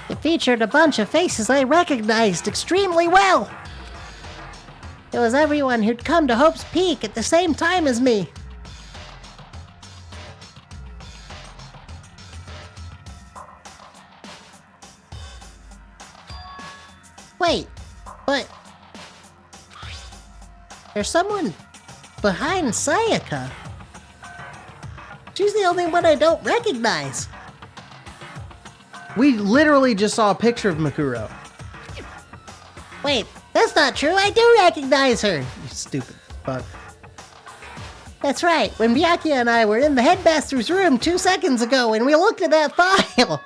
It featured a bunch of faces I recognized extremely well. It was everyone who'd come to Hope's Peak at the same time as me. Wait, but there's someone behind Sayaka. She's the only one I don't recognize. We literally just saw a picture of Makuro. Wait, that's not true. I do recognize her. You stupid fuck. That's right. When Byakuya and I were in the headmaster's room 2 seconds ago and we looked at that file.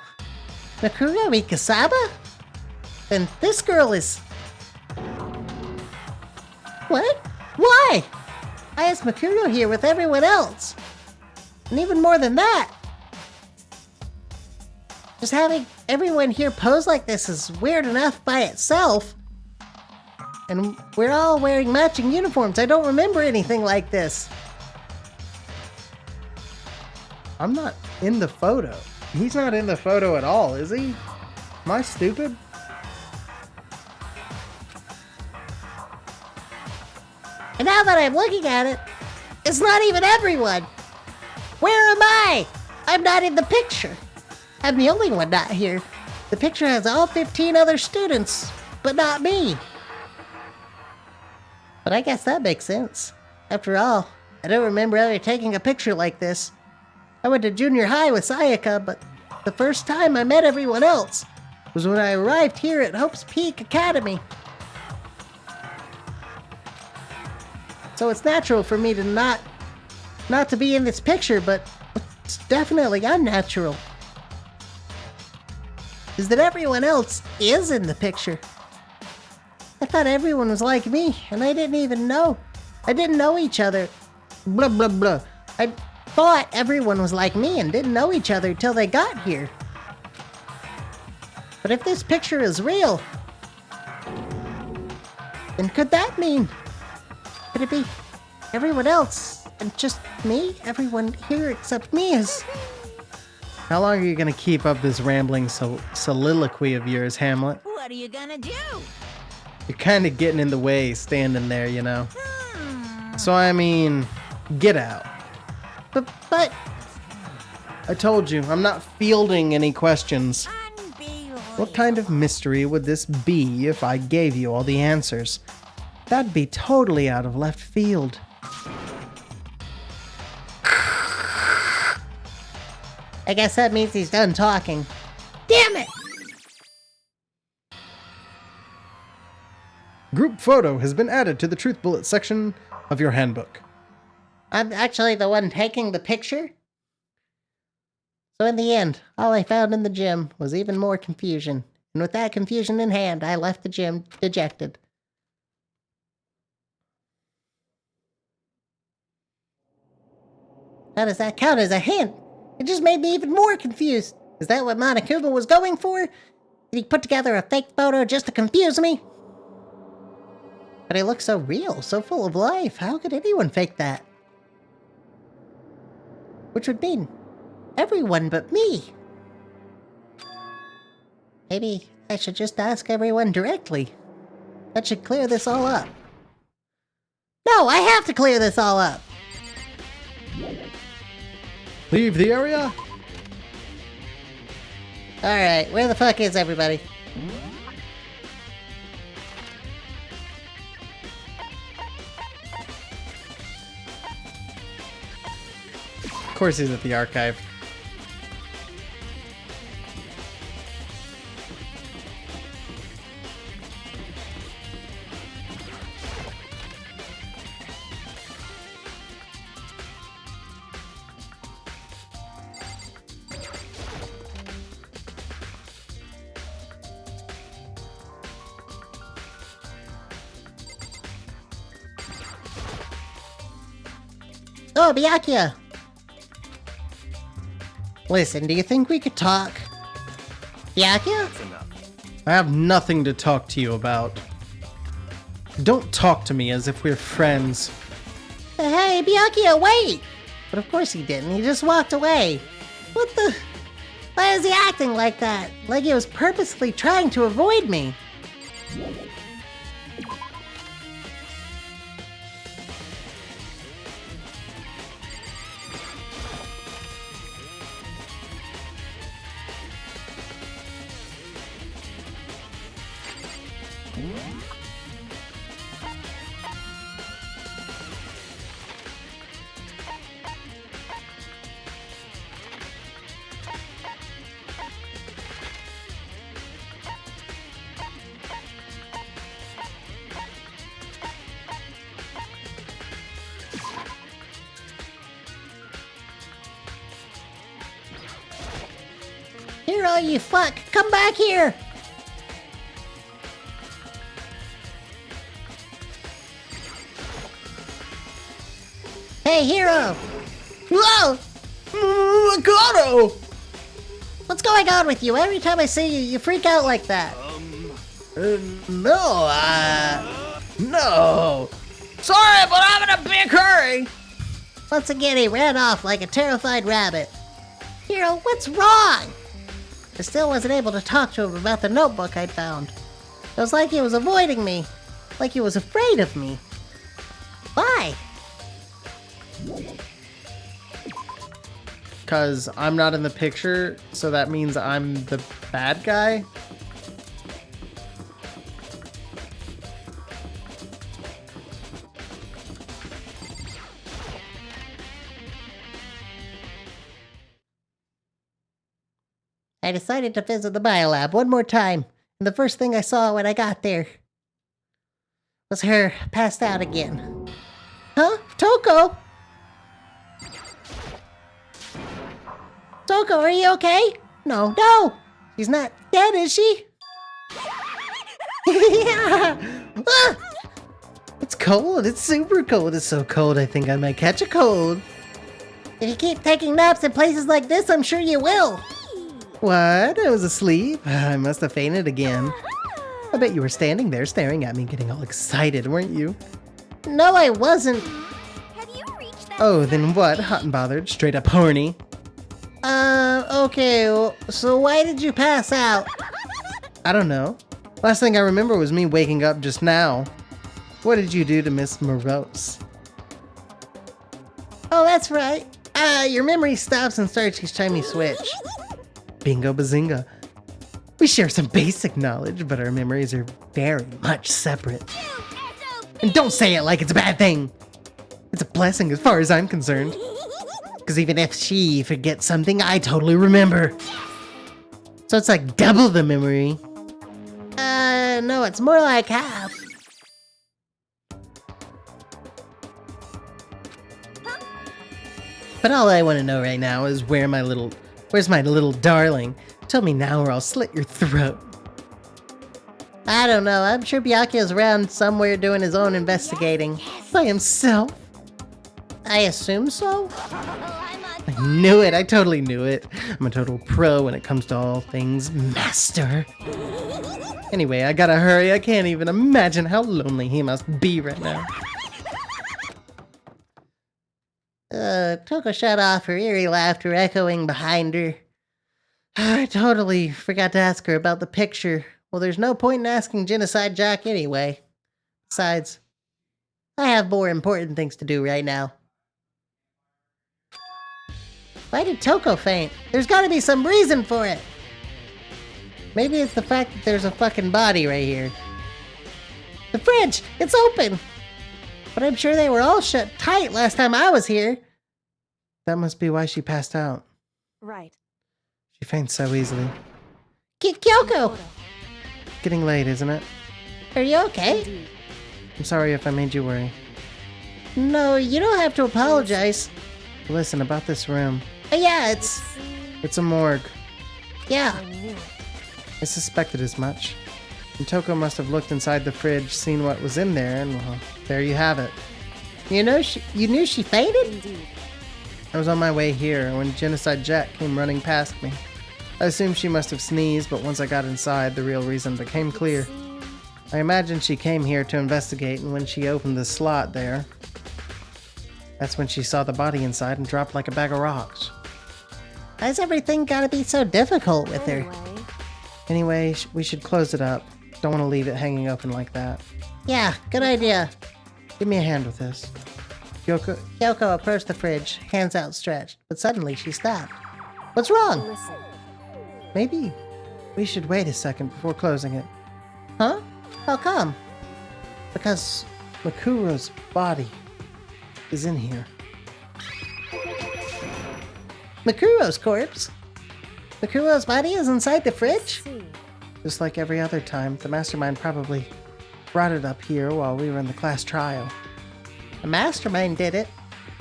Makuro Mikasaba? Then this girl is... What? Why? Why is Makoto here with everyone else? And even more than that, just having everyone here pose like this is weird enough by itself. And we're all wearing matching uniforms. I don't remember anything like this. I'm not in the photo. He's not in the photo at all, is he? Am I stupid? And now that I'm looking at it, it's not even everyone. Where am I? I'm not in the picture. I'm the only one not here. The picture has all 15 other students, but not me. But I guess that makes sense. After all, I don't remember ever taking a picture like this. I went to junior high with Sayaka, but the first time I met everyone else was when I arrived here at Hope's Peak Academy. So it's natural for me to not to be in this picture, but what's definitely unnatural is that everyone else is in the picture. I thought everyone was like me, and I didn't even know. I didn't know each other. Blah, blah, blah. I thought everyone was like me and didn't know each other till they got here. But if this picture is real, then could that mean... Could it be everyone else and just me? Everyone here except me is... How long are you gonna keep up this rambling soliloquy of yours, Hamlet? What are you gonna do? You're kinda getting in the way standing there, you know? So I mean, get out. But I told you, I'm not fielding any questions. Unbelievable. What kind of mystery would this be if I gave you all the answers? That'd be totally out of left field. I guess that means he's done talking. Damn it! Group photo has been added to the Truth Bullet section of your handbook. I'm actually the one taking the picture? So in the end, all I found in the gym was even more confusion. And with that confusion in hand, I left the gym dejected. How does that count as a hint? It just made me even more confused. Is that what Monokuma was going for? Did he put together a fake photo just to confuse me? But he looks so real, so full of life. How could anyone fake that? Which would mean everyone but me. Maybe I should just ask everyone directly. That should clear this all up. No, I have to clear this all up! Leave the area? Alright, where the fuck is everybody? Of course he's at the archive. Oh, Byakuya! Listen, do you think we could talk? Byakuya? That's enough. I have nothing to talk to you about. Don't talk to me as if we're friends. Hey, Byakuya, wait! But of course he didn't, he just walked away. What the... Why is he acting like that? Like he was purposely trying to avoid me. Hero, you fuck! Come back here! Hey, Hero! Whoa! Makoto! What's going on with you? Every time I see you, you freak out like that. No. Sorry, but I'm in a big hurry. Once again, he ran off like a terrified rabbit. Hero, what's wrong? I still wasn't able to talk to him about the notebook I'd found. It was like he was avoiding me. Like he was afraid of me. Why? Because I'm not in the picture, so that means I'm the bad guy? I decided to visit the biolab one more time, and the first thing I saw when I got there was her passed out again. Huh? Toko? Toko, are you okay? No. She's not dead, is she? Yeah. Ah! It's cold. It's super cold. It's so cold I think I might catch a cold. If you keep taking naps in places like this, I'm sure you will. What? I was asleep? I must have fainted again. I bet you were standing there staring at me getting all excited, weren't you? No, I wasn't. Have you reached that? Oh, then what? Hot and bothered. Straight up horny. Okay, so why did you pass out? I don't know. Last thing I remember was me waking up just now. What did you do to Miss Morose? Oh, that's right. Your memory stops and starts each time you switch. Bingo bazinga. We share some basic knowledge, but our memories are very much separate. And don't say it like it's a bad thing. It's a blessing as far as I'm concerned. Because even if she forgets something, I totally remember. So it's like double the memory. No, it's more like half. But all I want to know right now is where's my little darling? Tell me now or I'll slit your throat. I don't know. I'm sure Byakuya's around somewhere doing his own investigating. By himself? I assume so? I knew it. I totally knew it. I'm a total pro when it comes to all things master. Anyway, I gotta hurry. I can't even imagine how lonely he must be right now. Toko shut off, her eerie laughter echoing behind her. I totally forgot to ask her about the picture. Well, there's no point in asking Genocide Jack anyway. Besides, I have more important things to do right now. Why did Toko faint? There's gotta be some reason for it! Maybe it's the fact that there's a fucking body right here. The fridge! It's open! But I'm sure they were all shut tight last time I was here. That must be why she passed out. Right. She faints so easily. Kyoko! Getting late, isn't it? Are you okay? Indeed. I'm sorry if I made you worry. No, you don't have to apologize. Listen, about this room. Yeah, It's a morgue. yeah. I knew it. I suspected as much. And Toko must have looked inside the fridge, seen what was in there, and well, there you have it. You knew she fainted? Indeed. I was on my way here when Genocide Jack came running past me. I assumed she must have sneezed, but once I got inside, the real reason became clear. I imagined she came here to investigate, and when she opened the slot there, that's when she saw the body inside and dropped like a bag of rocks. Why's everything gotta be so difficult with her? Anyway, we should close it up. Don't want to leave it hanging open like that. Yeah, good idea. Give me a hand with this. Kyoko, Kyoko approached the fridge, hands outstretched, but suddenly she stopped. What's wrong? Listen. maybe we should wait a second before closing it. Huh? How come? Because Makuro's body is in here. Makuro's corpse? Makuro's body is inside the fridge? See. Just like every other time, the mastermind probably brought it up here while we were in the class trial. The mastermind did it.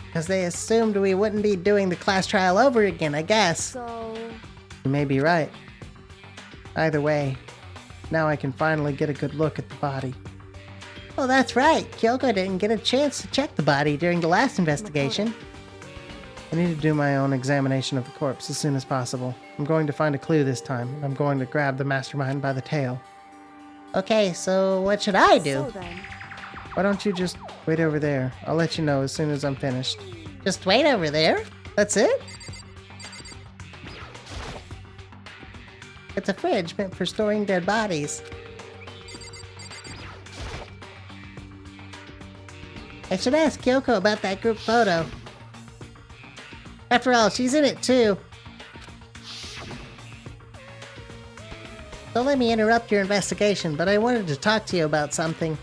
Because they assumed we wouldn't be doing the class trial over again, I guess. So, You may be right. Either way, now I can finally get a good look at the body. Oh, that's right. Kyoko didn't get a chance to check the body during the last investigation. I need to do my own examination of the corpse as soon as possible. I'm going to find a clue this time, and I'm going to grab the mastermind by the tail. Okay, so what should I do? So then, Why don't you just wait over there? I'll let you know as soon as I'm finished. Just wait over there? That's it? It's a fridge meant for storing dead bodies. I should ask Kyoko about that group photo. After all, she's in it too. Don't let me interrupt your investigation, but I wanted to talk to you about something.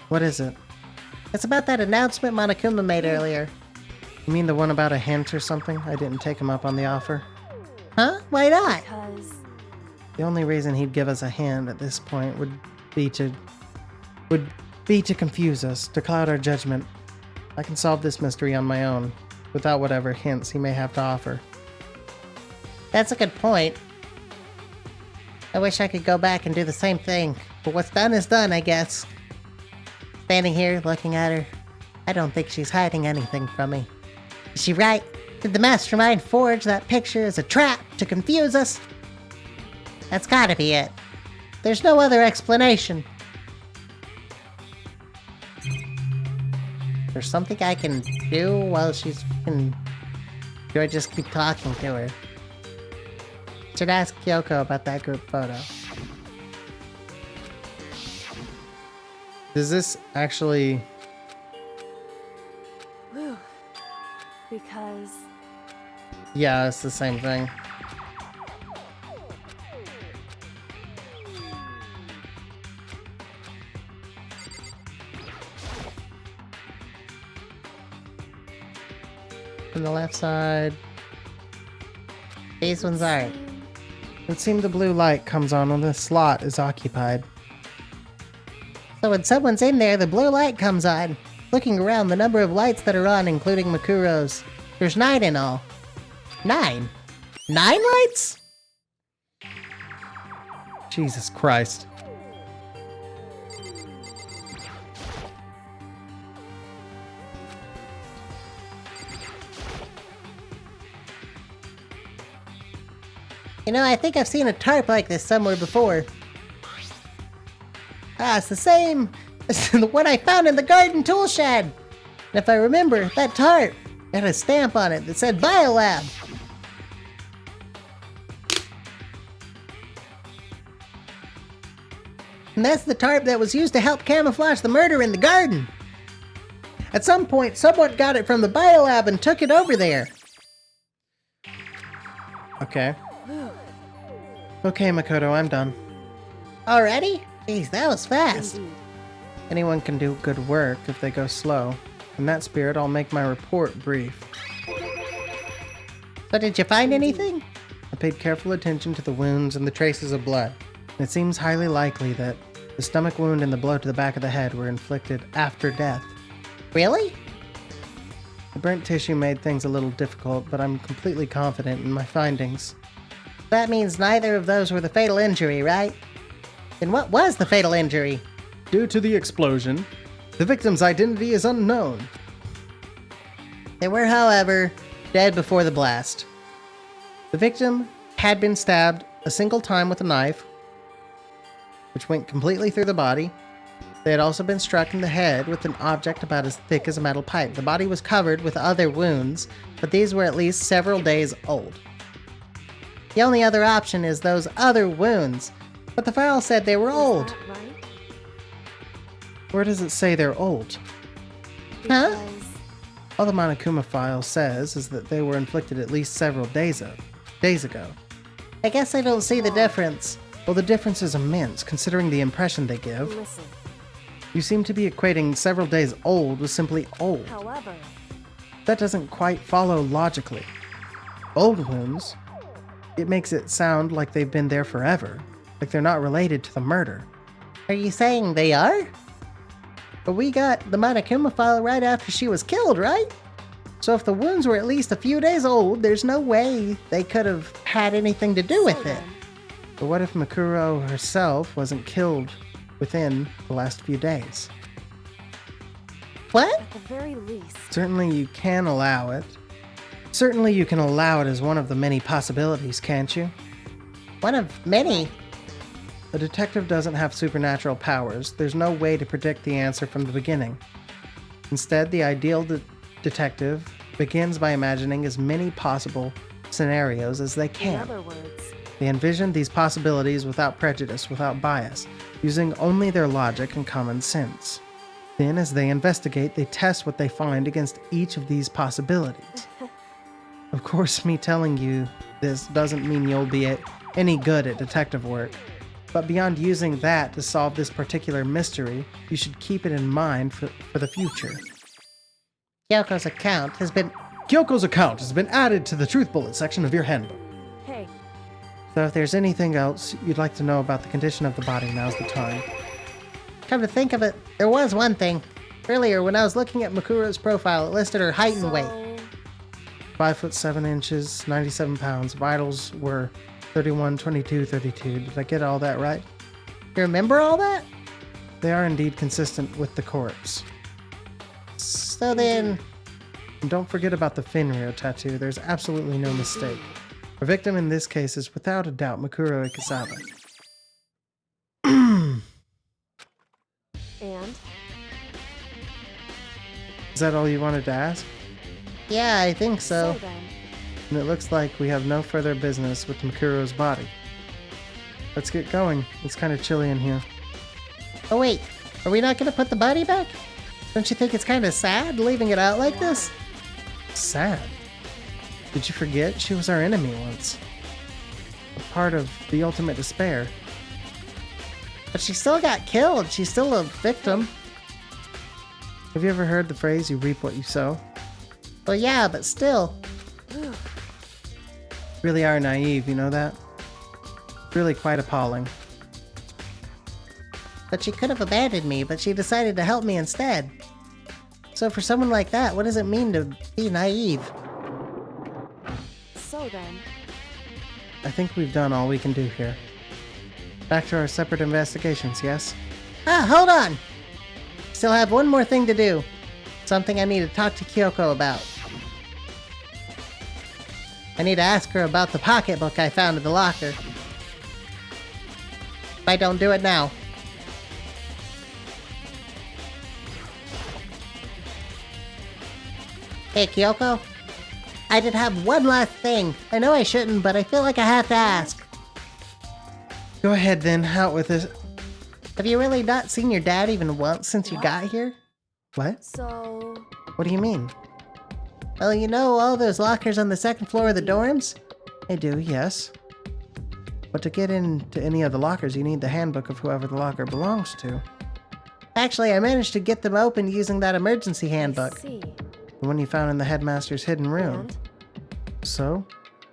What is it? It's about that announcement Monokuma made earlier. You mean the one about a hint or something? I didn't take him up on the offer. Huh? Why not? because The only reason he'd give us a hand at this point would be to confuse us, to cloud our judgment. I can solve this mystery on my own, without whatever hints he may have to offer. That's a good point. I wish I could go back and do the same thing, but what's done is done, I guess. Standing here, looking at her, I don't think she's hiding anything from me. Is she right? Did the mastermind forge that picture as a trap to confuse us? That's gotta be it. There's no other explanation. There's something I can do while she's fucking... Do I just keep talking to her? Should ask Kyoko about that group photo. Does this actually... whew, because Yeah, it's the same thing. On the left side. These ones aren't. seem- It seemed the blue light comes on when the slot is occupied. So when someone's in there, the blue light comes on. Looking around, the number of lights that are on, including Makuro's. There's 9 in all. 9? 9 lights? Jesus Christ. You know, I think I've seen a tarp like this somewhere before. Ah, it's the same as the one I found in the garden tool shed. And if I remember, that tarp had a stamp on it that said Biolab. And that's the tarp that was used to help camouflage the murder in the garden. At some point, someone got it from the Biolab and took it over there. Okay. Okay, Makoto, I'm done. Already? Jeez, that was fast. indeed. Anyone can do good work if they go slow. In that spirit, I'll make my report brief. So did you find anything? I paid careful attention to the wounds and the traces of blood. It seems highly likely that the stomach wound and the blow to the back of the head were inflicted after death. Really? The burnt tissue made things a little difficult, but I'm completely confident in my findings. That means neither of those were the fatal injury, right? Then what was the fatal injury? Due to the explosion, the victim's identity is unknown. They were, however, dead before the blast. The victim had been stabbed a single time with a knife, which went completely through the body. They had also been struck in the head with an object about as thick as a metal pipe. The body was covered with other wounds, but these were at least several days old. The only other option is those other wounds, but the file said they were Is old. that right? Where does it say they're old? Huh? Because All the Monokuma file says is that they were inflicted at least several days ago. I guess I don't see the difference. Well, the difference is immense, considering the impression they give. listen. You seem to be equating several days old with simply old. However, That doesn't quite follow logically. Old wounds, it makes it sound like they've been there forever, like they're not related to the murder. Are you saying they are? But we got the Monokuma file right after she was killed, right? So if the wounds were at least a few days old, there's no way they could have had anything to do with so it. then, But what if Makuro herself wasn't killed within the last few days. What? At the very least. Certainly you can allow it. Certainly you can allow it as one of the many possibilities, can't you? One of many. A detective doesn't have supernatural powers. There's no way to predict the answer from the beginning. Instead, the ideal detective begins by imagining as many possible scenarios as they In can. other words, They envision these possibilities without prejudice, without bias, using only their logic and common sense. Then, as they investigate, they test what they find against each of these possibilities. Of course, me telling you this doesn't mean you'll be any good at detective work, but beyond using that to solve this particular mystery, you should keep it in mind for the future. Kyoko's account has been. Kyoko's account has been added to the Truth Bullet section of your handbook. hey, So if there's anything else you'd like to know about the condition of the body, now's the time. Come to think of it, there was one thing. Earlier, when I was looking at Makuro's profile, it listed her height and weight. so 5 foot 7 inches, 97 pounds. Vitals were 31, 22, 32. Did I get all that right? You remember all that? They are indeed consistent with the corpse. So then, And don't forget about the Finryo tattoo. There's absolutely no mistake. Our victim in this case is without a doubt Makuro Ikasawa. and Is that all you wanted to ask? yeah, I think so. then, And it looks like we have no further business with Makuro's body. Let's get going. It's kind of chilly in here. Oh wait, are we not gonna put the body back? Don't you think it's kind of sad leaving it out like this? Sad. Did you forget? She was our enemy once. A part of the ultimate despair. But she still got killed. She's still a victim. Have you ever heard the phrase, you reap what you sow? Well, yeah, but still. Really are naive, you know that? Really quite appalling. But she could have abandoned me, but she decided to help me instead. So for someone like that, what does it mean to be naive? so then, I think we've done all we can do here. Back to our separate investigations, yes? Ah, hold on! Still have one more thing to do. Something I need to talk to Kyoko about. I need to ask her about the pocketbook I found in the locker. If I don't do it now. Hey, Kyoko? I did have one last thing. I know I shouldn't, but I feel like I have to ask. Go ahead then, out with it. Have you really not seen your dad even once since you got here? What? so What do you mean? Well, you know all those lockers on the second floor of the dorms? I do, yes. But to get into any of the lockers, you need the handbook of whoever the locker belongs to. Actually, I managed to get them open using that emergency handbook. see, The one you found in the headmaster's hidden room. and So?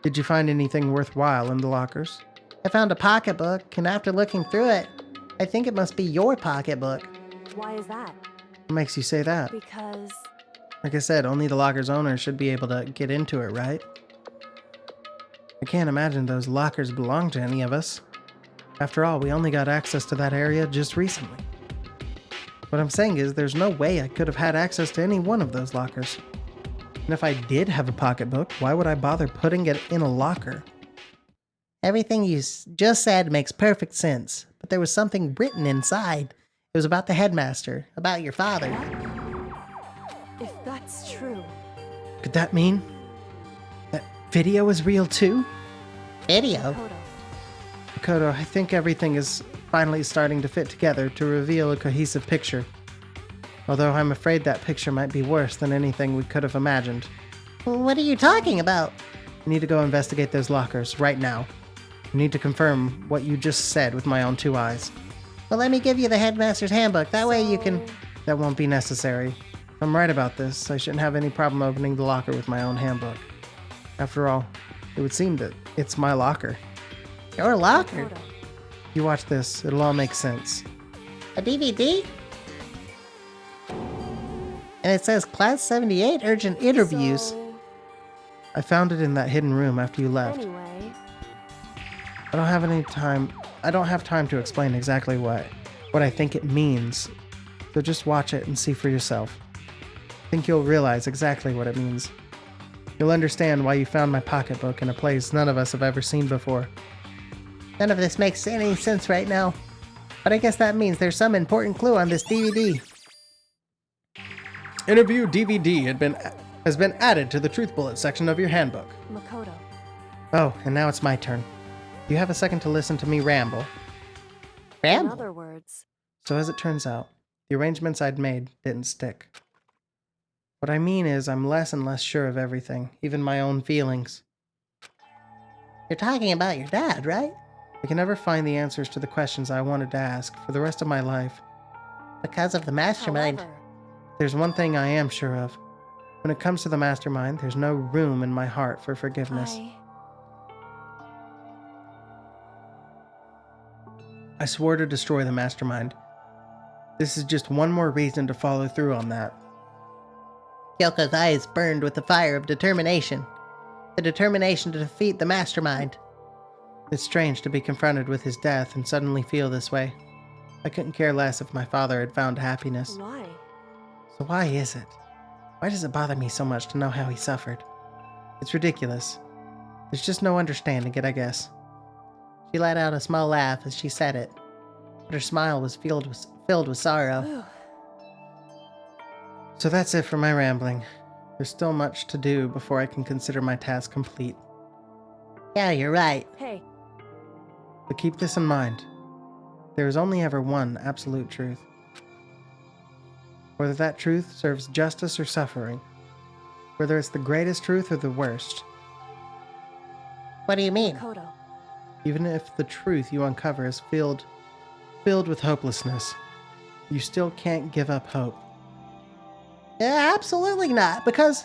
Did you find anything worthwhile in the lockers? I found a pocketbook, and after looking through it, I think it must be your pocketbook. why is that? What makes you say that? Because Like I said, only the locker's owner should be able to get into it, right? I can't imagine those lockers belong to any of us. After all, we only got access to that area just recently. What I'm saying is, there's no way I could have had access to any one of those lockers. And if I did have a pocketbook, why would I bother putting it in a locker? Everything you just said makes perfect sense, but there was something written inside. It was about the headmaster, about your father. if that's true, Could that mean that video is real too? Video? Kodo, Makoto, I think everything is finally starting to fit together to reveal a cohesive picture. Although I'm afraid that picture might be worse than anything we could have imagined. What are you talking about? I need to go investigate those lockers right now. I need to confirm what you just said with my own 2 eyes. Well, let me give you the headmaster's handbook. That way you can... That won't be necessary. If I'm right about this, I shouldn't have any problem opening the locker with my own handbook. After all, it would seem that it's my locker. Your locker? Kodo. If you watch this, it'll all make sense. A DVD? And it says Class 78 urgent interviews. So, I found it in that hidden room after you left. anyway, I don't have time to explain exactly what what I think it means. So just watch it and see for yourself. I think you'll realize exactly what it means. You'll understand why you found my pocketbook in a place none of us have ever seen before. None of this makes any sense right now. But I guess that means there's some important clue on this DVD. Interview DVD has been added to the Truth Bullet section of your handbook. Makoto. Oh, and now it's my turn. You have a second to listen to me ramble. In Ramble? other words, So as it turns out, the arrangements I'd made didn't stick. What I mean is I'm less and less sure of everything, even my own feelings. You're talking about your dad, right? I can never find the answers to the questions I wanted to ask for the rest of my life. Because of the mastermind. however, There's one thing I am sure of. When it comes to the mastermind, there's no room in my heart for forgiveness. I swore to destroy the mastermind. This is just one more reason to follow through on that. Kyoko's eyes burned with the fire of determination. The determination to defeat the mastermind. It's strange to be confronted with his death and suddenly feel this way. I couldn't care less if my father had found happiness. why? So why is it? Why does it bother me so much to know how he suffered? It's ridiculous. There's just no understanding it, I guess. She let out a small laugh as she said it, but her smile was filled with sorrow. Whew. So that's it for my rambling. There's still much to do before I can consider my task complete. Yeah, you're right. Hey, But keep this in mind. There is only ever one absolute truth. Whether that truth serves justice or suffering. Whether it's the greatest truth or the worst. What do you mean? Makoto. Even if the truth you uncover is filled with hopelessness, you still can't give up hope. Yeah, absolutely not. Because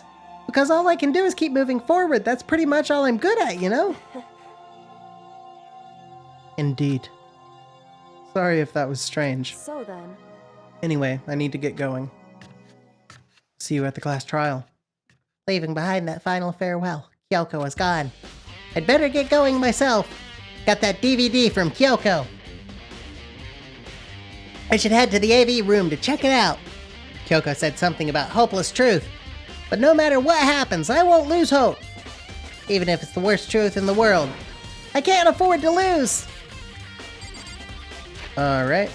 all I can do is keep moving forward. That's pretty much all I'm good at, you know? Indeed. Sorry if that was strange. So then, Anyway, I need to get going. See you at the class trial. Leaving behind that final farewell, Kyoko was gone. I'd better get going myself. Got that DVD from Kyoko. I should head to the AV room to check it out. Kyoko said something about hopeless truth. But no matter what happens, I won't lose hope. Even if it's the worst truth in the world. I can't afford to lose. Alright.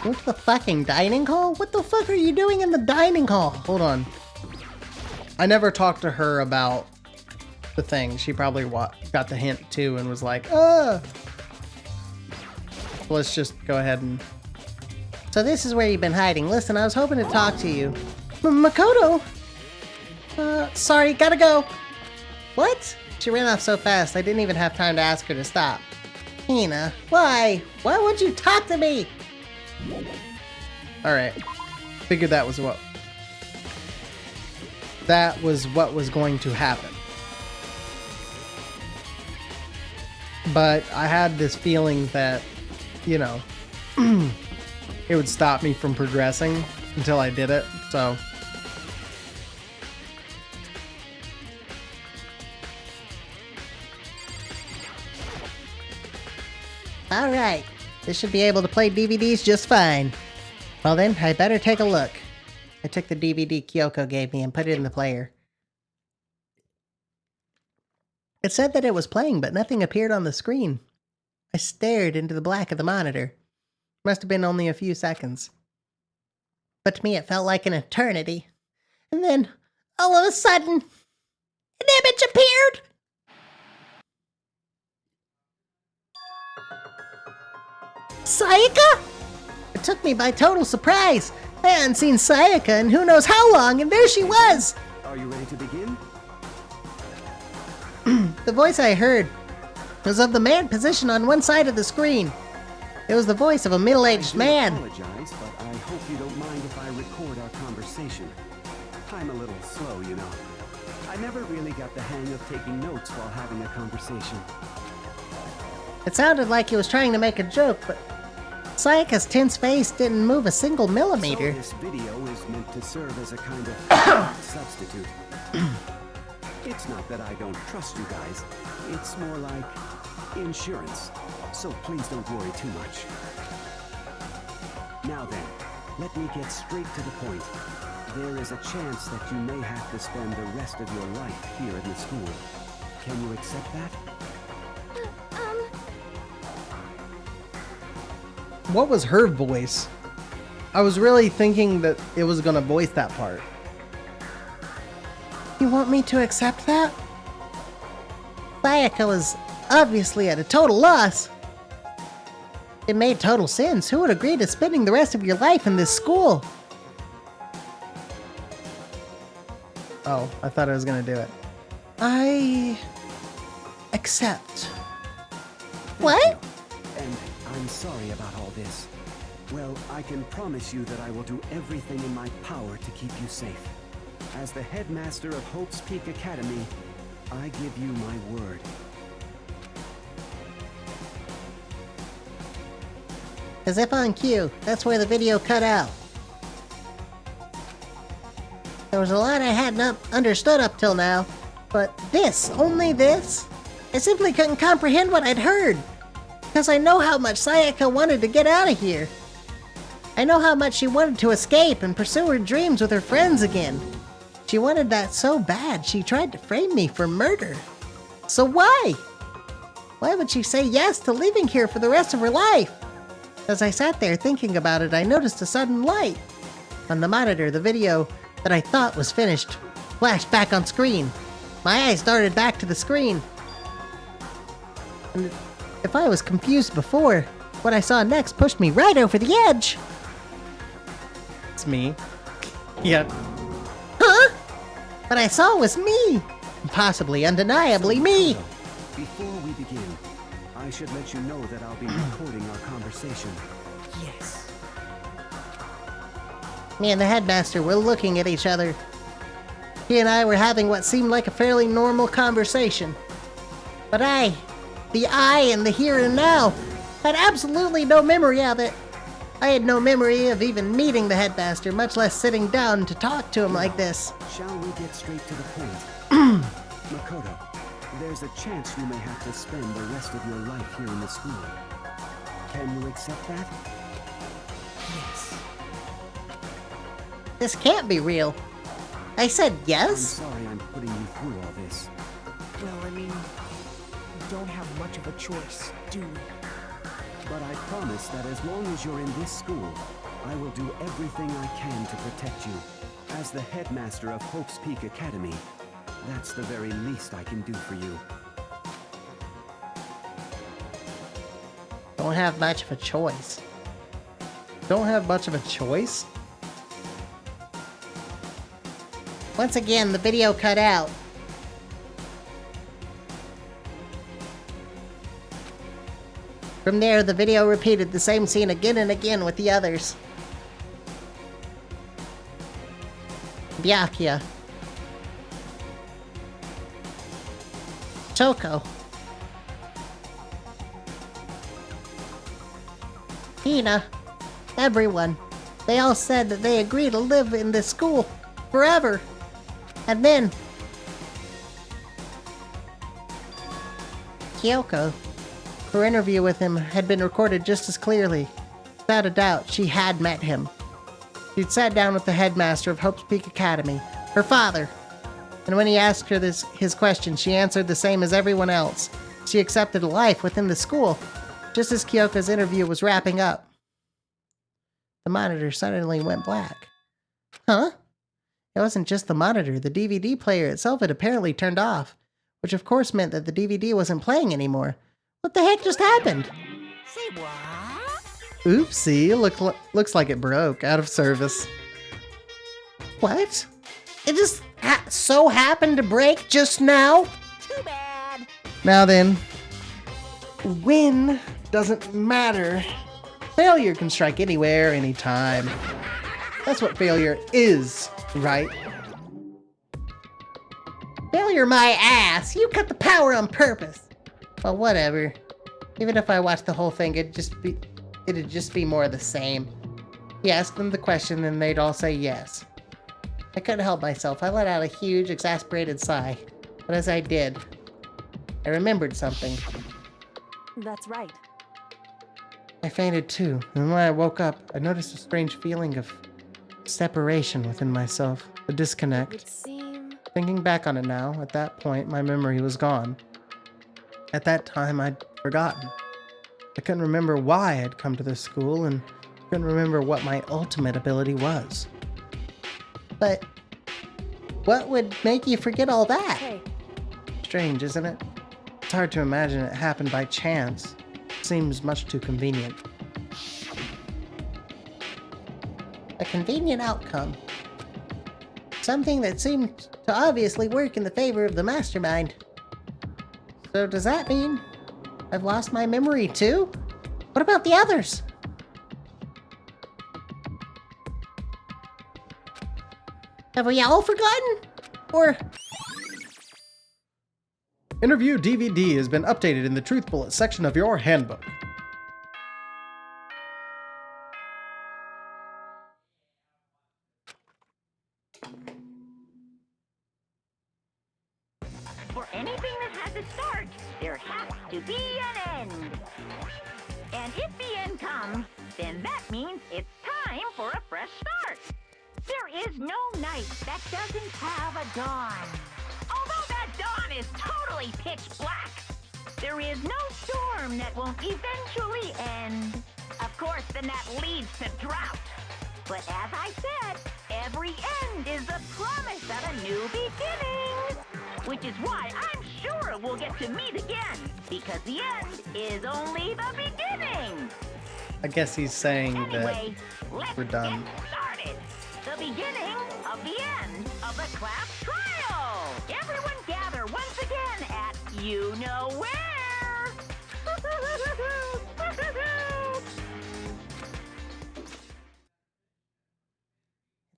Go to the fucking dining hall? What the fuck are you doing in the dining hall? Hold on. I never talked to her about the thing. She probably got the hint too and was like, Let's just go ahead and... So this is where you've been hiding. Listen, I was hoping to talk to you. Makoto? Sorry, gotta go. What? She ran off so fast, I didn't even have time to ask her to stop. Hina, why? Why won't you talk to me? Alright. Figured that was what was going to happen. But I had this feeling that, you know, it would stop me from progressing until I did it, so... Alright, this should be able to play DVDs just fine. Well then, I better take a look. I took the DVD Kyoko gave me and put it in the player. It said that it was playing, but nothing appeared on the screen. I stared into the black of the monitor. Must have been only a few seconds. But to me it felt like an eternity. And then, all of a sudden, an image appeared! Sayaka? It took me by total surprise. I hadn't seen Sayaka in who knows how long, and there she was! Are you ready to begin? The voice I heard was of the man positioned on one side of the screen. It was the voice of a middle-aged man. I apologize, but I hope you don't mind if I record our conversation. I'm a little slow, you know. I never really got the hang of taking notes while having a conversation. It sounded like he was trying to make a joke, but Sayaka's tense face didn't move a single millimeter. So this video is meant to serve as a kind of substitute. It's not that I don't trust you guys. It's more like insurance. So please don't worry too much. Now then, let me get straight to the point. There is a chance that you may have to spend the rest of your life here in the school. Can you accept that? What was her voice? I was really thinking that it was gonna voice that part. You want me to accept that? Sayaka was obviously at a total loss. It made total sense. Who would agree to spending the rest of your life in this school? Oh, I thought I was gonna do it. I accept. What? And I'm sorry about all this. Well, I can promise you that I will do everything in my power to keep you safe. As the headmaster of Hope's Peak Academy, I give you my word. As if on cue, that's where the video cut out. There was a lot I hadn't understood up till now, but this, only this, I simply couldn't comprehend what I'd heard. Because I know how much Sayaka wanted to get out of here. I know how much she wanted to escape and pursue her dreams with her friends again. She wanted that so bad, she tried to frame me for murder. So why? Why would she say yes to living here for the rest of her life? As I sat there thinking about it, I noticed a sudden light. On the monitor, the video that I thought was finished flashed back on screen. My eyes darted back to the screen. And if I was confused before, what I saw next pushed me right over the edge. It's me. Yeah. Huh? What I saw was me. Possibly, undeniably me. Before we begin, I should let you know that I'll be recording our conversation. Yes. Me and the headmaster were looking at each other. He and I were having what seemed like a fairly normal conversation. But the I in the here and now, had absolutely no memory of it. I had no memory of even meeting the headmaster, much less sitting down to talk to him like this. Shall we get straight to the point? Makoto, there's a chance you may have to spend the rest of your life here in the school. Can you accept that? Yes. This can't be real. I said I'm yes? sorry I'm putting you through all this. Well, I mean, we don't have much of a choice, do we? But I promise that as long as you're in this school, I will do everything I can to protect you. As the headmaster of Hope's Peak Academy, that's the very least I can do for you. Don't have much of a choice. Don't have much of a choice? Once again, the video cut out. From there, the video repeated the same scene again and again with the others. Byakuya. Toko. Hina. Everyone. They all said that they agreed to live in this school forever. And then Kyoko. Her interview with him had been recorded just as clearly. Without a doubt, she had met him. She'd sat down with the headmaster of Hope's Peak Academy, her father. And when he asked her his question, she answered the same as everyone else. She accepted a life within the school, just as Kyoko's interview was wrapping up. The monitor suddenly went black. Huh? It wasn't just the monitor. The DVD player itself had apparently turned off, which of course meant that the DVD wasn't playing anymore. What the heck just happened? Say what? Oopsie, looks like it broke out of service. What? It just so happened to break just now? Too bad. Now then, win doesn't matter. Failure can strike anywhere, anytime. That's what failure is, right? Failure my ass! You cut the power on purpose! Well, whatever. Even if I watched the whole thing, it'd just be more of the same. You ask them the question and they'd all say yes. I couldn't help myself. I let out a huge, exasperated sigh. But as I did, I remembered something. That's right. I fainted too, and when I woke up, I noticed a strange feeling of separation within myself, a It disconnect. would seem... Thinking back on it now, at that point, my memory was gone. At that time, I'd forgotten. I couldn't remember why I'd come to this school, and couldn't remember what my ultimate ability was. But what would make you forget all that? Hey, Strange, isn't it? It's hard to imagine it happened by chance. Seems much too convenient. A convenient outcome. Something that seemed to obviously work in the favor of the mastermind. So does that mean I've lost my memory too? What about the others? Have we all forgotten? Or Interview DVD has been updated in the Truth Bullet section of your handbook. For anything that has a start, there has to be an end. And if the end comes, then that means it's time for a fresh start. There is no night that doesn't have a dawn. Although that dawn is totally pitch black, there is no storm that won't eventually end. Of course, then that leads to drought. But as I said, every end is the promise of a new beginning. Which is why I'm sure we'll get to meet again, because the end is only the beginning. I guess he's saying Anyway, let's we're done. get started. The beginning of the end of the class trial. Everyone gather once again at you know where.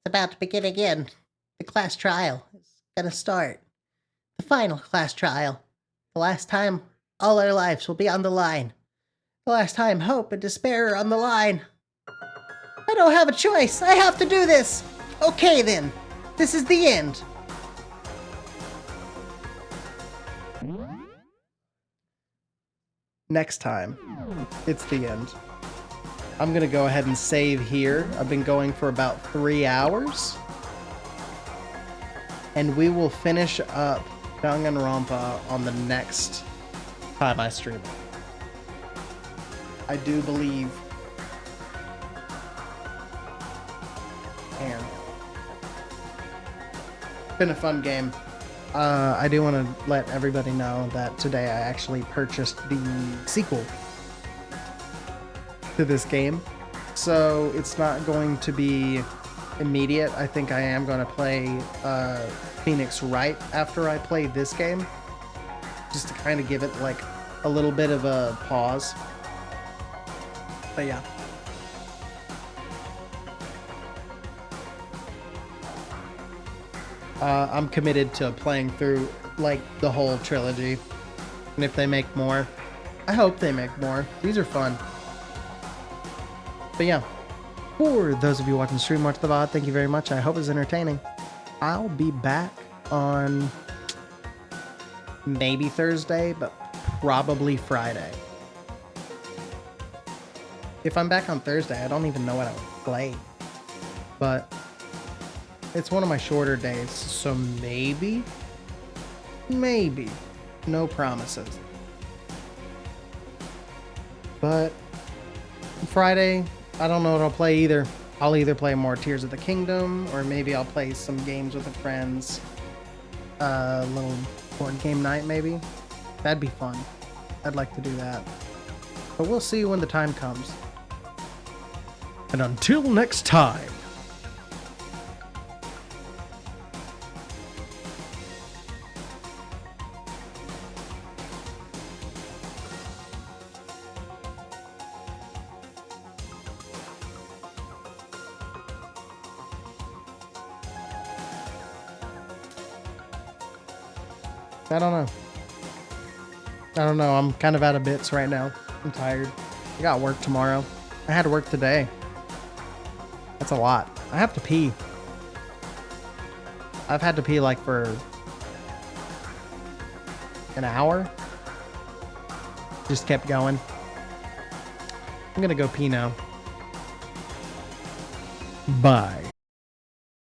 it's about to begin again. The class trial is gonna start. The final class trial. The last time all our lives will be on the line. The last time hope and despair are on the line. I don't have a choice. I have to do this. Okay then. This is the end. Next time, it's the end. I'm gonna go ahead and save here. I've been going for about 3 hours. And we will finish up Danganronpa on the next time I stream it. I do believe. And it's been a fun game. I do want to let everybody know that today I actually purchased the sequel to this game. So it's not going to be immediate. I think I am going to play Phoenix right after I play this game. Just to kind of give it like a little bit of a pause. But yeah. I'm committed to playing through like the whole trilogy. And if they make more, I hope they make more. These are fun. But yeah. For those of you watching the stream, watch the VOD, thank you very much. I hope it's entertaining. I'll be back on maybe Thursday, but probably Friday. If I'm back on Thursday, I don't even know what I would play. But it's one of my shorter days, so maybe, no promises. But Friday, I don't know what I'll play either. I'll either play more Tears of the Kingdom, or maybe I'll play some games with the friends. A little board game night, maybe. That'd be fun. I'd like to do that. But we'll see when the time comes. And until next time. I don't know. I'm kind of out of bits right now. I'm tired. I got work tomorrow. I had to work today. That's a lot. I have to pee. I've had to pee like for an hour. Just kept going. I'm gonna go pee now. Bye.